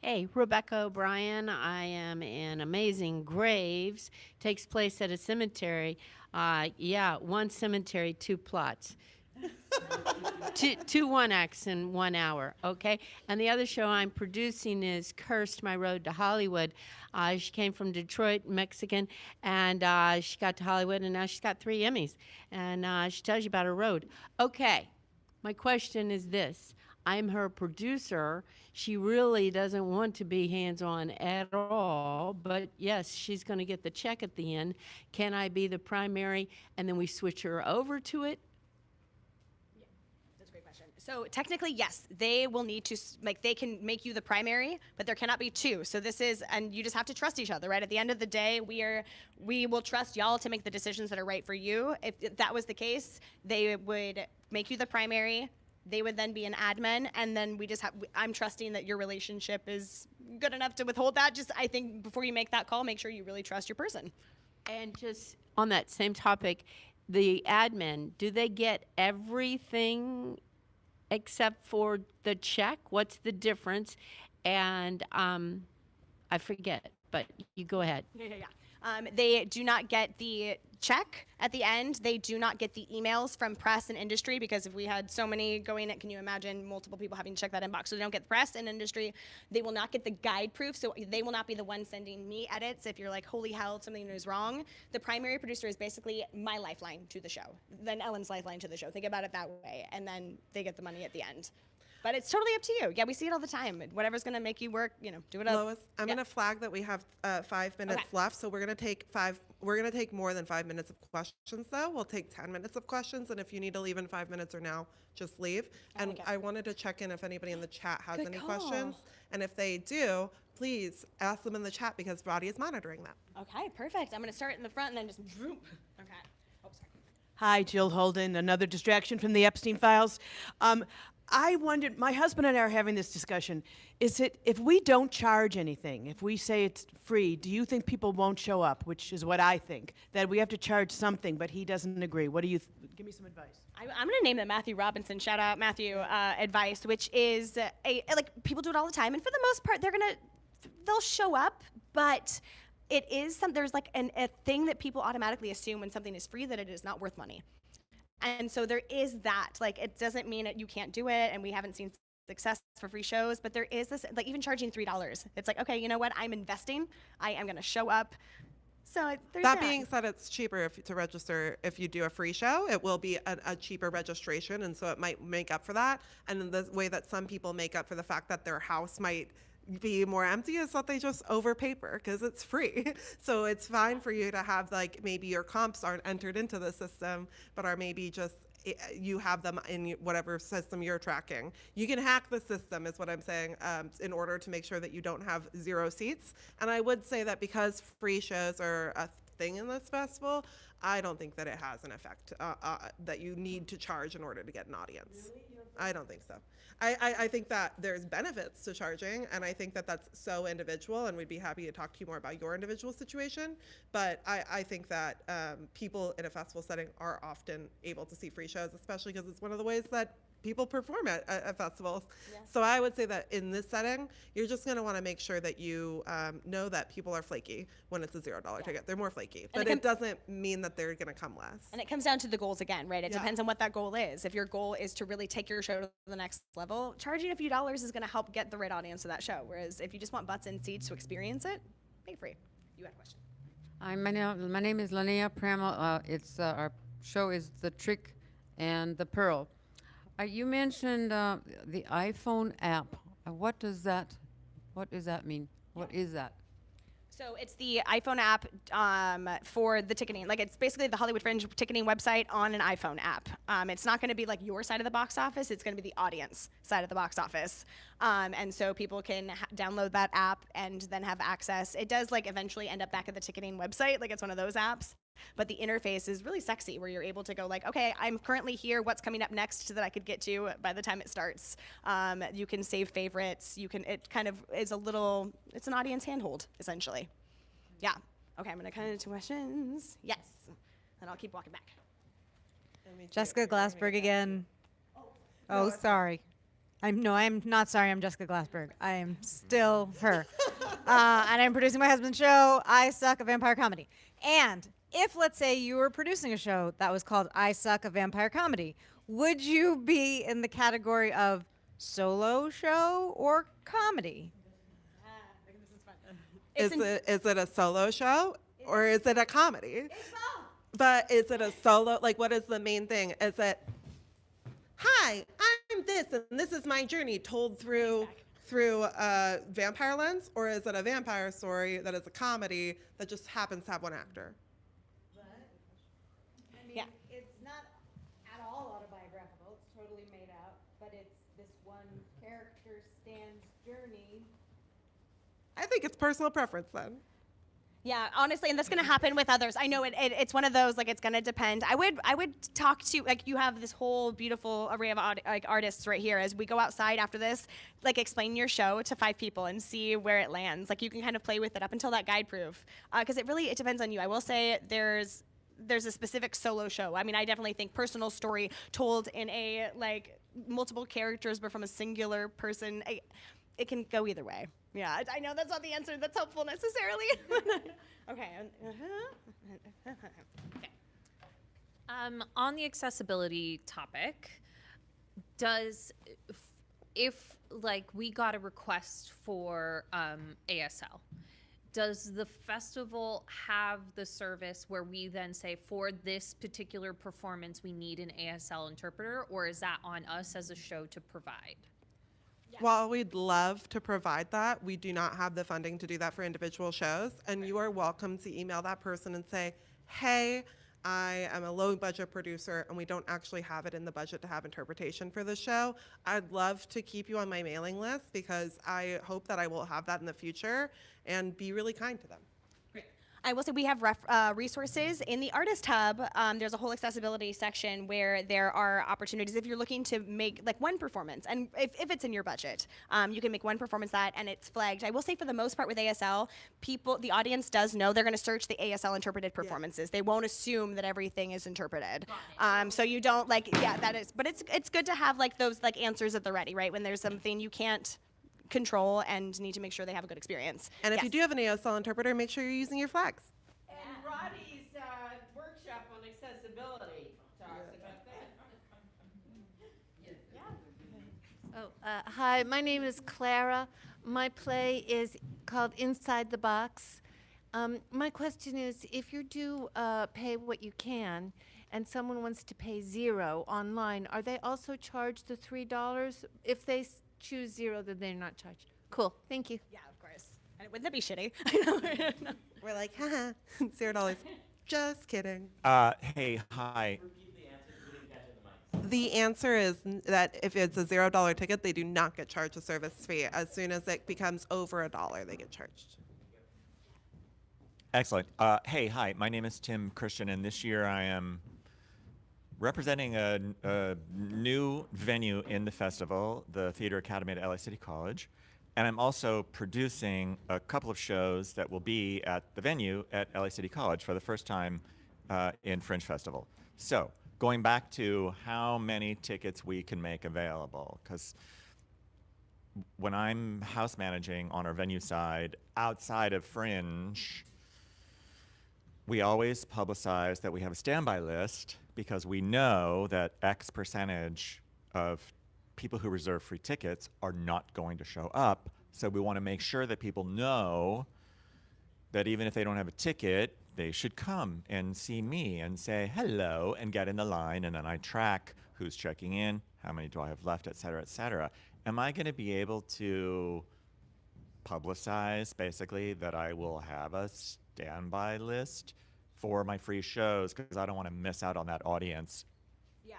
Hey, Rebecca O'Brien. I am in Amazing Graves. Takes place at a cemetery. Yeah, one cemetery, two plots. two one acts in 1 hour, okay? And the other show I'm producing is Cursed, My Road to Hollywood. She came from Detroit, Mexican, and she got to Hollywood, and now she's got 3 Emmys. And she tells you about her road. Okay, my question is this. I'm her producer. She really doesn't want to be hands-on at all, but yes, she's going to get the check at the end. Can I be the primary, and then we switch her over to it? That's a great question. So technically, yes, they will need to, they can make you the primary, but there cannot be 2. So this is, and you just have to trust each other, right? At the end of the day, we will trust y'all to make the decisions that are right for you. If that was the case, they would make you the primary. They would then be an admin, and then I'm trusting that your relationship is good enough to withhold that. Just, I think before you make that call, make sure you really trust your person. And just on that same topic, the admin, do they get everything except for the check? What's the difference? And I forget, but you go ahead. Yeah. They do not get the check at the end. They do not get the emails from press and industry, because if we had so many going in, can you imagine multiple people having to check that inbox? So they don't get the press and industry. They will not get the guide proof, so they will not be the one sending me edits if you're like, holy hell, something is wrong. The primary producer is basically my lifeline to the show, then Ellen's lifeline to the show. Think about it that way, and then they get the money at the end. But it's totally up to you. Yeah, we see it all the time. Whatever's going to make you work, do it up. Lois, I'm going to flag that we have 5 minutes left, so we're going to take more than 5 minutes of questions, though. We'll take 10 minutes of questions, and if you need to leave in 5 minutes or now, just leave. And I wanted to check in if anybody in the chat has any questions, and if they do, please ask them in the chat, because Roddy is monitoring them. Okay, perfect. I'm going to start in the front and then just droop. Okay. Oh, sorry. Hi, Jill Holden, another distraction from the Epstein files. I wondered, my husband and I are having this discussion. Is it, if we don't charge anything, if we say it's free, do you think people won't show up? Which is what I think, that we have to charge something, but he doesn't agree. What do you, give me some advice. I'm going to name the Matthew Robinson, shout out Matthew, advice, which is, people do it all the time. And for the most part, they'll show up, but it is there's like a thing that people automatically assume when something is free, that it is not worth money. And so there is that, it doesn't mean that you can't do it, and we haven't seen success for free shows, but there is this, like even charging $3. It's like, okay, you know what? I'm investing. I am going to show up. So there's That being said, it's cheaper to register if you do a free show. It will be a cheaper registration, and so it might make up for that. And in the way that some people make up for the fact that their house might be more empty is that they just over paper because it's free. So it's fine for you to have, like, maybe your comps aren't entered into the system, but are maybe just you have them in whatever system you're tracking. You can hack the system, is what I'm saying, in order to make sure that you don't have 0 seats. And I would say that because free shows are a thing in this festival, I don't think that it has an effect that you need to charge in order to get an audience. I don't think so. I think that there's benefits to charging, and I think that that's so individual, and we'd be happy to talk to you more about your individual situation. But I think that people in a festival setting are often able to see free shows, especially because it's one of the ways that people perform at festivals. Yeah. So I would say that in this setting, you're just going to want to make sure that you know that people are flaky when it's a $0 ticket. They're more flaky, but it doesn't mean that they're going to come less. And it comes down to the goals again, right? It depends on what that goal is. If your goal is to really take your show to the next level, charging a few dollars is going to help get the right audience to that show. Whereas if you just want butts in seats to experience it, pay free. You had a question. Hi, my name is Linnea Pramel. It's our show is The Trick and the Pearl. You mentioned the iPhone app. What does that mean? What is that? So it's the iPhone app for the ticketing. Like, it's basically the Hollywood Fringe ticketing website on an iPhone app. It's not going to be like your side of the box office. It's going to be the audience side of the box office. And so people can download that app and then have access. It does, like, eventually end up back at the ticketing website. Like, it's one of those apps. But the interface is really sexy, where you're able to go like, okay, I'm currently here. What's coming up next that I could get to by the time it starts? You can save favorites. It kind of is it's an audience handhold, essentially. Yeah. Okay, I'm going to cut into questions. Yes. And I'll keep walking back. Jessica Glassberg again. Oh, sorry. I'm not sorry. I'm Jessica Glassberg. I am still her. And I'm producing my husband's show, I Suck, a Vampire Comedy. And if, let's say, you were producing a show that was called I Suck, a Vampire Comedy, would you be in the category of solo show or comedy? Is it a solo show or is it a comedy? But is it a solo? Like, what is the main thing? Is it, hi, I'm this, and this is my journey told through a vampire lens, or is it a vampire story that is a comedy that just happens to have one actor? I mean, it's not at all autobiographical. It's totally made up, but it's this one character Stan's journey. I think it's personal preference then. Yeah, honestly, and that's going to happen with others. I know it's one of those, like, it's going to depend. I would talk to, like, you have this whole beautiful array of artists right here. As we go outside after this, like, explain your show to 5 people and see where it lands. Like, you can kind of play with it up until that guide proof, because it depends on you. I will say there's a specific solo show. I mean, I definitely think personal story told in a, like, multiple characters but from a singular person, it can go either way. Yeah, I know that's not the answer that's helpful necessarily. Okay. Okay. On the accessibility topic, if like we got a request for ASL, does the festival have the service where we then say, for this particular performance we need an ASL interpreter, or is that on us as a show to provide? While we'd love to provide that, we do not have the funding to do that for individual shows. And you are welcome to email that person and say, hey, I am a low budget producer and we don't actually have it in the budget to have interpretation for the show. I'd love to keep you on my mailing list because I hope that I will have that in the future, and be really kind to them. I will say we have resources in the Artist Hub. There's a whole accessibility section where there are opportunities if you're looking to make like one performance, and if it's in your budget, you can make one performance that, and it's flagged. I will say for the most part with ASL, the audience does know they're going to search the ASL interpreted performances. They won't assume that everything is interpreted. So you don't that is, but it's good to have like those like answers at the ready, right? When there's something you can't control and need to make sure they have a good experience. And if you do have an ASL interpreter, make sure you're using your flags. And Roddy's workshop on accessibility talks about that. Hi, my name is Clara. My play is called Inside the Box. My question is, if you do pay what you can, and someone wants to pay $0 online, are they also charged the $3? If they choose $0, then they're not charged. Cool, thank you. Yeah, of course. And wouldn't that be shitty? We're like, haha, $0. Just kidding. Hey, hi. The answer is that if it's a $0 ticket, they do not get charged a service fee. As soon as it becomes over $1, they get charged. Excellent. Hey, hi. My name is Tim Christian, and this year I am representing a new venue in the festival, the Theater Academy at LA City College. And I'm also producing a couple of shows that will be at the venue at LA City College for the first time in Fringe Festival. So, going back to how many tickets we can make available, because when I'm house managing on our venue side, outside of Fringe, we always publicize that we have a standby list because we know that X percentage of people who reserve free tickets are not going to show up. So we want to make sure that people know that even if they don't have a ticket, they should come and see me and say hello and get in the line, and then I track who's checking in, how many do I have left, et cetera, et cetera. Am I going to be able to publicize basically that I will have a standby list for my free shows, because I don't want to miss out on that audience? Yeah.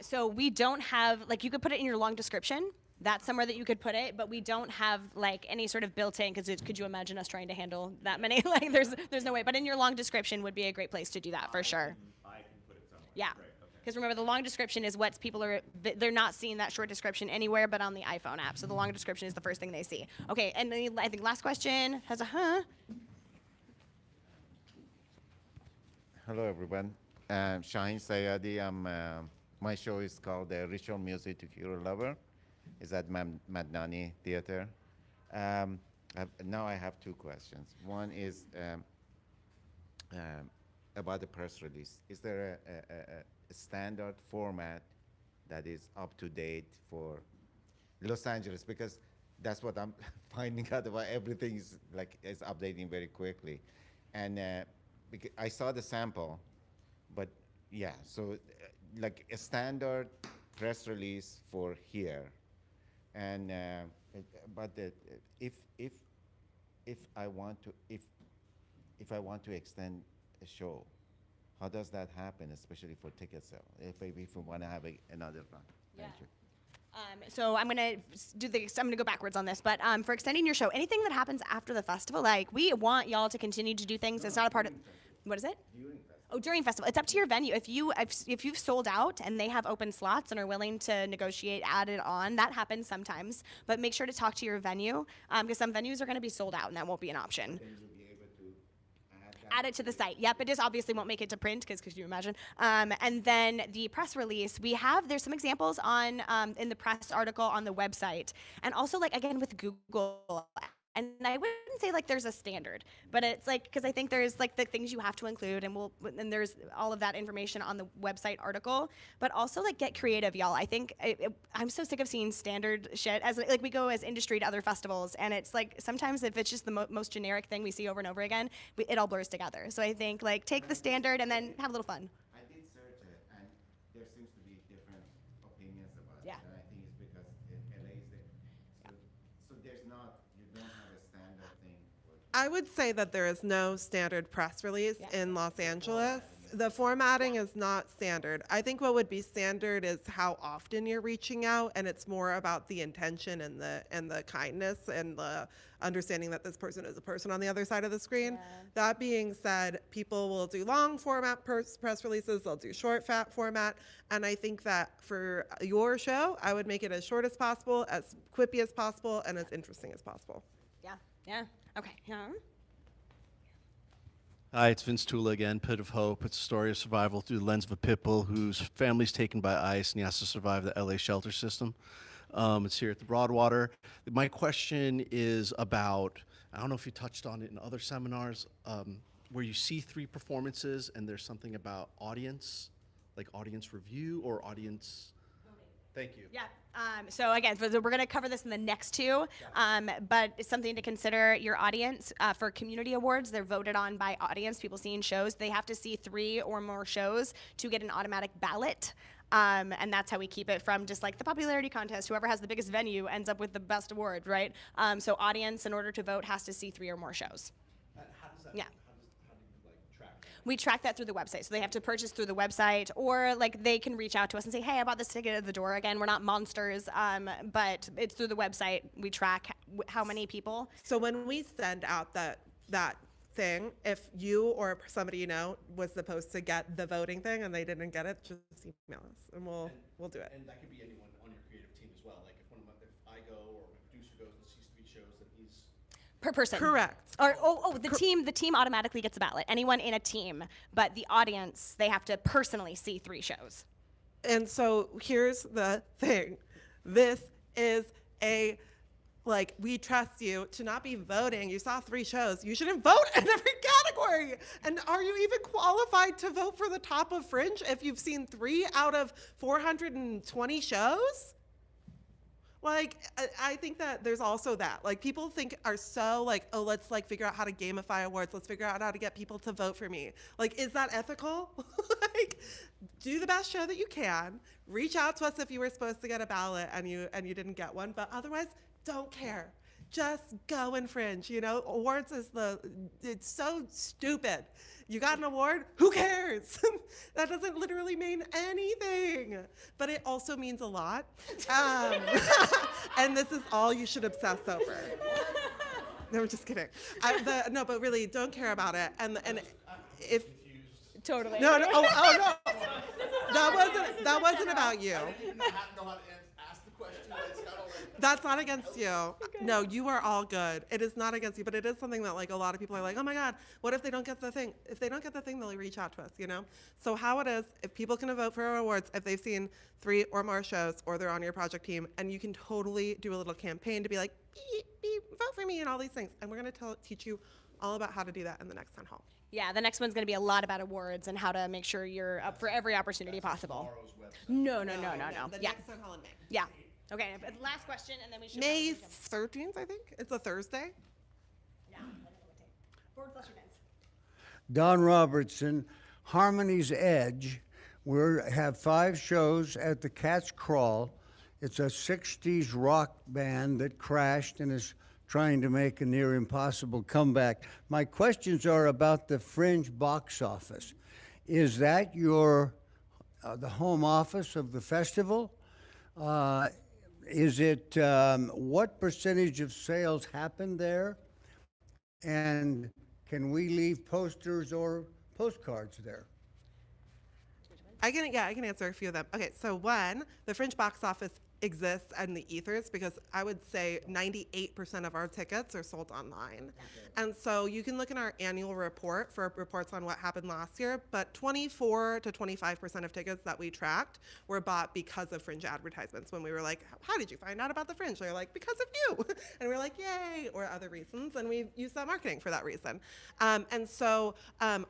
So we don't have, like, you could put it in your long description. That's somewhere that you could put it, but we don't have like any sort of built-in, because could you imagine us trying to handle that many? Like there's no way, but in your long description would be a great place to do that for sure. I can put it somewhere. Yeah. Great, okay. Because remember, the long description is what people are, they're not seeing that short description anywhere but on the iPhone app. So the long description is the first thing they see. Okay, and then I think last question has a Hello, everyone. Shaheen Sayadi. My show is called Ritual Music to Cure a Lover. It's at Madnani Theater. Now I have two questions. One is about the press release. Is there a standard format that is up to date for Los Angeles? Because that's what I'm finding out about. Everything is updating very quickly. And I saw the sample, but yeah, so like a standard press release for here. And but if I want to extend a show, how does that happen, especially for ticket sale? If we want to have another run. Thank you. So I'm gonna go backwards on this, but for extending your show, anything that happens after the festival, like we want y'all to continue to do things. It's not a part of, what is it? During festival. It's up to your venue. If you've sold out and they have open slots and are willing to negotiate, add it on, that happens sometimes. But make sure to talk to your venue, because some venues are going to be sold out and that won't be an option. Then you'll be able to Add it to the site. Yep, it just obviously won't make it to print, because could you imagine? And then the press release, there's some examples on in the press article on the website, and also like again with Google. And I wouldn't say like there's a standard, but it's like, because I think there's like the things you have to include, and there's all of that information on the website article. But also like get creative, y'all. I think I'm so sick of seeing standard shit as like we go as industry to other festivals, and it's like sometimes if it's just the most generic thing we see over and over again, it all blurs together. So I think like take the standard and then have a little fun. I did search it, and there seems to be different opinions about Yeah. it. And I think it's because LA is there. So there's not, you don't have a standard thing. I would say that there is no standard press release in Los Angeles. The formatting is not standard. I think what would be standard is how often you're reaching out, and it's more about the intention and the kindness and the understanding that this person is a person on the other side of the screen. That being said, people will do long format press releases, they'll do short format, and I think that for your show, I would make it as short as possible, as quippy as possible, and as interesting as possible. Yeah. Okay. Yeah. Hi, it's Vince Tula again, Pit of Hope. It's a story of survival through the lens of a pit bull whose family's taken by ICE and he has to survive the LA shelter system. It's here at the Broadwater. My question is about, I don't know if you touched on it in other seminars, where you see 3 performances and there's something about audience, like audience review or audience Thank you. Yeah. So again, we're going to cover this in the next two, but it's something to consider. Your audience for community awards, they're voted on by audience, people seeing shows. They have to see 3 or more shows to get an automatic ballot. And that's how we keep it from just like the popularity contest. Whoever has the biggest venue ends up with the best award, right? So audience, in order to vote, has to see 3 or more shows. How does that? Yeah. How do you like track that? We track that through the website. So they have to purchase through the website, or like they can reach out to us and say, hey, I bought this ticket at the door. Again, we're not monsters, but it's through the website. We track how many people. So when we send out that thing, if you or somebody you know was supposed to get the voting thing and they didn't get it, just email us and we'll do it. And that could be anyone on your creative team as well. Like if I go or my producer goes and sees 3 shows, then he's Per person. Correct. Or the team automatically gets a ballot. Anyone in a team, but the audience, they have to personally see 3 shows. And so here's the thing. This is we trust you to not be voting. You saw 3 shows. You shouldn't vote in every category. And are you even qualified to vote for the top of Fringe if you've seen 3 out of 420 shows? Like, I think that there's also that. Like, people are so like, oh, let's figure out how to gamify awards. Let's figure out how to get people to vote for me. Like, is that ethical? Do the best show that you can. Reach out to us if you were supposed to get a ballot and you didn't get one. But otherwise, don't care. Just go and Fringe. Awards it's so stupid. You got an award? Who cares? That doesn't literally mean anything. But it also means a lot. And this is all you should obsess over. No, I'm just kidding. No, but really, don't care about it. And if totally. No. Oh no. That wasn't about you. That's not against you. Okay. No, you are all good. It is not against you, but it is something that a lot of people are like, oh my God, what if they don't get the thing? If they don't get the thing, they'll reach out to us, So how it is, if people can vote for our awards, if they've seen 3 or more shows or they're on your project team, and you can totally do a little campaign to be like, beep, beep, vote for me and all these things. And we're going to teach you all about how to do that in the next town hall. Yeah, the next one's going to be a lot about awards and how to make sure you're up for every opportunity possible. No. The next town hall in May. Yeah. Okay, last question, and then we should. May 13th, I think. It's a Thursday. Yeah. Forward/events. Don Robertson, Harmony's Edge. We have 5 shows at the Cat's Crawl. It's a 60s rock band that crashed and is trying to make a near impossible comeback. My questions are about the Fringe box office. Is that the home office of the festival? Is it, what percentage of sales happen there? And can we leave posters or postcards there? I can answer a few of them. Okay, so 1, the Fringe box office exists in the ethers because I would say 98% of our tickets are sold online. And so you can look in our annual report for reports on what happened last year, but 24 to 25% of tickets that we tracked were bought because of Fringe advertisements. When we were like, how did you find out about the Fringe? They're like, because of you. And we're like, yay, or other reasons. And we use that marketing for that reason. And so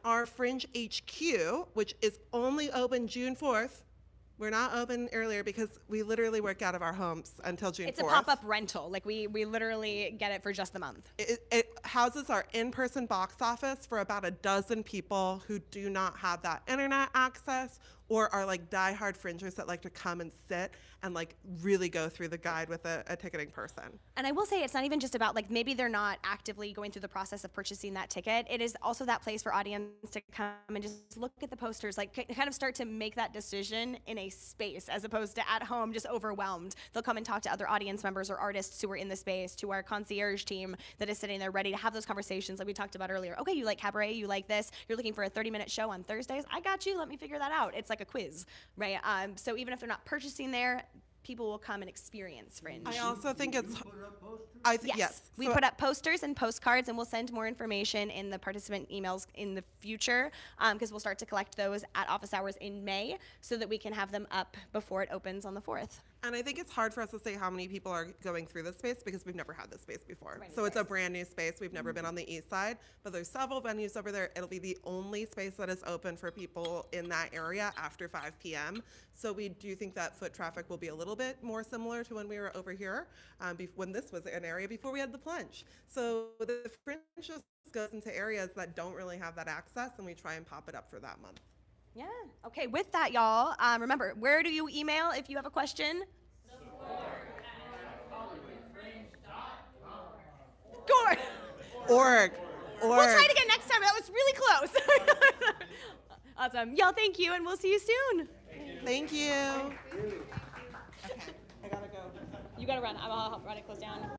our Fringe HQ, which is only open June 4th, we're not open earlier because we literally work out of our homes until June 4th. It's a pop-up rental. Like we literally get it for just the month. It houses our in-person box office for about a dozen people who do not have that internet access or are diehard Fringers that like to come and sit and really go through the guide with a ticketing person. And I will say it's not even just about maybe they're not actively going through the process of purchasing that ticket. It is also that place for audience to come and just look at the posters, kind of start to make that decision in a space as opposed to at home just overwhelmed. They'll come and talk to other audience members or artists who are in the space, to our concierge team that is sitting there ready to have those conversations like we talked about earlier. Okay, you like cabaret, you like this, you're looking for a 30-minute show on Thursdays, I got you, let me figure that out. It's like a quiz, right? So even if they're not purchasing there, people will come and experience Fringe. I also think it's... Yes. We put up posters and postcards, and we'll send more information in the participant emails in the future because we'll start to collect those at office hours in May so that we can have them up before it opens on the 4th. And I think it's hard for us to say how many people are going through this space because we've never had this space before. So it's a brand new space. We've never been on the east side, but there's several venues over there. It'll be the only space that is open for people in that area after 5 p.m. So we do think that foot traffic will be a little bit more similar to when we were over here, when this was an area before we had the plunge. So the Fringe just goes into areas that don't really have that access, and we try and pop it up for that month. Yeah. Okay, with that, y'all, remember, where do you email if you have a question? Org. We'll try it again next time. That was really close. Awesome. Y'all, thank you, and we'll see you soon. Thank you. Okay, I gotta go. You gotta run. I'll run it close down.